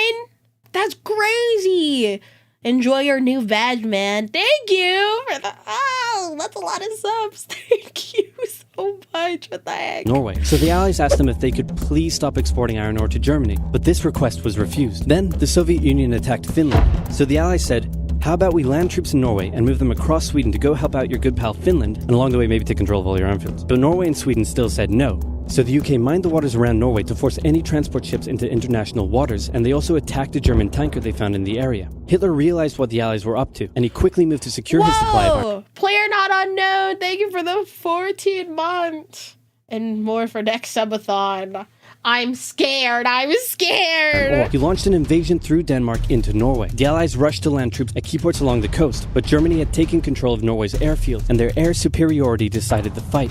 A: That's crazy. Enjoy your new badge, man. Thank you for the... Oh, that's a lot of subs. Thank you so much. What the heck?
H: Norway. So the Allies asked them if they could please stop exporting iron ore to Germany, but this request was refused. Then the Soviet Union attacked Finland. So the Allies said, how about we land troops in Norway and move them across Sweden to go help out your good pal Finland, and along the way maybe take control of all your armfields. But Norway and Sweden still said no. So the UK mined the waters around Norway to force any transport ships into international waters, and they also attacked a German tanker they found in the area. Hitler realized what the Allies were up to, and he quickly moved to secure his supply of iron.
A: Player not unknown. Thank you for the 14 months. And more for next subathon. I'm scared. I'm scared.
H: He launched an invasion through Denmark into Norway. The Allies rushed to land troops at key ports along the coast, but Germany had taken control of Norway's airfield, and their air superiority decided the fight.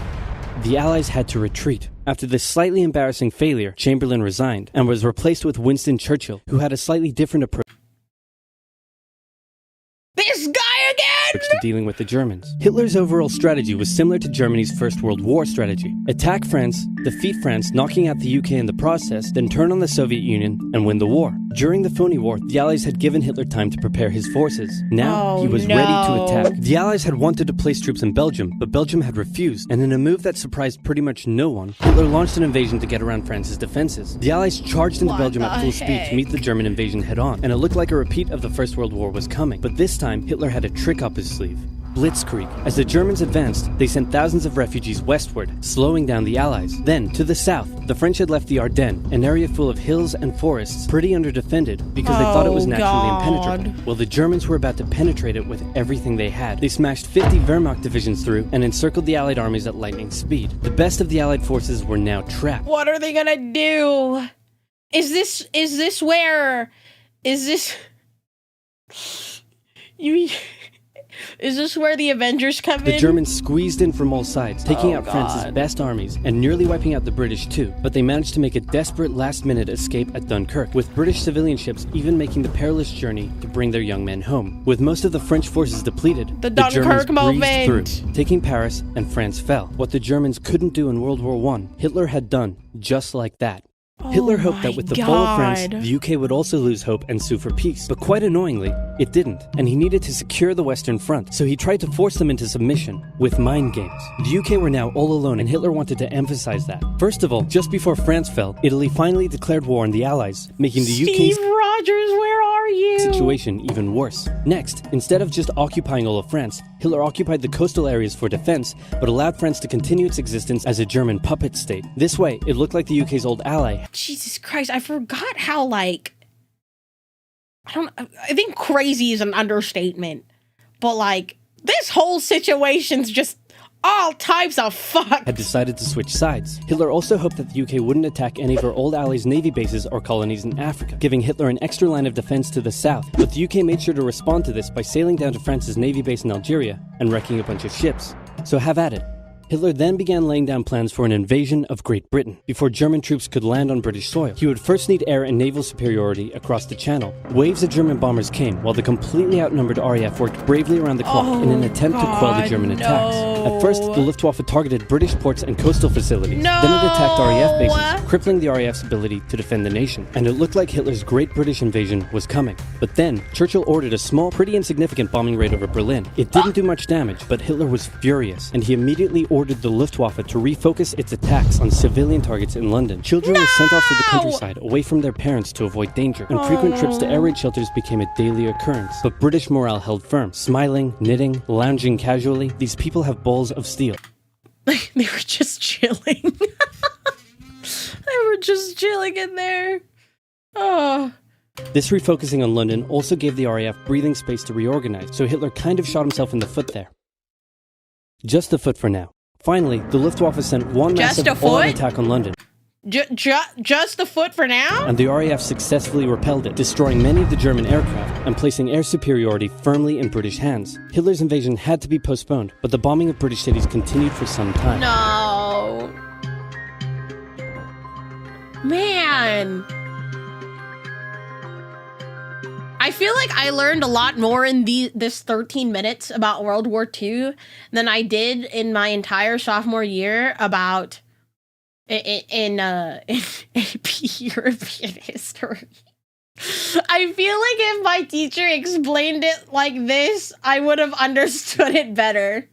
H: The Allies had to retreat. After this slightly embarrassing failure, Chamberlain resigned and was replaced with Winston Churchill, who had a slightly different approach
A: This guy again!
H: to dealing with the Germans. Hitler's overall strategy was similar to Germany's First World War strategy. Attack France, defeat France, knocking out the UK in the process, then turn on the Soviet Union and win the war. During the Phony War, the Allies had given Hitler time to prepare his forces. Now, he was ready to attack. The Allies had wanted to place troops in Belgium, but Belgium had refused, and in a move that surprised pretty much no one, Hitler launched an invasion to get around France's defenses. The Allies charged into Belgium at full speed to meet the German invasion head-on, and it looked like a repeat of the First World War was coming. But this time, Hitler had a trick up his sleeve. Blitzkrieg. As the Germans advanced, they sent thousands of refugees westward, slowing down the Allies. Then, to the south, the French had left the Ardennes, an area full of hills and forests, pretty underdefended, because they thought it was naturally impenetrable. Well, the Germans were about to penetrate it with everything they had. They smashed 50 Wehrmacht divisions through and encircled the Allied armies at lightning speed. The best of the Allied forces were now trapped.
A: What are they gonna do? Is this where? Is this... Is this where the Avengers come in?
H: The Germans squeezed in from all sides, taking out France's best armies and nearly wiping out the British too. But they managed to make a desperate last-minute escape at Dunkirk, with British civilian ships even making the perilous journey to bring their young men home. With most of the French forces depleted, the Germans breezed through, taking Paris, and France fell. What the Germans couldn't do in World War I, Hitler had done just like that. Hitler hoped that with the fall of France, the UK would also lose hope and sue for peace. But quite annoyingly, it didn't, and he needed to secure the Western Front, so he tried to force them into submission with mind games. The UK were now all alone, and Hitler wanted to emphasize that. First of all, just before France fell, Italy finally declared war on the Allies, making the UK's
A: Rogers, where are you?
H: situation even worse. Next, instead of just occupying all of France, Hitler occupied the coastal areas for defense, but allowed France to continue its existence as a German puppet state. This way, it looked like the UK's old ally.
A: Jesus Christ, I forgot how, like... I think crazy is an understatement. But, like, this whole situation's just all types of fuck.
H: Had decided to switch sides. Hitler also hoped that the UK wouldn't attack any of her old allies' navy bases or colonies in Africa, giving Hitler an extra line of defense to the south. But the UK made sure to respond to this by sailing down to France's navy base in Algeria and wrecking a bunch of ships. So have at it. Hitler then began laying down plans for an invasion of Great Britain. Before German troops could land on British soil, he would first need air and naval superiority across the Channel. Waves of German bombers came, while the completely outnumbered RAF worked bravely around the clock in an attempt to quell the German attacks. At first, the Luftwaffe targeted British ports and coastal facilities. Then it attacked RAF bases, crippling the RAF's ability to defend the nation. And it looked like Hitler's Great British invasion was coming. But then, Churchill ordered a small, pretty insignificant bombing raid over Berlin. It didn't do much damage, but Hitler was furious, and he immediately ordered the Luftwaffe to refocus its attacks on civilian targets in London. Children were sent off to the countryside, away from their parents to avoid danger, and frequent trips to air raid shelters became a daily occurrence. But British morale held firm. Smiling, knitting, lounging casually, these people have balls of steel.
A: They were just chilling. They were just chilling in there. Oh.
H: This refocusing on London also gave the RAF breathing space to reorganize, so Hitler kind of shot himself in the foot there. Just the foot for now. Finally, the Luftwaffe sent one massive all-out attack on London.
A: Just the foot for now?
H: And the RAF successfully repelled it, destroying many of the German aircraft and placing air superiority firmly in British hands. Hitler's invasion had to be postponed, but the bombing of British cities continued for some time.
A: No. Man. I feel like I learned a lot more in this 13 minutes about World War II than I did in my entire sophomore year about in AP European history. I feel like if my teacher explained it like this, I would have understood it better.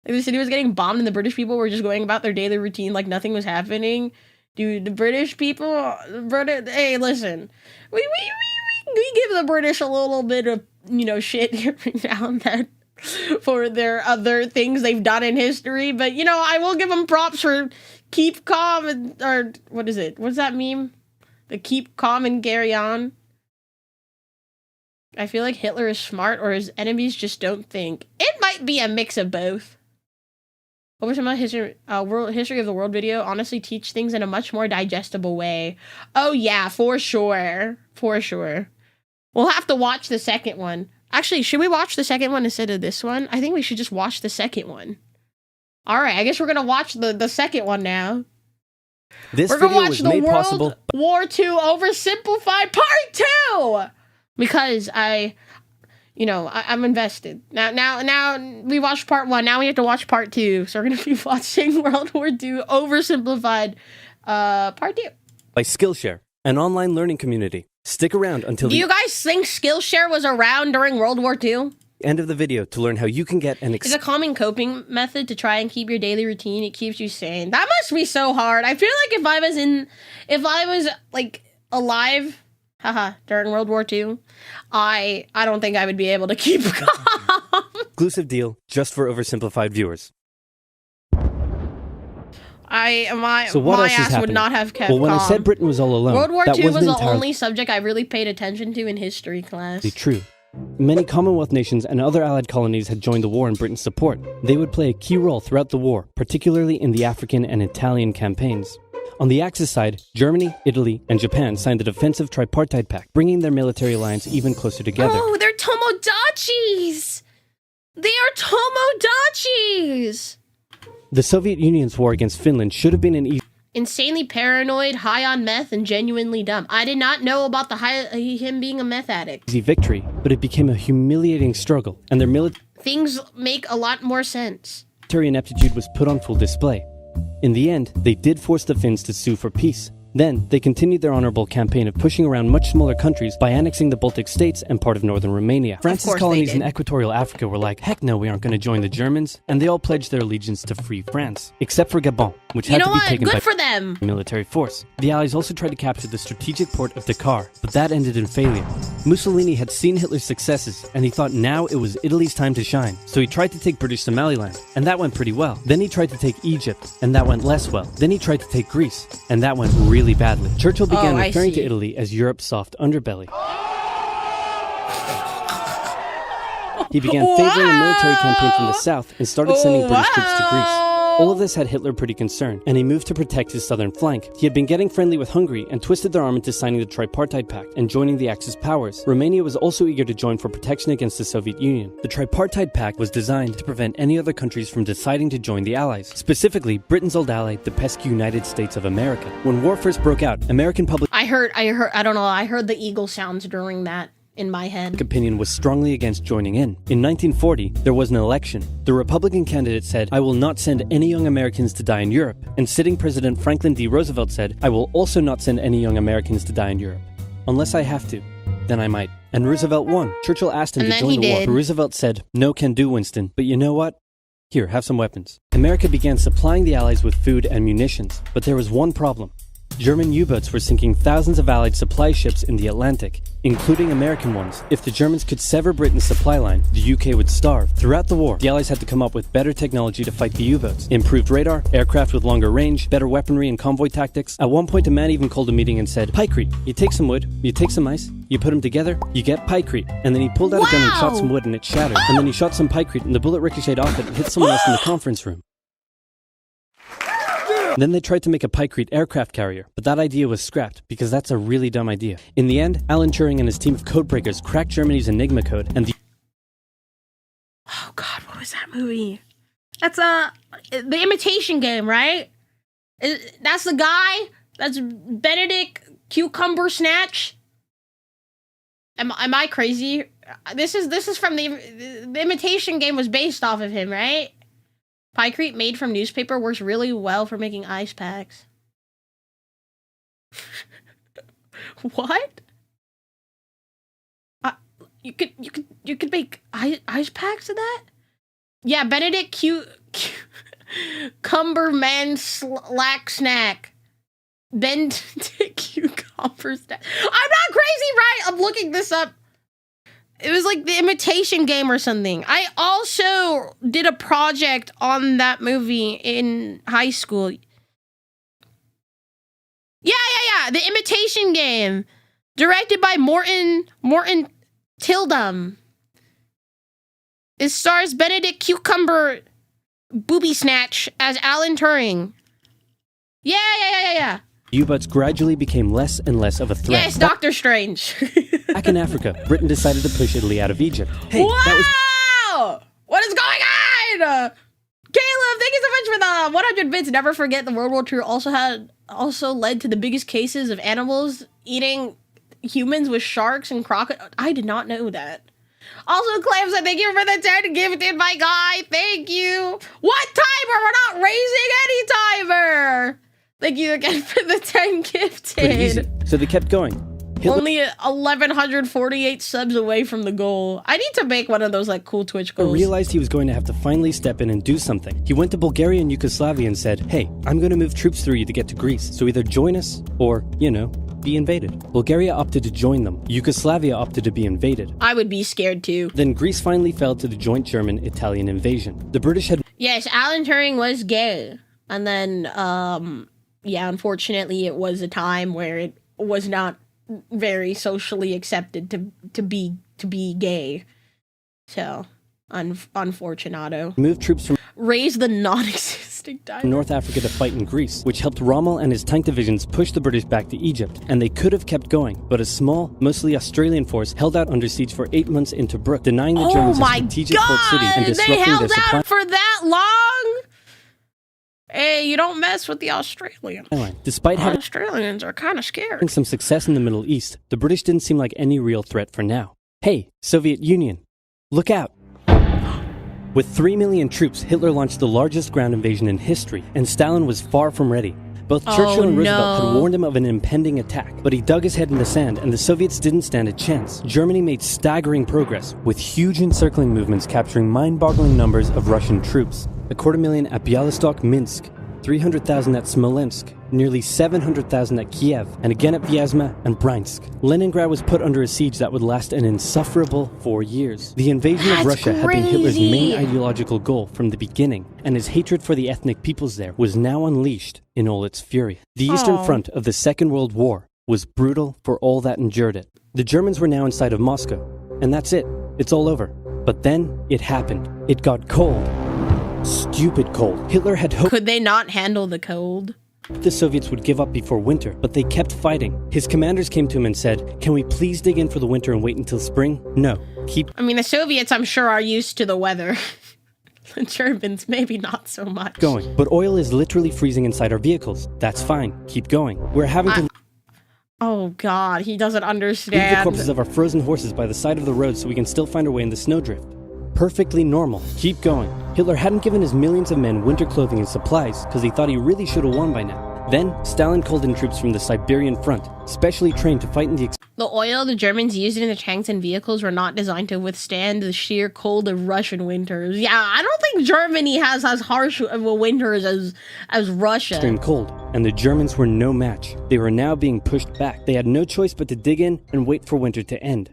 A: Like the city was getting bombed and the British people were just going about their daily routine like nothing was happening. Dude, the British people, hey, listen, we give the British a little bit of, shit every now and then for their other things they've done in history. But, I will give them props for keep calm or what is it? What's that meme? The keep calm and carry on. I feel like Hitler is smart or his enemies just don't think. It might be a mix of both. Oversimplified history of the world video honestly teach things in a much more digestible way. Oh yeah, for sure. For sure. We'll have to watch the second one. Actually, should we watch the second one instead of this one? I think we should just watch the second one. Alright, I guess we're gonna watch the second one now.
H: This
A: We're gonna
H: video
A: watch
H: was
A: the
H: made
A: World
H: possible.
A: War II Oversimplified Part 2! Because I'm invested. Now we watched Part 1, now we have to watch Part 2. So we're gonna be watching World War II Oversimplified Part 2.
H: By Skillshare, an online learning community. Stick around until
A: Do
H: the
A: you guys think Skillshare was around during World War II?
H: end of the video to learn how you can get an
A: It's a calming coping method to try and keep your daily routine. It keeps you sane. That must be so hard. I feel like if I was like alive, during World War II, I don't think I would be able to keep calm.
H: exclusive deal just for oversimplified viewers. So what
A: my
H: else is
A: ass would
H: happening?
A: not have kept
H: Well, when
A: calm.
H: I said Britain was all alone,
A: World War
H: that
A: II was
H: wasn't
A: the
H: entirely
A: only subject I really paid attention to in history class.
H: true. Many Commonwealth nations and other allied colonies had joined the war in Britain's support. They would play a key role throughout the war, particularly in the African and Italian campaigns. On the Axis side, Germany, Italy, and Japan signed the defensive tripartite pact, bringing their military alliance even closer together.
A: Oh, they're Tomodachis! They are Tomodachis!
H: The Soviet Union's war against Finland should have been an easy
A: Insanely paranoid, high on meth, and genuinely dumb. I did not know about him being a meth addict.
H: victory, but it became a humiliating struggle, and their military
A: Things make a lot more sense.
H: ineptitude was put on full display. In the end, they did force the Finns to sue for peace. Then, they continued their honorable campaign of pushing around much smaller countries by annexing the Baltic states and part of northern Romania. France's
A: course they
H: colonies in
A: did.
H: Equatorial Africa were like, heck no, we aren't going to join the Germans, and they all pledged their allegiance to free France, except for Gabon, which
A: You
H: had
A: know
H: to be
A: what?
H: taken by
A: Good for them.
H: military force. The Allies also tried to capture the strategic port of Dakar, but that ended in failure. Mussolini had seen Hitler's successes, and he thought now it was Italy's time to shine. So he tried to take British Somaliland, and that went pretty well. Then he tried to take Egypt, and that went less well. Then he tried to take Greece, and that went really badly. Churchill began
A: I
H: referring to
A: see.
H: Italy as Europe's soft underbelly. He began favoring a military campaign from the south and started sending British troops to Greece. All of this had Hitler pretty concerned, and he moved to protect his southern flank. He had been getting friendly with Hungary and twisted their arm into signing the Tripartite Pact and joining the Axis powers. Romania was also eager to join for protection against the Soviet Union. The Tripartite Pact was designed to prevent any other countries from deciding to join the Allies, specifically Britain's old ally, the pesky United States of America. When war first broke out, American public
A: I heard the eagle sounds during that in my head.
H: opinion was strongly against joining in. In 1940, there was an election. The Republican candidate said, I will not send any young Americans to die in Europe. And sitting President Franklin D. Roosevelt said, I will also not send any young Americans to die in Europe. Unless I have to, then I might. And Roosevelt won. Churchill asked him
A: And
H: to
A: then
H: join
A: he
H: the war,
A: did.
H: but Roosevelt said, no can do, Winston. But you know what? Here, have some weapons. America began supplying the Allies with food and munitions, but there was one problem. German U-boats were sinking thousands of Allied supply ships in the Atlantic, including American ones. If the Germans could sever Britain's supply line, the UK would starve. Throughout the war, the Allies had to come up with better technology to fight the U-boats. Improved radar, aircraft with longer range, better weaponry and convoy tactics. At one point, a man even called a meeting and said, Pikecrete. You take some wood, you take some ice, you put them together, you get Pikecrete. And then he pulled out a gun and shot some wood and it shattered. And then he shot some Pikecrete and the bullet ricocheted off it and hit someone else in the conference room. Then they tried to make a Pikecrete aircraft carrier, but that idea was scrapped because that's a really dumb idea. In the end, Alan Turing and his team of codebreakers cracked Germany's Enigma code, and the
A: Oh God, what was that movie? That's The Imitation Game, right? That's the guy. That's Benedict Cucumber Snatch. Am I crazy? This is from the Imitation Game was based off of him, right? Pikecrete made from newspaper works really well for making ice packs. What? You could make ice packs of that? Yeah, Benedict Cumberman Slack Snack. Benedict Cucumber Snack. I'm not crazy, right? I'm looking this up. It was like the Imitation Game or something. I also did a project on that movie in high school. Yeah. The Imitation Game. Directed by Morton Tildum. It stars Benedict Cucumber Booby Snatch as Alan Turing. Yeah.
H: U-boats gradually became less and less of a threat.
A: Yes, Doctor Strange.
H: Back in Africa, Britain decided to push Italy out of Egypt. Hey, that was
A: Wow! What is going on? Caleb, thank you so much for the 100 bits. Never forget the World War II also led to the biggest cases of animals eating humans with sharks and crocodiles. I did not know that. Also, Clem said, thank you for the 10 gifted, my guy. Thank you. What timer? We're not raising any timer. Thank you again for the 10
H: pretty easy.
A: gifted.
H: So they kept going. Hitler
A: Only 1,148 subs away from the goal. I need to make one of those like cool Twitch goals.
H: realized he was going to have to finally step in and do something. He went to Bulgaria and Yugoslavia and said, hey, I'm going to move troops through you to get to Greece. So either join us or, be invaded. Bulgaria opted to join them. Yugoslavia opted to be invaded.
A: I would be scared too.
H: Then Greece finally fell to the joint German-Italian invasion. The British had
A: Yes, Alan Turing was gay. And then, unfortunately, it was a time where it was not very socially accepted to be gay. So, unfortunato.
H: moved troops from
A: Raise the non-existing time.
H: North Africa to fight in Greece, which helped Rommel and his tank divisions push the British back to Egypt. And they could have kept going, but a small, mostly Australian force held out under siege for 8 months in Tobruk, denying the Germans a strategic port city and
A: They
H: disrupting
A: held
H: their supply
A: out for that long? Hey, you don't mess with the Australians.
H: line. Despite having
A: Australians are kind of scary.
H: some success in the Middle East, the British didn't seem like any real threat for now. Hey, Soviet Union, look out! With 3 million troops, Hitler launched the largest ground invasion in history, and Stalin was far from ready. Both Churchill and Roosevelt had warned him of an impending attack, but he dug his head in the sand, and the Soviets didn't stand a chance. Germany made staggering progress, with huge encircling movements capturing mind-boggling numbers of Russian troops. 250,000 at Bialystok, Minsk, 300,000 at Smolensk, nearly 700,000 at Kiev, and again at Vyazma and Bryansk. Leningrad was put under a siege that would last an insufferable 4 years. The invasion of Russia had been Hitler's main ideological goal from the beginning, and his hatred for the ethnic peoples there was now unleashed in all its fury. The Eastern Front of the Second World War was brutal for all that endured it. The Germans were now inside of Moscow, and that's it. It's all over. But then it happened. It got cold. Stupid cold. Hitler had hoped
A: Could they not handle the cold?
H: the Soviets would give up before winter, but they kept fighting. His commanders came to him and said, can we please dig in for the winter and wait until spring? No. Keep
A: I mean, the Soviets, I'm sure, are used to the weather. The Germans, maybe not so much.
H: going. But oil is literally freezing inside our vehicles. That's fine. Keep going. We're having to
A: Oh, God, he doesn't
H: leave the
A: understand.
H: corpses of our frozen horses by the side of the road so we can still find our way in the snowdrift. Perfectly normal. Keep going. Hitler hadn't given his millions of men winter clothing and supplies because he thought he really should have won by now. Then, Stalin called in troops from the Siberian front, specially trained to fight in the
A: The oil the Germans used in the tanks and vehicles were not designed to withstand the sheer cold of Russian winters. Yeah, I don't think Germany has as harsh of a winters as Russia.
H: extreme cold, and the Germans were no match. They were now being pushed back. They had no choice but to dig in and wait for winter to end.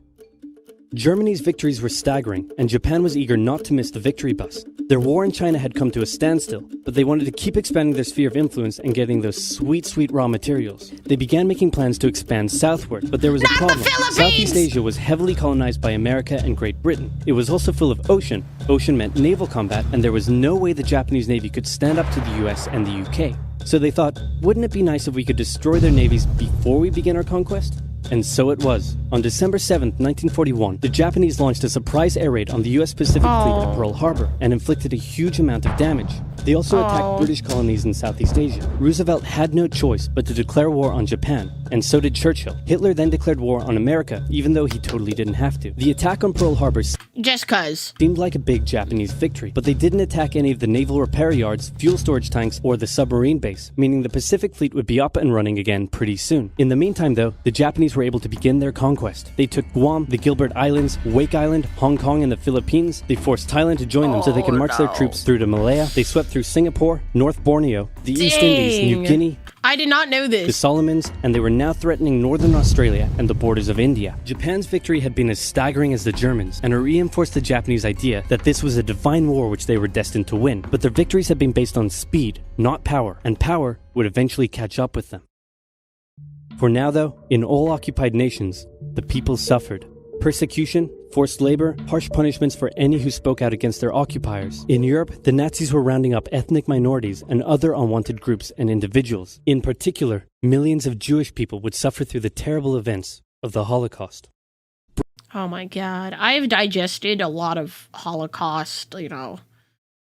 H: Germany's victories were staggering, and Japan was eager not to miss the victory bus. Their war in China had come to a standstill, but they wanted to keep expanding their sphere of influence and getting those sweet, sweet raw materials. They began making plans to expand southward, but there was a problem. Southeast Asia was heavily colonized by America and Great Britain. It was also full of ocean. Ocean meant naval combat, and there was no way the Japanese Navy could stand up to the US and the UK. So they thought, wouldn't it be nice if we could destroy their navies before we begin our conquest? And so it was. On December 7th, 1941, the Japanese launched a surprise air raid on the US Pacific Fleet at Pearl Harbor and inflicted a huge amount of damage. They also attacked British colonies in Southeast Asia. Roosevelt had no choice but to declare war on Japan, and so did Churchill. Hitler then declared war on America, even though he totally didn't have to. The attack on Pearl Harbor
A: Just cuz.
H: seemed like a big Japanese victory, but they didn't attack any of the naval repair yards, fuel storage tanks, or the submarine base, meaning the Pacific Fleet would be up and running again pretty soon. In the meantime, though, the Japanese were able to begin their conquest. They took Guam, the Gilbert Islands, Wake Island, Hong Kong, and the Philippines. They forced Thailand to join them so they could march their troops through to Malaya. They swept through Singapore, North Borneo, the East Indies, New Guinea,
A: I did not know
H: the
A: this.
H: Solomons, and they were now threatening northern Australia and the borders of India. Japan's victory had been as staggering as the Germans, and it reinforced the Japanese idea that this was a divine war which they were destined to win. But their victories had been based on speed, not power, and power would eventually catch up with them. For now, though, in all occupied nations, the people suffered. persecution, forced labor, harsh punishments for any who spoke out against their occupiers. In Europe, the Nazis were rounding up ethnic minorities and other unwanted groups and individuals. In particular, millions of Jewish people would suffer through the terrible events of the Holocaust.
A: Oh my god. I've digested a lot of Holocaust, you know.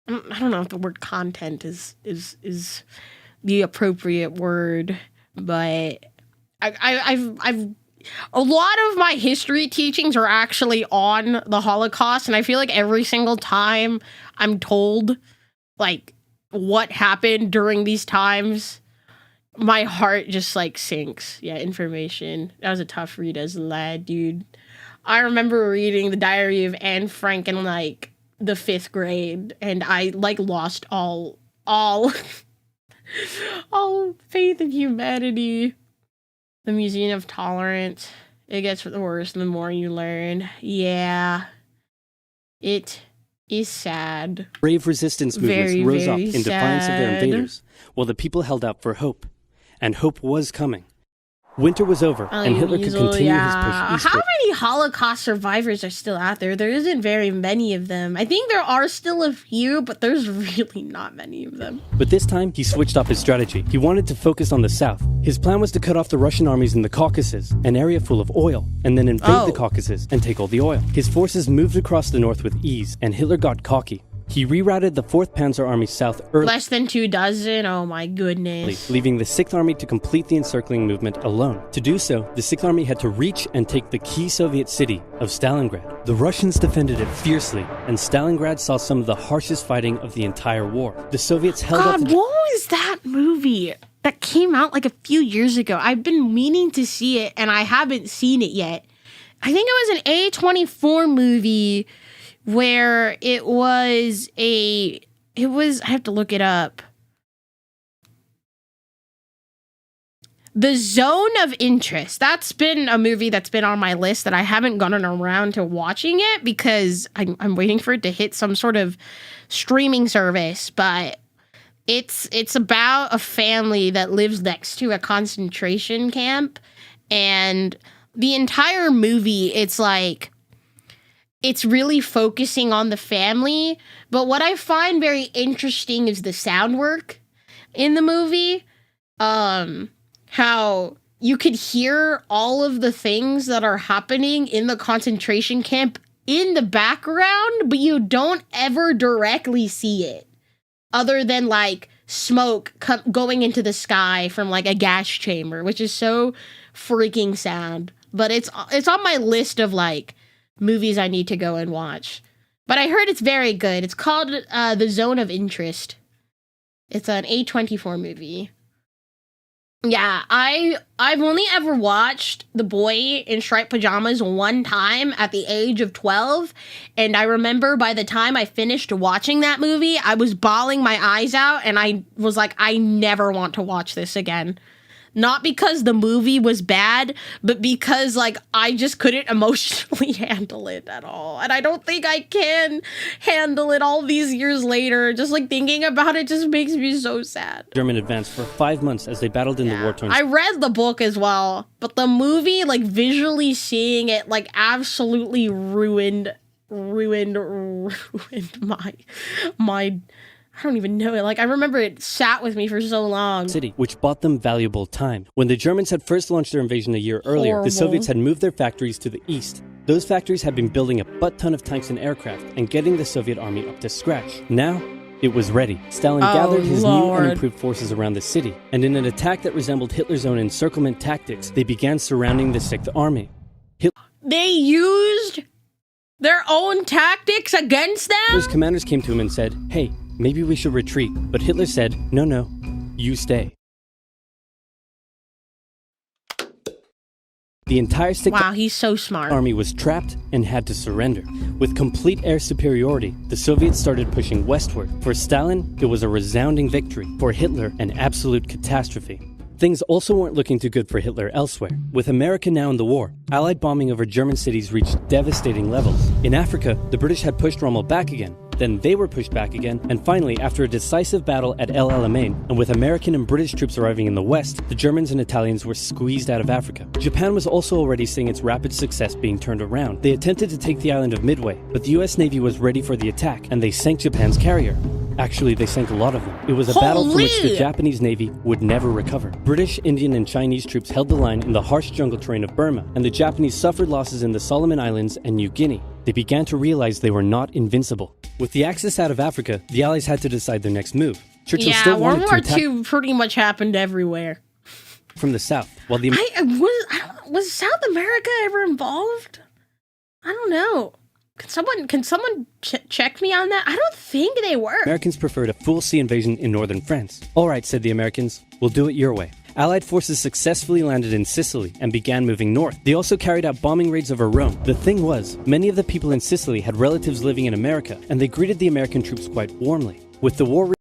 A: I don't know if the word content is the appropriate word, but I've a lot of my history teachings are actually on the Holocaust, and I feel like every single time I'm told like what happened during these times, my heart just like sinks. Yeah, information. That was a tough read as a lad, dude. I remember reading the Diary of Anne Frank in like the 5th grade, and I like lost all faith in humanity. The Museum of Tolerance. It gets worse the more you learn. Yeah. It is sad.
H: Brave resistance movements
A: Very,
H: rose up
A: very
H: in defiance of their
A: sad.
H: invaders, while the people held out for hope. And hope was coming. Winter was over, and Hitler could continue his push
A: How
H: eastward.
A: many Holocaust survivors are still out there? There isn't very many of them. I think there are still a few, but there's really not many of them.
H: But this time, he switched up his strategy. He wanted to focus on the south. His plan was to cut off the Russian armies in the Caucasus, an area full of oil, and then invade the Caucasus and take all the oil. His forces moved across the north with ease, and Hitler got cocky. He rerouted the 4th Panzer Army south early,
A: Less than 2 dozen? Oh my goodness.
H: leaving the 6th Army to complete the encircling movement alone. To do so, the 6th Army had to reach and take the key Soviet city of Stalingrad. The Russians defended it fiercely, and Stalingrad saw some of the harshest fighting of the entire war. The Soviets held up
A: God, what was that movie that came out like a few years ago? I've been meaning to see it, and I haven't seen it yet. I think it was an A24 movie where I have to look it up. The Zone of Interest. That's been a movie that's been on my list that I haven't gotten around to watching it because I'm waiting for it to hit some sort of streaming service, but it's about a family that lives next to a concentration camp, and the entire movie, it's really focusing on the family, but what I find very interesting is the sound work in the movie. How you could hear all of the things that are happening in the concentration camp in the background, but you don't ever directly see it, other than like smoke going into the sky from like a gas chamber, which is so freaking sad. But it's on my list of like movies I need to go and watch. But I heard it's very good. It's called The Zone of Interest. It's an A24 movie. Yeah, I've only ever watched The Boy in Striped Pajamas one time at the age of 12, and I remember by the time I finished watching that movie, I was bawling my eyes out, and I was like, I never want to watch this again. Not because the movie was bad, but because, like, I just couldn't emotionally handle it at all. And I don't think I can handle it all these years later. Just, like, thinking about it just makes me so sad.
H: German advance for 5 months as they battled in the war-torn.
A: I read the book as well, but the movie, like, visually seeing it, like, absolutely ruined my I don't even know it. Like, I remember it sat with me for so long.
H: City, which bought them valuable time. When the Germans had first launched their invasion a year earlier, the Soviets had moved their factories to the east. Those factories had been building a butt-ton of tanks and aircraft and getting the Soviet army up to scratch. Now, it was ready. Stalin gathered his new and improved forces around the city, and in an attack that resembled Hitler's own encirclement tactics, they began surrounding the 6th Army.
A: They used their own tactics against them?
H: Hitler's commanders came to him and said, "Hey, maybe we should retreat." But Hitler said, no, you stay. The entire 6th
A: he's so smart.
H: Army was trapped and had to surrender. With complete air superiority, the Soviets started pushing westward. For Stalin, it was a resounding victory. For Hitler, an absolute catastrophe. Things also weren't looking too good for Hitler elsewhere. With America now in the war, Allied bombing over German cities reached devastating levels. In Africa, the British had pushed Rommel back again, Then they were pushed back again, and finally, after a decisive battle at El Alamein, and with American and British troops arriving in the west, the Germans and Italians were squeezed out of Africa. Japan was also already seeing its rapid success being turned around. They attempted to take the island of Midway, but the US Navy was ready for the attack, and they sank Japan's carrier. Actually, they sank a lot of them. It was a battle from which the Japanese Navy would never recover. British, Indian, and Chinese troops held the line in the harsh jungle terrain of Burma, and the Japanese suffered losses in the Solomon Islands and New Guinea. They began to realize they were not invincible. With the Axis out of Africa, the Allies had to decide their next move. Churchill still
A: World
H: wanted
A: War
H: to attack
A: II pretty much happened everywhere.
H: from the south, while the
A: Was South America ever involved? I don't know. Can someone check me on that? I don't think they were.
H: Americans preferred a full sea invasion in northern France. All right, said the Americans, we'll do it your way. Allied forces successfully landed in Sicily and began moving north. They also carried out bombing raids over Rome. The thing was, many of the people in Sicily had relatives living in America, and they greeted the American troops quite warmly. With the war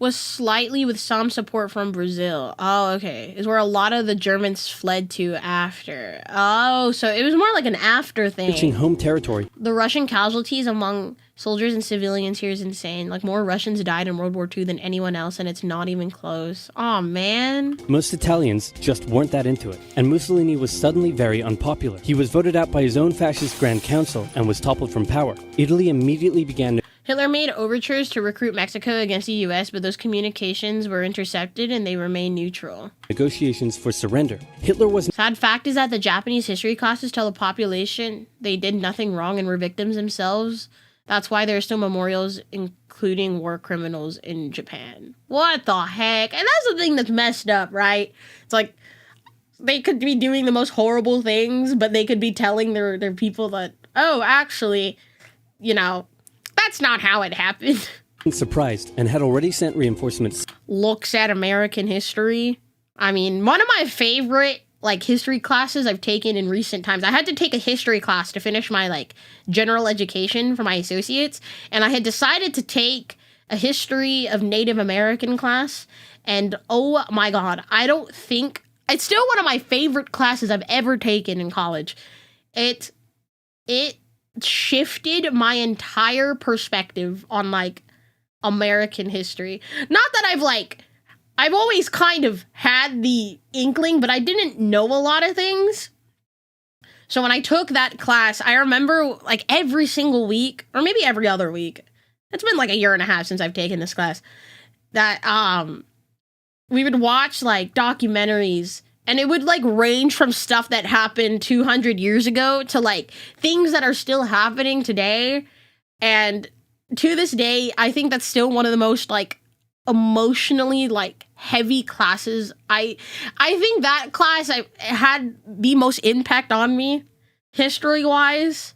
A: was slightly with some support from Brazil. Oh, okay. Is where a lot of the Germans fled to after. Oh, so it was more like an after thing.
H: reaching home territory.
A: The Russian casualties among soldiers and civilians here is insane. Like, more Russians died in World War II than anyone else, and it's not even close. Oh, man.
H: Most Italians just weren't that into it, and Mussolini was suddenly very unpopular. He was voted out by his own fascist Grand Council and was toppled from power. Italy immediately began
A: Hitler made overtures to recruit Mexico against the US, but those communications were intercepted and they remained neutral.
H: negotiations for surrender. Hitler was
A: Sad fact is that the Japanese history classes tell the population they did nothing wrong and were victims themselves. That's why there are still memorials including war criminals in Japan. What the heck? And that's the thing that's messed up, right? It's like, they could be doing the most horrible things, but they could be telling their people that, oh, actually, you know, that's not how it happened.
H: surprised and had already sent reinforcements.
A: Looks at American history. I mean, one of my favorite history classes I've taken in recent times. I had to take a history class to finish my general education for my associates, and I had decided to take a history of Native American class, and oh my god, I don't think it's still one of my favorite classes I've ever taken in college. It shifted my entire perspective on American history. Not that I've always kind of had the inkling, but I didn't know a lot of things. So when I took that class, I remember every single week, or maybe every other week, it's been a year and a half since I've taken this class, that we would watch documentaries. And it would range from stuff that happened 200 years ago to things that are still happening today. And to this day, I think that's still one of the most emotionally heavy classes. I think that class had the most impact on me history wise.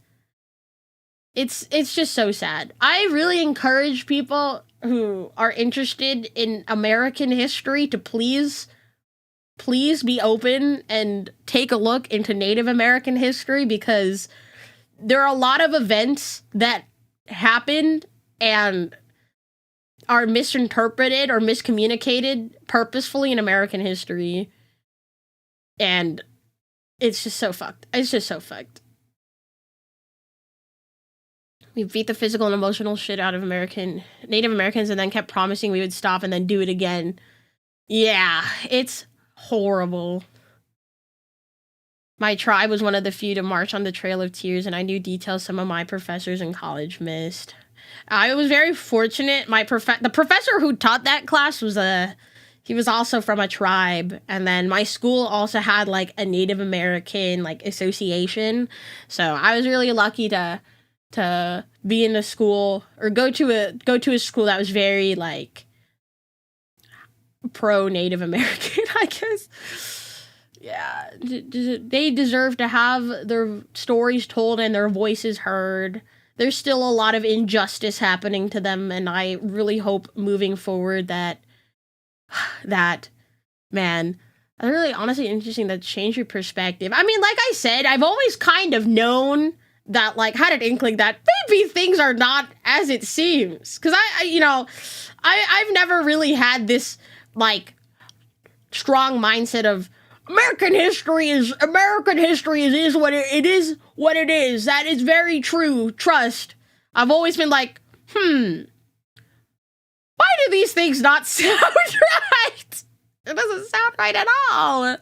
A: It's just so sad. I really encourage people who are interested in American history to please be open and take a look into Native American history, because there are a lot of events that happened and are misinterpreted or miscommunicated purposefully in American history. And it's just so fucked. It's just so fucked. We beat the physical and emotional shit out of Native Americans and then kept promising we would stop and then do it again. Yeah, it's horrible. My tribe was one of the few to march on the Trail of Tears, and I knew details some of my professors in college missed. I was very fortunate. The professor who taught that class he was also from a tribe, and then my school also had a Native American association. So I was really lucky to be in a school or go to a school that was very pro Native American, I guess. Yeah, they deserve to have their stories told and their voices heard. There's still a lot of injustice happening to them, and I really hope moving forward that man, it's really honestly interesting to change your perspective. I mean, like I said, I've always kind of known that, had an inkling that maybe things are not as it seems. Because I've never really had this strong mindset of American history is what it is. That is very true. Trust. I've always been like, why do these things not sound right? It doesn't sound right at all.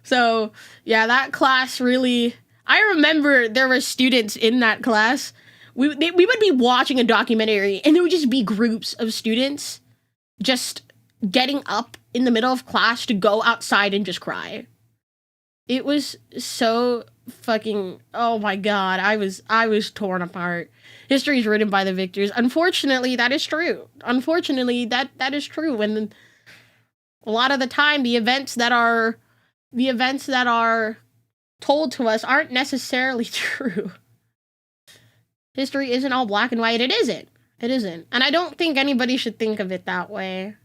A: So, yeah, that class really... I remember there were students in that class. We would be watching a documentary, and there would just be groups of students just getting up in the middle of class to go outside and just cry. It was so fucking... Oh my god, I was torn apart. History is written by the victors. Unfortunately, that is true. Unfortunately, that is true. And a lot of the time, the events that are told to us aren't necessarily true. History isn't all black and white. It isn't. It isn't. And I don't think anybody should think of it that way.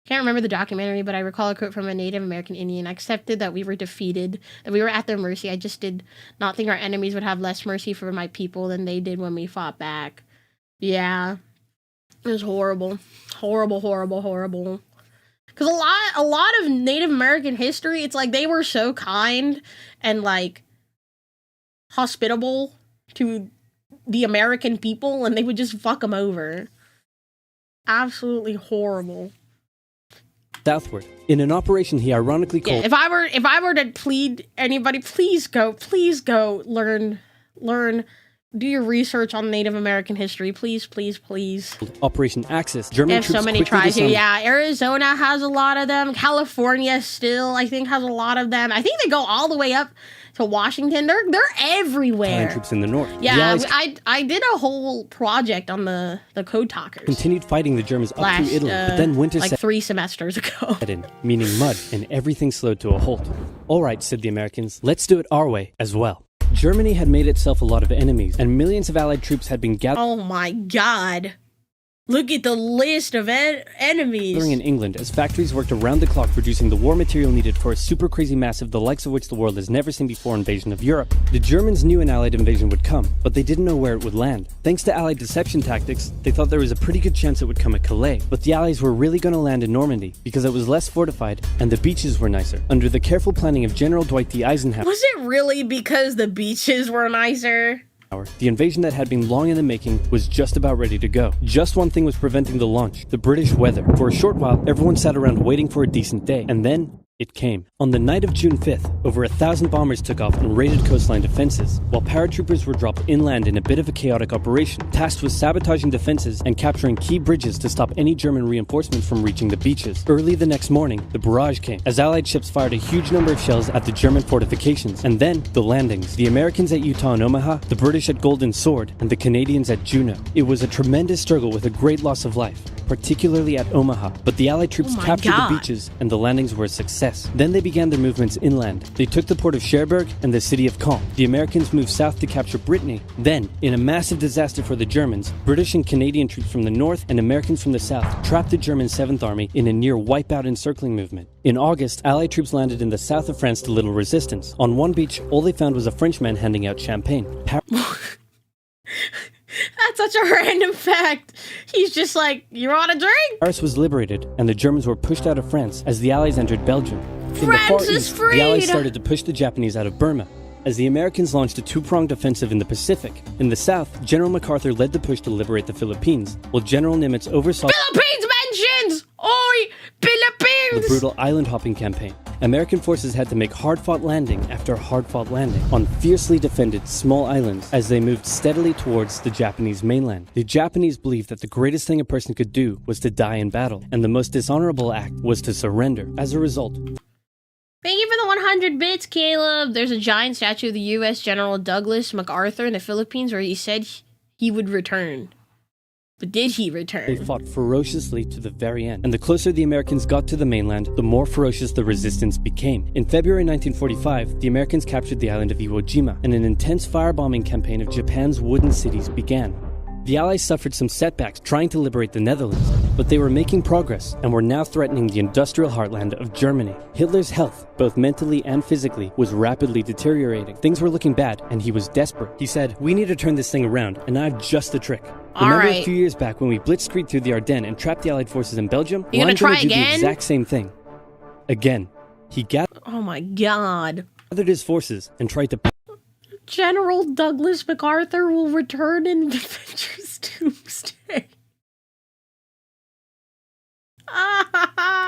A: Can't remember the documentary, but I recall a quote from a Native American Indian. I accepted that we were defeated, that we were at their mercy. I just did not think our enemies would have less mercy for my people than they did when we fought back. Yeah. It was horrible. Horrible, horrible, horrible. Because a lot of Native American history, it's like they were so kind and, like, hospitable to the American people, and they would just fuck them over. Absolutely horrible.
H: Southward. In an operation he ironically called...
A: Yeah, if I were to plead anybody, please go learn, do your research on Native American history, please.
H: Operation Axis. German
A: They have
H: troops
A: so many
H: quickly
A: tribes here.
H: disarmed-
A: Yeah, Arizona has a lot of them. California still, I think, has a lot of them. I think they go all the way up to Washington. They're everywhere.
H: Italian troops in the north. The
A: Yeah,
H: Allies
A: I did a whole project on the Code Talkers.
H: continued fighting the Germans up
A: last,
H: through Italy, but then winter
A: like
H: set
A: 3 semesters ago.
H: in, meaning mud, and everything slowed to a halt. All right, said the Americans, let's do it our way as well. Germany had made itself a lot of enemies, and millions of Allied troops had been gathering
A: Oh my god. Look at the list of enemies.
H: in England as factories worked around the clock producing the war material needed for a super crazy massive, the likes of which the world has never seen before, invasion of Europe. The Germans knew an Allied invasion would come, but they didn't know where it would land. Thanks to Allied deception tactics, they thought there was a pretty good chance it would come at Calais, but the Allies were really going to land in Normandy because it was less fortified and the beaches were nicer. Under the careful planning of General Dwight D. Eisenhower,
A: Was it really because the beaches were nicer?
H: the invasion that had been long in the making was just about ready to go. Just one thing was preventing the launch: the British weather. For a short while, everyone sat around waiting for a decent day, and then it came. On the night of June 5th, over 1,000 bombers took off and raided coastline defenses, while paratroopers were dropped inland in a bit of a chaotic operation, tasked with sabotaging defenses and capturing key bridges to stop any German reinforcements from reaching the beaches. Early the next morning, the barrage came, as Allied ships fired a huge number of shells at the German fortifications, and then the landings. The Americans at Utah and Omaha, the British at Golden Sword, and the Canadians at Juneau. It was a tremendous struggle with a great loss of life, particularly at Omaha, but the Allied troops
A: Oh my
H: captured
A: God.
H: the beaches, and the landings were a success. Then they began their movements inland. They took the port of Cherbourg and the city of Caen. The Americans moved south to capture Brittany. Then, in a massive disaster for the Germans, British and Canadian troops from the north and Americans from the south trapped the German 7th Army in a near wipeout encircling movement. In August, Allied troops landed in the south of France to little resistance. On one beach, all they found was a Frenchman handing out champagne.
A: That's such a random fact. He's just like, you want a drink?
H: Paris was liberated, and the Germans were pushed out of France as the Allies entered Belgium. In the Far
A: France is
H: East, the Allies
A: freed!
H: started to push the Japanese out of Burma, as the Americans launched a two-pronged offensive in the Pacific. In the South, General MacArthur led the push to liberate the Philippines, while General Nimitz oversaw
A: Philippines mentions! Oi!
H: the
A: Philippines!
H: brutal island-hopping campaign. American forces had to make hard-fought landing after hard-fought landing on fiercely defended small islands as they moved steadily towards the Japanese mainland. The Japanese believed that the greatest thing a person could do was to die in battle, and the most dishonorable act was to surrender. As a result,
A: Thank you for the 100 bits, Caleb. There's a giant statue of the U.S. General Douglas MacArthur in the Philippines where he said he would return. But did he
H: they
A: return?
H: fought ferociously to the very end, and the closer the Americans got to the mainland, the more ferocious the resistance became. In February 1945, the Americans captured the island of Iwo Jima, and an intense firebombing campaign of Japan's wooden cities began. The Allies suffered some setbacks trying to liberate the Netherlands, but they were making progress and were now threatening the industrial heartland of Germany. Hitler's health, both mentally and physically, was rapidly deteriorating. Things were looking bad, and he was desperate. He said, "We need to turn this thing around, and I've just the trick." Remember
A: right.
H: a few years back when we blitzkrieged through the Ardennes and trapped the Allied forces in Belgium?
A: You
H: Well,
A: gonna
H: I'm
A: try
H: do the
A: again?
H: exact same thing. Again. He gathered
A: Oh my god.
H: his forces and tried to
A: General Douglas MacArthur will return in Avengers Doomsday.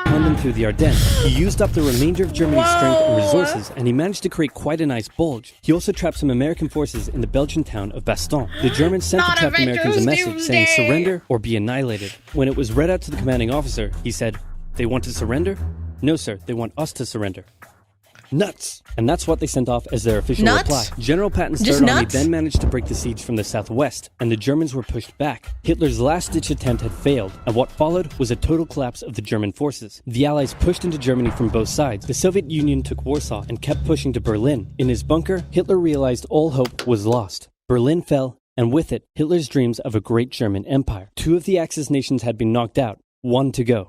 H: London through the Ardennes. He used up the remainder of Germany's strength and resources, and he managed to create quite a nice bulge. He also trapped some American forces in the Belgian town of Bastogne. The Germans sent the trapped Americans a message saying surrender or be annihilated. When it was read out to the commanding officer, he said, "They want to surrender? No, sir, they want us to surrender." Nuts! And that's what they sent off as their official reply. General Patton's Third Army then managed to break the siege from the southwest, and the Germans were pushed back. Hitler's last-ditch attempt had failed, and what followed was a total collapse of the German forces. The Allies pushed into Germany from both sides. The Soviet Union took Warsaw and kept pushing to Berlin. In his bunker, Hitler realized all hope was lost. Berlin fell, and with it, Hitler's dreams of a great German empire. 2 of the Axis nations had been knocked out, 1 to go.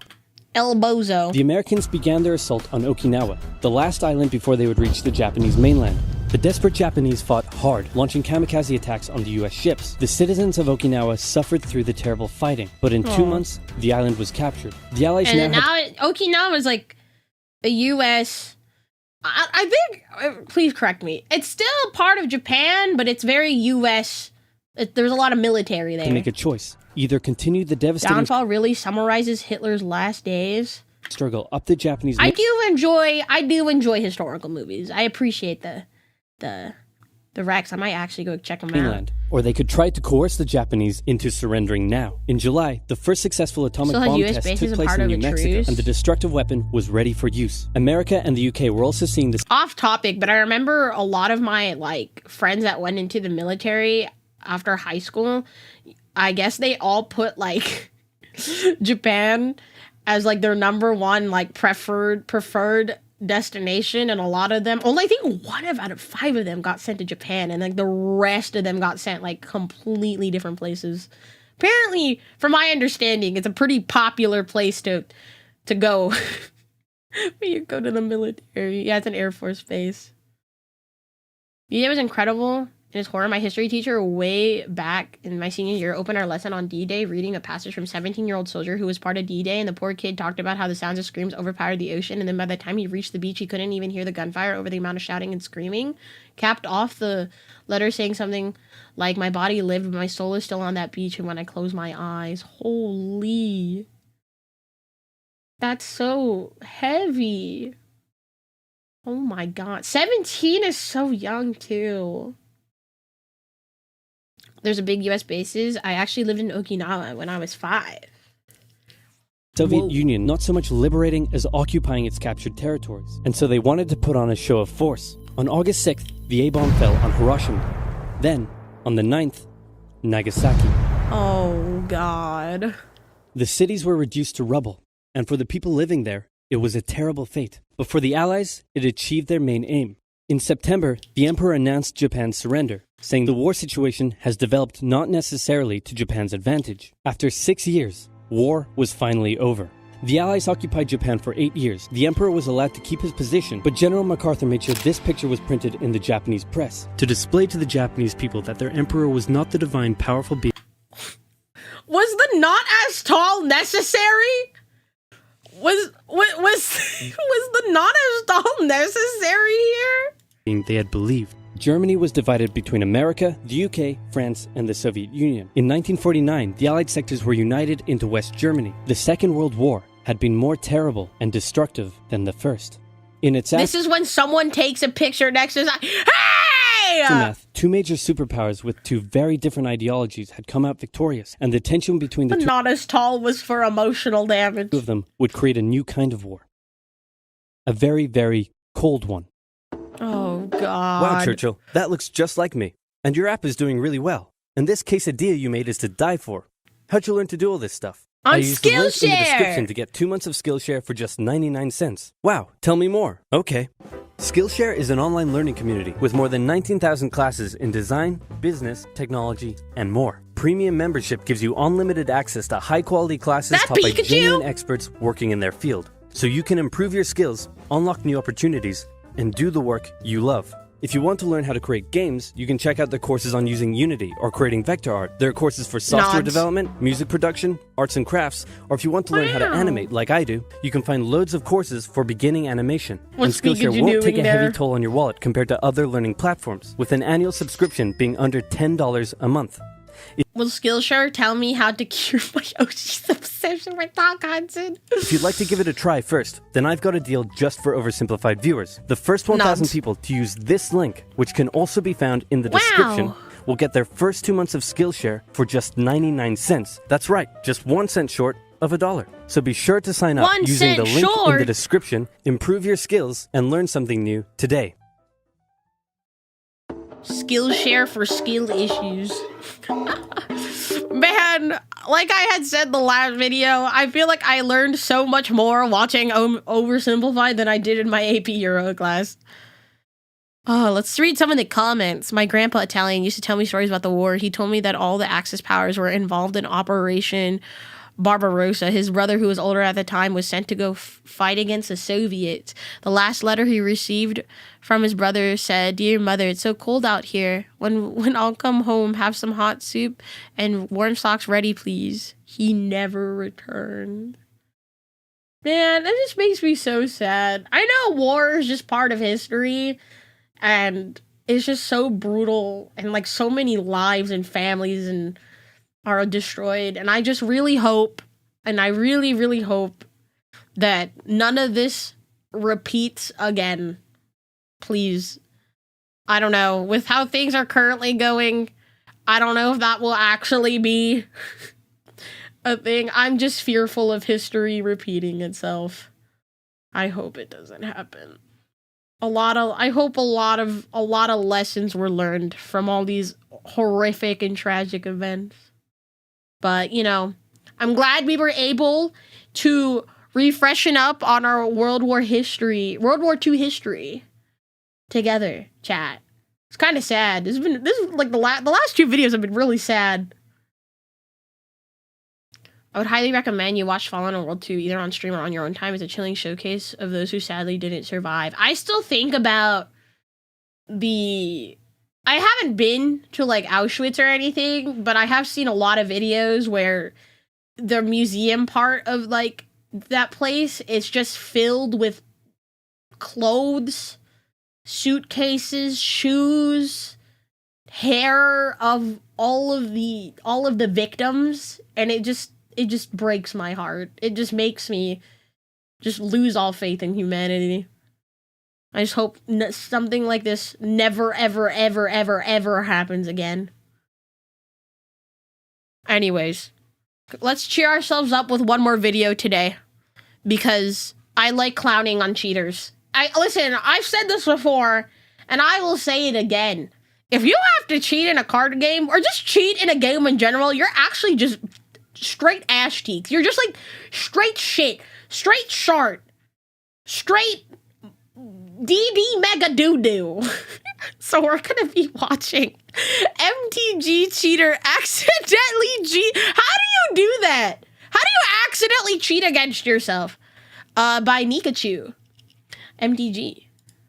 A: El Bozo.
H: The Americans began their assault on Okinawa, the last island before they would reach the Japanese mainland. The desperate Japanese fought hard, launching kamikaze attacks on the US ships. The citizens of Okinawa suffered through the terrible fighting, but in 2 months, the island was captured. The Allies
A: Okinawa is like a US... I think, please correct me, it's still part of Japan, but it's very US. There's a lot of military there.
H: To make a choice. Either continue the devastating
A: downfall really summarizes Hitler's last days.
H: Struggle up the Japanese.
A: I do enjoy historical movies. I appreciate the Rex. I might actually go check them out.
H: Or they could try to coerce the Japanese into surrendering now. In July, the first successful atomic bomb test took place in New Mexico, and the destructive weapon was ready for use. America and the UK were also seeing this.
A: Off topic, but I remember a lot of my friends that went into the military after high school. I guess they all put Japan as their number one preferred destination, and a lot of them, only I think 1 out of 5 of them got sent to Japan, and the rest of them got sent completely different places. Apparently, from my understanding, it's a pretty popular place to go when you go to the military. Yeah, it's an Air Force base. Yeah, it was incredible. In his horror, my history teacher way back in my senior year opened our lesson on D-Day reading a passage from 17-year-old soldier who was part of D-Day, and the poor kid talked about how the sounds of screams overpowered the ocean, and then by the time he reached the beach, he couldn't even hear the gunfire over the amount of shouting and screaming. Capped off the letter saying something like, "My body lived, but my soul is still on that beach, and when I close my eyes..." Holy. That's so heavy. Oh my god. 17 is so young, too. There's a big US bases. I actually lived in Okinawa when I was 5.
H: Soviet Union not so much liberating as occupying its captured territories, and so they wanted to put on a show of force. On August 6th, the A-bomb fell on Hiroshima. Then, on the 9th, Nagasaki.
A: Oh, God.
H: The cities were reduced to rubble, and for the people living there, it was a terrible fate. But for the Allies, it achieved their main aim. In September, the Emperor announced Japan's surrender, saying the war situation has developed not necessarily to Japan's advantage. After 6 years, war was finally over. The Allies occupied Japan for 8 years. The Emperor was allowed to keep his position, but General MacArthur made sure this picture was printed in the Japanese press to display to the Japanese people that their Emperor was not the divine, powerful being.
A: Was the not as tall necessary? Was the not as tall necessary here?
H: They had believed. Germany was divided between America, the UK, France, and the Soviet Union. In 1949, the Allied sectors were united into West Germany. The Second World War had been more terrible and destructive than the first. In its
A: This is when someone takes a picture next to hey!
H: aftermath, 2 major superpowers with 2 very different ideologies had come out victorious, and the tension between the two
A: not as tall was for emotional damage.
H: of them would create a new kind of war. A very, very cold one.
A: Oh, God.
H: Wow, Churchill, that looks just like me. And your app is doing really well. And this quesadilla you made is to die for. How'd you learn to do all this stuff?
A: On
H: I used the link in the
A: Skillshare!
H: description to get 2 months of Skillshare for just 99 cents. Wow, tell me more. Okay. Skillshare is an online learning community with more than 19,000 classes in design, business, technology, and more. Premium membership gives you unlimited access to high-quality classes
A: That
H: taught by
A: Pikachu?
H: genuine experts working in their field. So you can improve your skills, unlock new opportunities, and do the work you love. If you want to learn how to create games, you can check out their courses on using Unity or creating vector art. There are courses for software development, music production, arts and crafts, or if you want to learn how to animate like I do, you can find loads of courses for beginning animation. And Skillshare won't take a heavy toll on your wallet compared to other learning platforms, with an annual subscription being under $10 a month.
A: Will Skillshare tell me how to cure my Oshi's obsession with Doc Hudson?
H: If you'd like to give it a try first, then I've got a deal just for oversimplified viewers. The first 1,000 people to use this link, which can also be found in the description, will get their first 2 months of Skillshare for just 99 cents. That's right, just 1 cent short of $1. So be sure to sign up using the link in the description, improve your skills, and learn something new today.
A: Skillshare for skill issues. Man, like I had said in the last video, I feel like I learned so much more watching Oversimplified than I did in my AP Euro class. Oh, let's read some of the comments. My grandpa Italian used to tell me stories about the war. He told me that all the Axis powers were involved in Operation Barbarossa. His brother, who was older at the time, was sent to go fight against the Soviets. The last letter he received from his brother said, "Dear mother, it's so cold out here. When I'll come home, have some hot soup and warm socks ready, please." He never returned. Man, that just makes me so sad. I know war is just part of history, and it's just so brutal, and like so many lives and families and are destroyed, and I just really hope, and I really, really hope that none of this repeats again. Please. I don't know. With how things are currently going, I don't know if that will actually be a thing. I'm just fearful of history repeating itself. I hope it doesn't happen. I hope a lot of lessons were learned from all these horrific and tragic events. But, you know, I'm glad we were able to refreshen up on our World War II history together, chat. It's kind of sad. This is like the last 2 videos have been really sad. I would highly recommend you watch Fallen on World 2 either on stream or on your own time. It's a chilling showcase of those who sadly didn't survive. I still think about I haven't been to like Auschwitz or anything, but I have seen a lot of videos where the museum part of like that place is just filled with clothes, suitcases, shoes, hair of all of the victims, and it just breaks my heart. It just makes me just lose all faith in humanity. I just hope something like this never, ever, ever, ever, ever happens again. Anyways, let's cheer ourselves up with one more video today, because I like clowning on cheaters. Listen, I've said this before, and I will say it again. If you have to cheat in a card game, or just cheat in a game in general, you're actually just straight ass cheeks. You're just like straight shit, straight shart, straight DD mega doo-doo. So we're gonna be watching MTG Cheater accidentally cheat. How do you do that? How do you accidentally cheat against yourself? By Nikachu. MTG.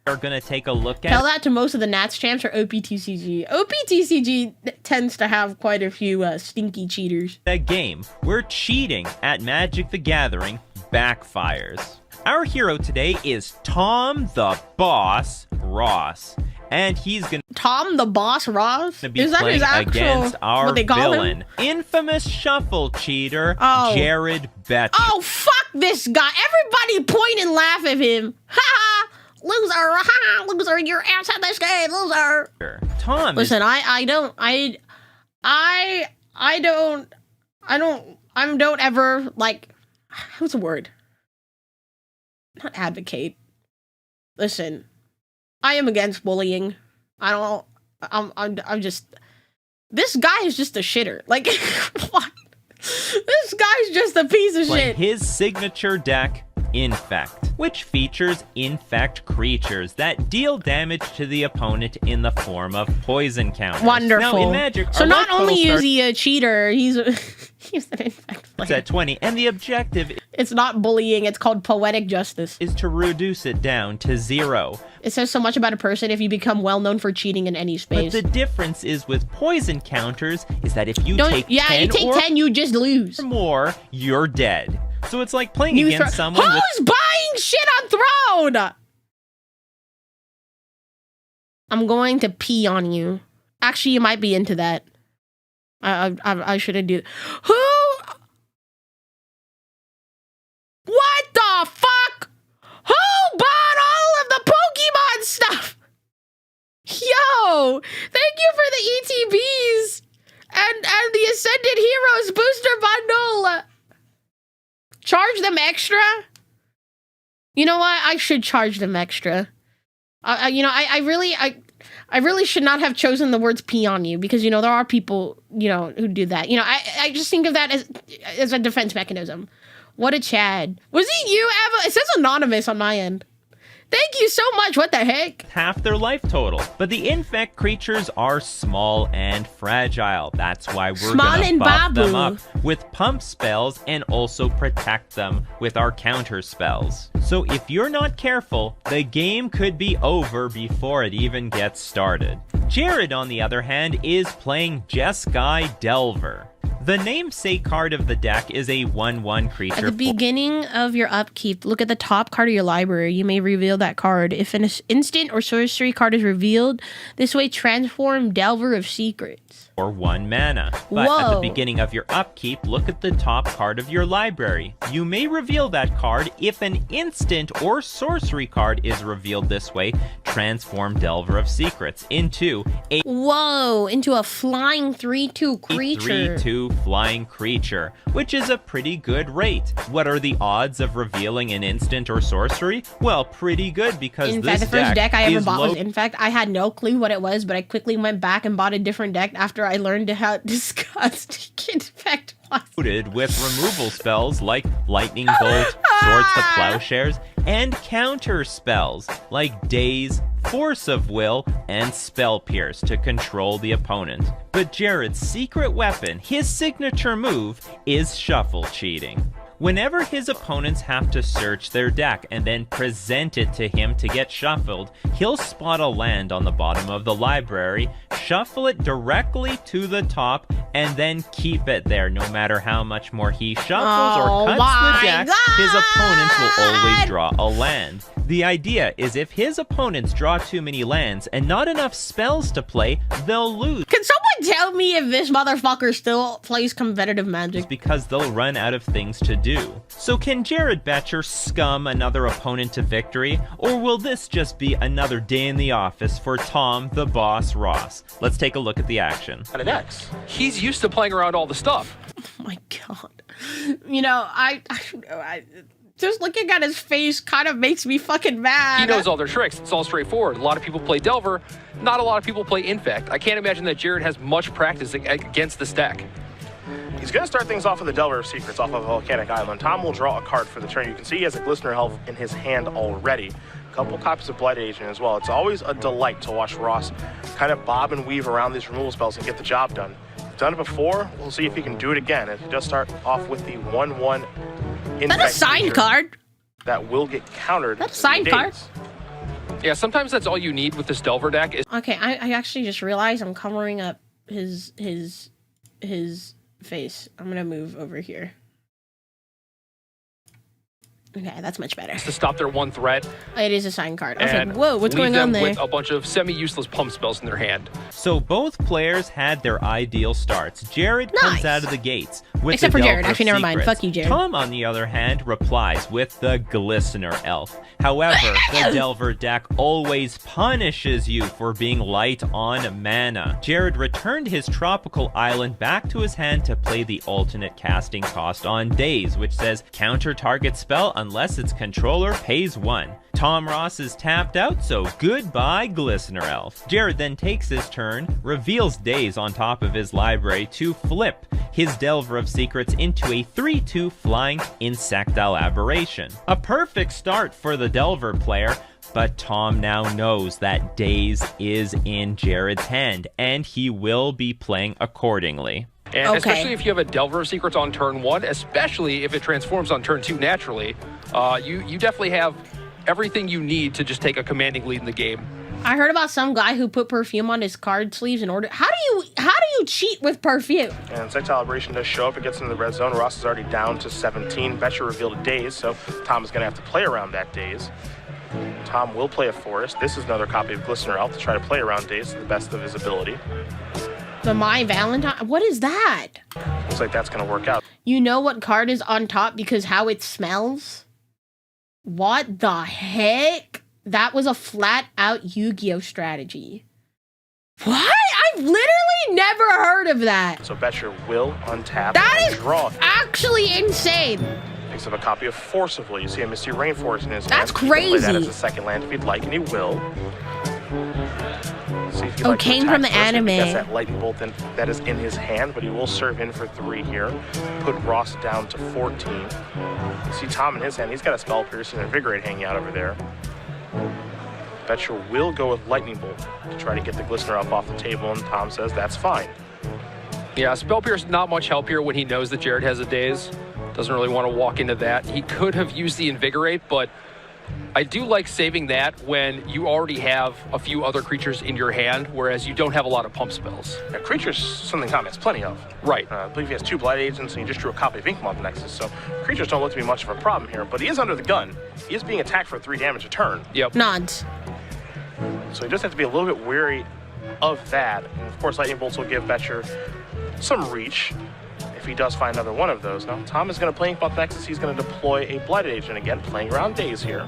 I: We're gonna take a look at.
A: Tell that to most of the Nats champs or OPTCG. OPTCG tends to have quite a few stinky cheaters.
I: That game where cheating at Magic the Gathering backfires. Our hero today is Tom the Boss Ross, and he's gonna
A: Tom the Boss Ross?
I: be playing against our villain, infamous shuffle cheater, Jared Betcher.
A: Oh, fuck this guy! Everybody point and laugh at him. Ha ha! Loser! Ha! Loser! You're outside this game, loser!
I: Tom.
A: Listen, I don't ever like. What's the word? Not advocate. Listen, I am against bullying. I'm just. This guy is just a shitter. Like, what? This guy's just a piece of shit.
I: His signature deck, Infect, which features infect creatures that deal damage to the opponent in the form of poison counters.
A: Wonderful.
I: Now, in Magic,
A: so not only is he a cheater, he's He's an infect
I: It's
A: player.
I: at 20, and the objective
A: It's not bullying, it's called poetic justice.
I: is to reduce it down to 0.
A: It says so much about a person if you become well known for cheating in any
I: But
A: space.
I: the difference is with poison counters is that if you
A: Don't,
I: take
A: yeah,
I: 10
A: you take
I: or
A: 10, you just lose.
I: more, you're dead. So it's like playing
A: You
I: against someone with
A: Who's buying shit on Throne? I'm going to pee on you. Actually, you might be into that. I shouldn't do. Who? What the fuck? Who bought all of the Pokemon stuff? Yo, thank you for the ETBs and the Ascended Heroes booster bundle. Charge them extra? You know what? I should charge them extra. I really should not have chosen the words pee on you because, there are people, who do that. I just think of that as a defense mechanism. What a Chad. Was it you, Eva? It says anonymous on my end. Thank you so much. What the heck?
I: half their life total. But the infect creatures are small and fragile. That's why we're
A: Small
I: gonna
A: and
I: buff them
A: babu.
I: up with pump spells and also protect them with our counter spells. So if you're not careful, the game could be over before it even gets started. Jared, on the other hand, is playing Jeskai Delver. The namesake card of the deck is a 1/1 creature.
A: At the beginning of your upkeep, look at the top card of your library. You may reveal that card. If an instant or sorcery card is revealed, this way transform Delver of Secrets.
I: For 1 mana. But at the beginning of your upkeep, look at the top card of your library. You may reveal that card if an instant or sorcery card is revealed this way. Transform Delver of Secrets into a
A: into a flying 3/2 creature.
I: 3/2 flying creature, which is a pretty good rate. What are the odds of revealing an instant or sorcery? Well, pretty good because
A: In
I: this
A: fact, the first deck I ever
I: is
A: bought was, in fact, I had no clue what it was, but I quickly went back and bought a different deck after I learned how disgusting infect was.
I: loaded with removal spells like Lightning Bolt, Swords to Plowshares, and counter spells like Daze, Force of Will, and Spell Pierce to control the opponent. But Jared's secret weapon, his signature move, is shuffle cheating. Whenever his opponents have to search their deck and then present it to him to get shuffled, he'll spot a land on the bottom of the library, shuffle it directly to the top, and then keep it there. No matter how much more he shuffles or cuts the deck, his opponents will always draw a land. The idea is if his opponents draw too many lands and not enough spells to play, they'll lose.
A: Can someone tell me if this motherfucker still plays competitive Magic?
I: Because they'll run out of things to do. So can Jared Betcher scum another opponent to victory? Or will this just be another day in the office for Tom the Boss Ross? Let's take a look at the action.
J: An X. He's used to playing around all the stuff.
A: Oh my god. I just looking at his face kind of makes me fucking mad.
J: He knows all their tricks. It's all straightforward. A lot of people play Delver. Not a lot of people play Infect. I can't imagine that Jared has much practice against this deck.
K: He's going to start things off with the Delver of Secrets off of Volcanic Island. Tom will draw a card for the turn. You can see he has a Glistener Helve in his hand already. A couple copies of Blight Agent as well. It's always a delight to watch Ross kind of bob and weave around these removal spells and get the job done. He's done it before. We'll see if he can do it again. He does start off with the 1/1 Infect.
A: That's a signed card.
K: That will get countered.
A: That's a signed card.
J: Yeah, sometimes that's all you need with this Delver deck.
A: Okay, I actually just realized I'm covering up his face. I'm gonna move over here. Okay, that's much better.
J: To stop their one threat.
A: It is a sign card. I was like,
J: And
A: whoa, what's
J: leave
A: going on
J: them
A: there?
J: with a bunch of semi-useless pump spells in their hand.
I: So both players had their ideal starts. Jared comes out of the gates with
A: Except
I: the
A: for Jared.
I: Delver of
A: Actually, never mind.
I: Secrets.
A: Fuck you, Jared.
I: Tom, on the other hand, replies with the Glistener Elf. However, the Delver deck always punishes you for being light on mana. Jared returned his Tropical Island back to his hand to play the alternate casting cost on Daze, which says counter target spell unless its controller pays 1. Tom Ross is tapped out, so goodbye Glistener Elf. Jared then takes his turn, reveals Daze on top of his library to flip his Delver of Secrets into a 3/2 flying Insectile Aberration. A perfect start for the Delver player, but Tom now knows that Daze is in Jared's hand, and he will be playing accordingly.
J: And especially if you have a Delver of Secrets on turn 1, especially if it transforms on turn 2 naturally, you definitely have everything you need to just take a commanding lead in the game.
A: I heard about some guy who put perfume on his card sleeves in order. How do you cheat with perfume?
K: And Sextile Aberration does show up. It gets into the red zone. Ross is already down to 17. Betcher revealed a Daze, so Tom is going to have to play around that Daze. Tom will play a Forest. This is another copy of Glistener Elf to try to play around Daze to the best of his ability.
A: The My Valentine? What is that?
K: Looks like that's going to work out.
A: You know what card is on top because how it smells? What the heck? That was a flat-out Yu-Gi-Oh strategy. What? I've literally never heard of that.
K: So Betcher will untap
A: that
K: and
A: is
K: draw.
A: Actually insane.
K: Picks up a copy of Forcibly. You see a Misty Rainforest in his hand.
A: That's
K: He can play
A: crazy.
K: that as a second land if he'd like, and he will. See if he'd
A: Oh,
K: like to
A: came
K: attack
A: from the
K: first. He
A: anime.
K: gets that lightning bolt that is in his hand, but he will serve in for 3 here. Put Ross down to 14. You see Tom in his hand. He's got a Spell Pierce and Invigorate hanging out over there. Betcher will go with Lightning Bolt to try to get the Glistener up off the table, and Tom says that's fine.
J: Yeah, Spell Pierce not much help here when he knows that Jared has a Daze. Doesn't really want to walk into that. He could have used the Invigorate, but I do like saving that when you already have a few other creatures in your hand, whereas you don't have a lot of pump spells.
K: Now, creatures, something Tom has plenty of.
J: Right.
K: I believe he has 2 Blight Agents, and he just drew a copy of Inkmoth Nexus, so creatures don't look to be much of a problem here, but he is under the gun. He is being attacked for 3 damage a turn.
J: Yep.
A: Nods.
K: So he just has to be a little bit wary of that. And of course, Lightning Bolts will give Betcher some reach if he does find another one of those. Now, Tom is going to play Inkmoth Nexus. He's going to deploy a Blighted Agent again, playing around Daze here.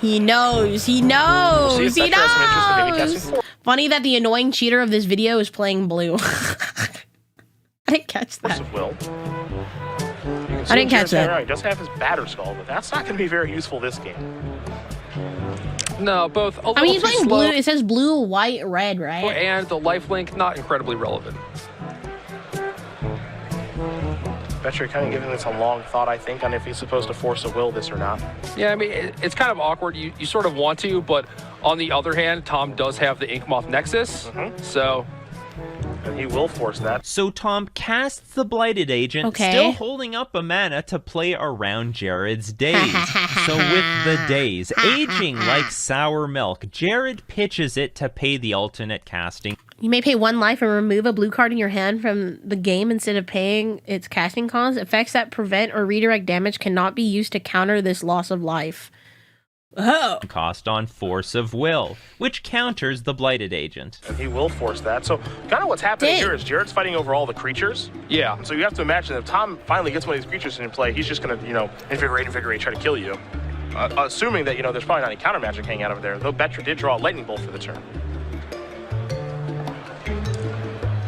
A: He knows. He knows.
K: We'll see if
A: he
K: Betcher has some interest in maybe
A: knows.
K: casting 4.
A: Funny that the annoying cheater of this video is playing blue. I didn't catch that.
K: Of Will.
A: I didn't catch that.
K: He does have his Batter Skull, but that's not going to be very useful this game.
J: No, both a little
A: I mean, he's
J: too
A: playing
J: slow,
A: blue. It says blue, white, red, right?
J: and the lifelink not incredibly relevant.
K: Betcher kind of giving this a long thought, I think, on if he's supposed to force a Will this or not.
J: Yeah, I mean, it's kind of awkward. You sort of want to, but on the other hand, Tom does have the Inkmoth Nexus, so...
K: And he will force that.
I: So Tom casts the Blighted Agent,
A: Okay.
I: still holding up a mana to play around Jared's Daze. So with the Daze aging like sour milk, Jared pitches it to pay the alternate casting.
A: You may pay 1 life and remove a blue card in your hand from the game instead of paying its casting cost. Effects that prevent or redirect damage cannot be used to counter this loss of life. Oh.
I: Cost on Force of Will, which counters the Blighted Agent.
K: And he will force that. So kind of what's happening here is Jared's fighting over all the creatures.
J: Yeah.
K: And so you have to imagine that if Tom finally gets one of these creatures in play, he's just going to, invigorate, try to kill you. Assuming that, there's probably not any counter magic hanging out over there, though Betcher did draw a Lightning Bolt for the turn.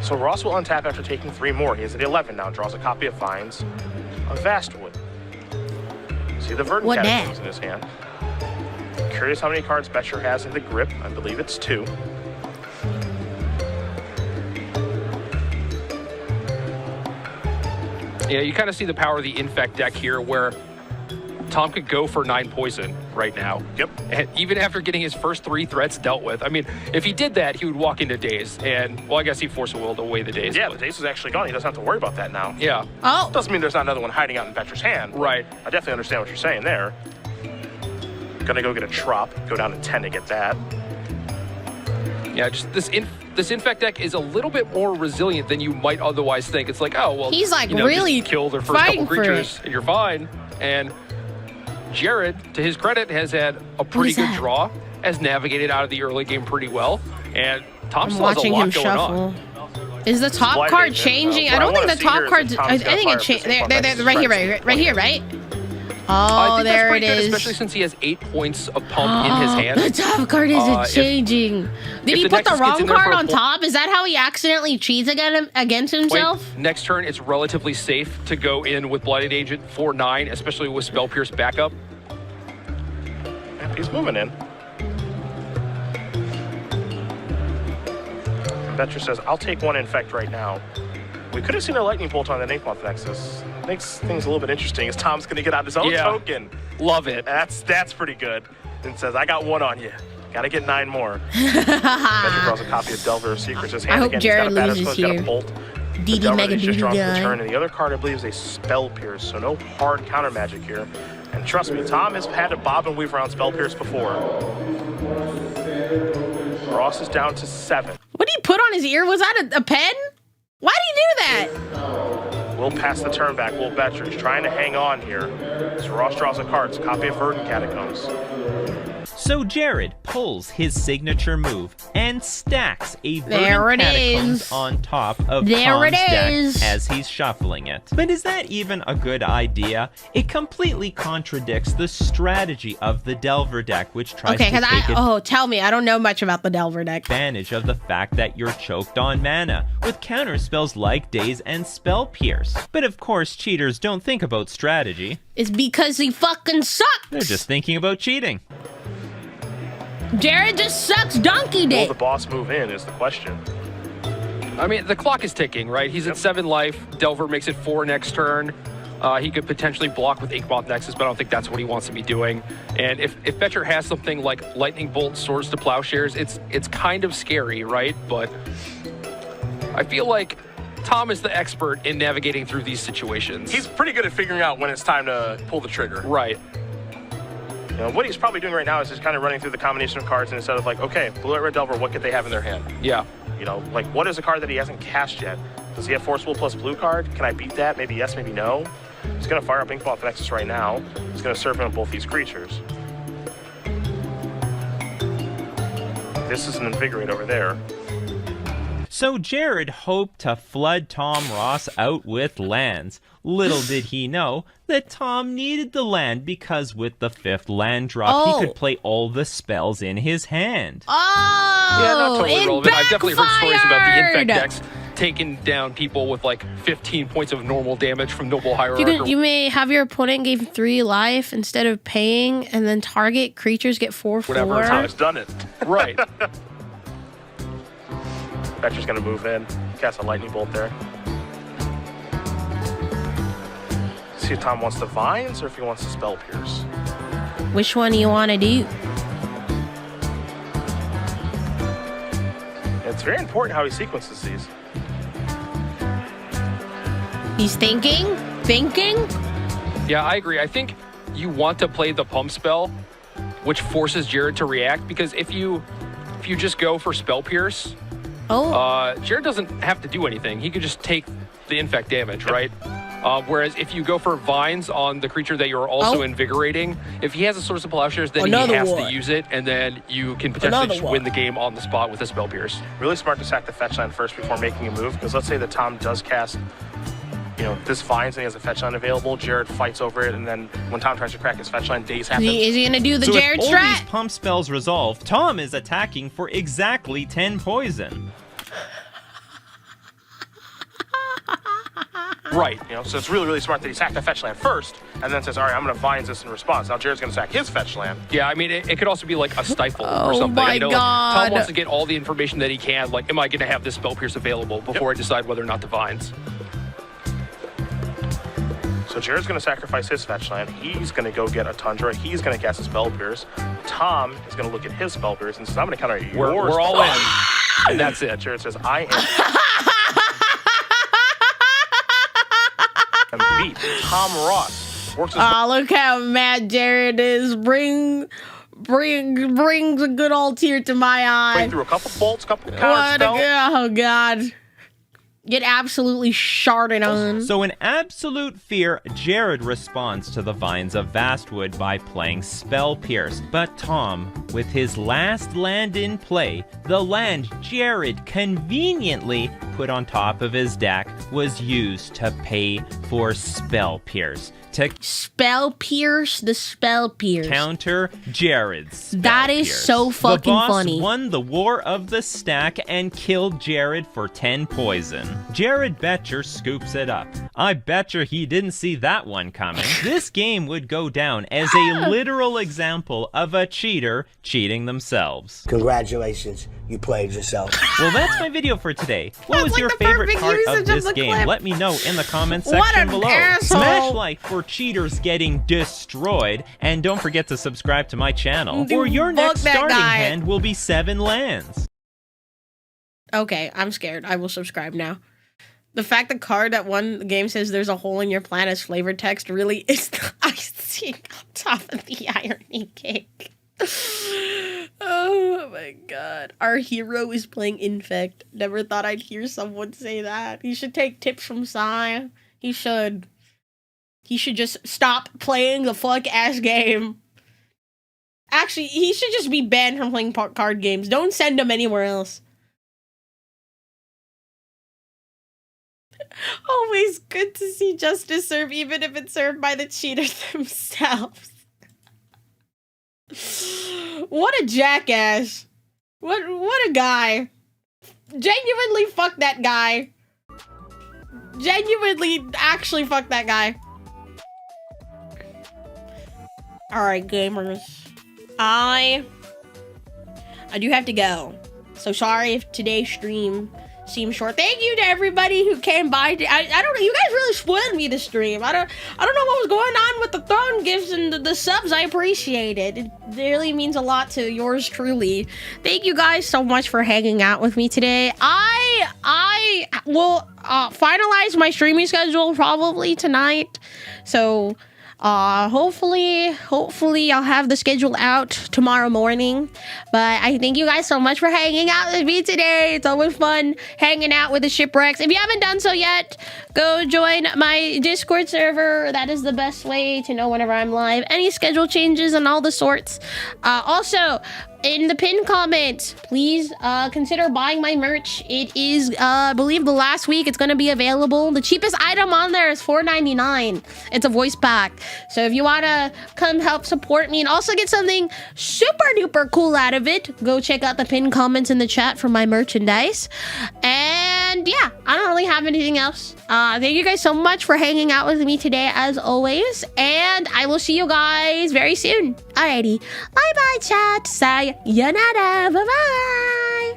K: So Ross will untap after taking 3 more. He is at 11 now, draws a copy of Vines, a Vastwood. See the Verdant Catacombs in his hand. Curious how many cards Betcher has in the grip. I believe it's 2.
J: Yeah, you kind of see the power of the Infect deck here, where Tom could go for 9 poison right now.
K: Yep.
J: And even after getting his first 3 threats dealt with. I mean, if he did that, he would walk into Daze, and, well, I guess he'd force a will to away the Daze.
K: Yeah,
J: but...
K: the Daze is actually gone. He doesn't have to worry about that now.
J: Yeah.
A: Oh.
K: Doesn't mean there's not another one hiding out in Betcher's hand.
J: Right.
K: I definitely understand what you're saying there. Gonna go get a Trop, go down to 10 to get that.
J: Yeah, just this Infect deck is a little bit more resilient than you might otherwise think. It's like, oh, well,
A: he's like really
J: just kill their first couple creatures and you're fine. And Jared, to his credit, has had a pretty good draw, has navigated out of the early game pretty well, and Tom still has a lot going on.
A: Is the top card changing? I don't think the top card's... I think it changed. They're right here, right? Oh, there it is.
J: Especially since he has 8 points of pump in his hand.
A: The top card isn't changing. Did he put the wrong card on top? Is that how he accidentally cheats against himself?
J: Next turn, it's relatively safe to go in with Blighted Agent for 9, especially with Spell Pierce backup.
K: Yep, he's moving in. And Betcher says, I'll take 1 Infect right now. We could have seen a Lightning Bolt on the Inkmoth Nexus. Makes things a little bit interesting as Tom's going to get out his own token.
J: Love it.
K: That's pretty good. And says, I got 1 on you. Got to get 9 more. Betcher draws a copy of Delver of Secrets. His hand
A: I hope
K: again.
A: Jared
K: He's got a
A: loses
K: Batter Skull,
A: here.
K: he's got a Bolt.
A: DD
K: Delver
A: Mega
K: is just
A: Doodoo
K: drawn for the
A: guy.
K: turn, and the other card I believe is a Spell Pierce, so no hard counter magic here. And trust me, Tom has had to bob and weave around Spell Pierce before. Ross is down to 7.
A: What did he put on his ear? Was that a pen? Why did he do that?
K: We'll pass the turn back. Will Betcher is trying to hang on here. As Ross draws a card, it's a copy of Verdant Catacombs.
I: So Jared pulls his signature move and stacks a
A: There
I: Verdant
A: it
I: Catacombs
A: is.
I: on top of
A: There
I: Tom's
A: it
I: deck
A: is.
I: as he's shuffling it. But is that even a good idea? It completely contradicts the strategy of the Delver deck, which tries
A: Okay,
I: to
A: because
I: take
A: tell me, I don't know much about the Delver deck.
I: advantage of the fact that you're choked on mana with counter spells like Daze and Spell Pierce. But of course, cheaters don't think about strategy.
A: It's because he fucking sucks.
I: They're just thinking about cheating.
A: Jared just sucks donkey
K: Will
A: dick.
K: the boss move in is the question.
J: I mean, the clock is ticking, right? He's at 7 life. Delver makes it 4 next turn. He could potentially block with Inkmoth Nexus, but I don't think that's what he wants to be doing. And if Betcher has something like Lightning Bolt, Swords to Plowshares, it's kind of scary, right? But I feel like Tom is the expert in navigating through these situations.
K: He's pretty good at figuring out when it's time to pull the trigger.
J: Right.
K: You know, what he's probably doing right now is just kind of running through the combination of cards, and instead of like, okay, Blue Red Delver, what could they have in their hand?
J: Yeah.
K: You know, like what is a card that he hasn't cast yet? Does he have Forceful plus blue card? Can I beat that? Maybe yes, maybe no. He's going to fire up Inkmoth Nexus right now. He's going to serve him with both these creatures. This is an Invigorate over there.
I: So Jared hoped to flood Tom Ross out with lands. Little did he know that Tom needed the land because with the 5th land drop, he could play all the spells in his hand.
A: Oh,
J: Yeah, not totally
A: it
J: relevant. I've definitely heard stories about the
A: backfired.
J: infect decks taking down people with like 15 points of normal damage from Noble Hierarch.
A: You may have your opponent give 3 life instead of paying, and then target creatures get 4/4.
J: Whatever.
K: Tom's done it.
J: Right.
K: Betcher's going to move in, cast a Lightning Bolt there. See if Tom wants the Vines or if he wants the Spell Pierce.
A: Which one do you want to do?
K: It's very important how he sequences these.
A: He's thinking.
J: Yeah, I agree. I think you want to play the pump spell, which forces Jared to react, because if you just go for Spell Pierce, Jared doesn't have to do anything. He could just take the infect damage, right? Whereas if you go for Vines on the creature that you're also invigorating, if he has a Source of Plowshares, then he has to use it, and then you can potentially just win the game on the spot with a Spell Pierce.
K: Really smart to sack the fetch line first before making a move, because let's say that Tom does cast, you know, this Vines and he has a fetch line available, Jared fights over it, and then when Tom tries to crack his fetch line, Daze happens.
A: Is he going to do the
I: So
A: Jared
I: if all
A: strat?
I: these pump spells resolve, Tom is attacking for exactly 10 poison.
J: Right.
K: You know, so it's really, really smart that he sacked the fetch land first, and then says, all right, I'm going to Vines this in response. Now Jared's going to sack his fetch land.
J: Yeah, I mean, it could also be like a stifle or
A: Oh
J: something.
A: my
J: you know, like,
A: God.
J: Tom wants to get all the information that he can. Like, am I going to have this Spell Pierce available before I decide whether or not to Vines?
K: So Jared's going to sacrifice his fetch land. He's going to go get a Tundra. He's going to cast a Spell Pierce. Tom is going to look at his Spell Pierce and says, I'm going to counter yours.
J: We're all in, and that's it.
K: Jared says, I am beat. Tom Ross works his
A: Look how mad Jared is. Brings a good old tear to my
K: way
A: eye.
K: through a couple bolts, couple counter spells.
A: Oh, God. Get absolutely sharded on.
I: So in absolute fear, Jared responds to the Vines of Vastwood by playing Spell Pierce. But Tom, with his last land in play, the land Jared conveniently put on top of his deck was used to pay for Spell Pierce. To
A: Spell Pierce, the Spell Pierce.
I: counter Jared's Spell
A: That is
I: Pierce.
A: so fucking
I: the boss
A: funny.
I: won the War of the Stack and killed Jared for 10 poison. Jared Betcher scoops it up. I betcha he didn't see that one coming. This game would go down as a literal example of a cheater cheating themselves.
L: Congratulations, you played yourself.
I: Well, that's my video for today. What
A: That's
I: was
A: like
I: your
A: the
I: favorite
A: perfect
I: part
A: usage
I: of
A: of
I: this
A: the
I: game?
A: clip.
I: Let me know in the comment
A: What
I: section
A: an
I: below.
A: asshole.
I: Smash like for cheaters getting destroyed, and don't forget to subscribe to my channel, or your
A: Fuck
I: next
A: that
I: starting
A: guy.
I: hand will be 7 lands.
A: Okay, I'm scared. I will subscribe now. The fact the card that one game says there's a hole in your planet's flavor text really is the icing on top of the irony cake. Oh my god. Our hero is playing Infect. Never thought I'd hear someone say that. He should take tips from Sai. He should. He should just stop playing the fuck-ass game. Actually, he should just be banned from playing card games. Don't send him anywhere else. Always good to see justice served, even if it's served by the cheaters themselves. What a jackass. What a guy. Genuinely fuck that guy. Genuinely actually fuck that guy. Alright, gamers. I do have to go. So sorry if today's stream seems short. Thank you to everybody who came by. I don't know. You guys really spoiled me this stream. I don't know what was going on with the throne gifts and the subs. I appreciate it. It really means a lot to yours truly. Thank you guys so much for hanging out with me today. I will finalize my streaming schedule probably tonight. So hopefully I'll have the schedule out tomorrow morning. But I thank you guys so much for hanging out with me today. It's always fun hanging out with the shipwrecks. If you haven't done so yet, go join my Discord server. That is the best way to know whenever I'm live. Any schedule changes and all the sorts. Also, in the pinned comment, please consider buying my merch. It is, I believe the last week it's going to be available. The cheapest item on there is $4.99. It's a voice pack. So if you want to come help support me and also get something super duper cool out of it, go check out the pinned comments in the chat for my merchandise. And yeah, I don't really have anything else. Thank you guys so much for hanging out with me today as always. And I will see you guys very soon. Alrighty. Bye bye chat. Sayonara. Bye bye.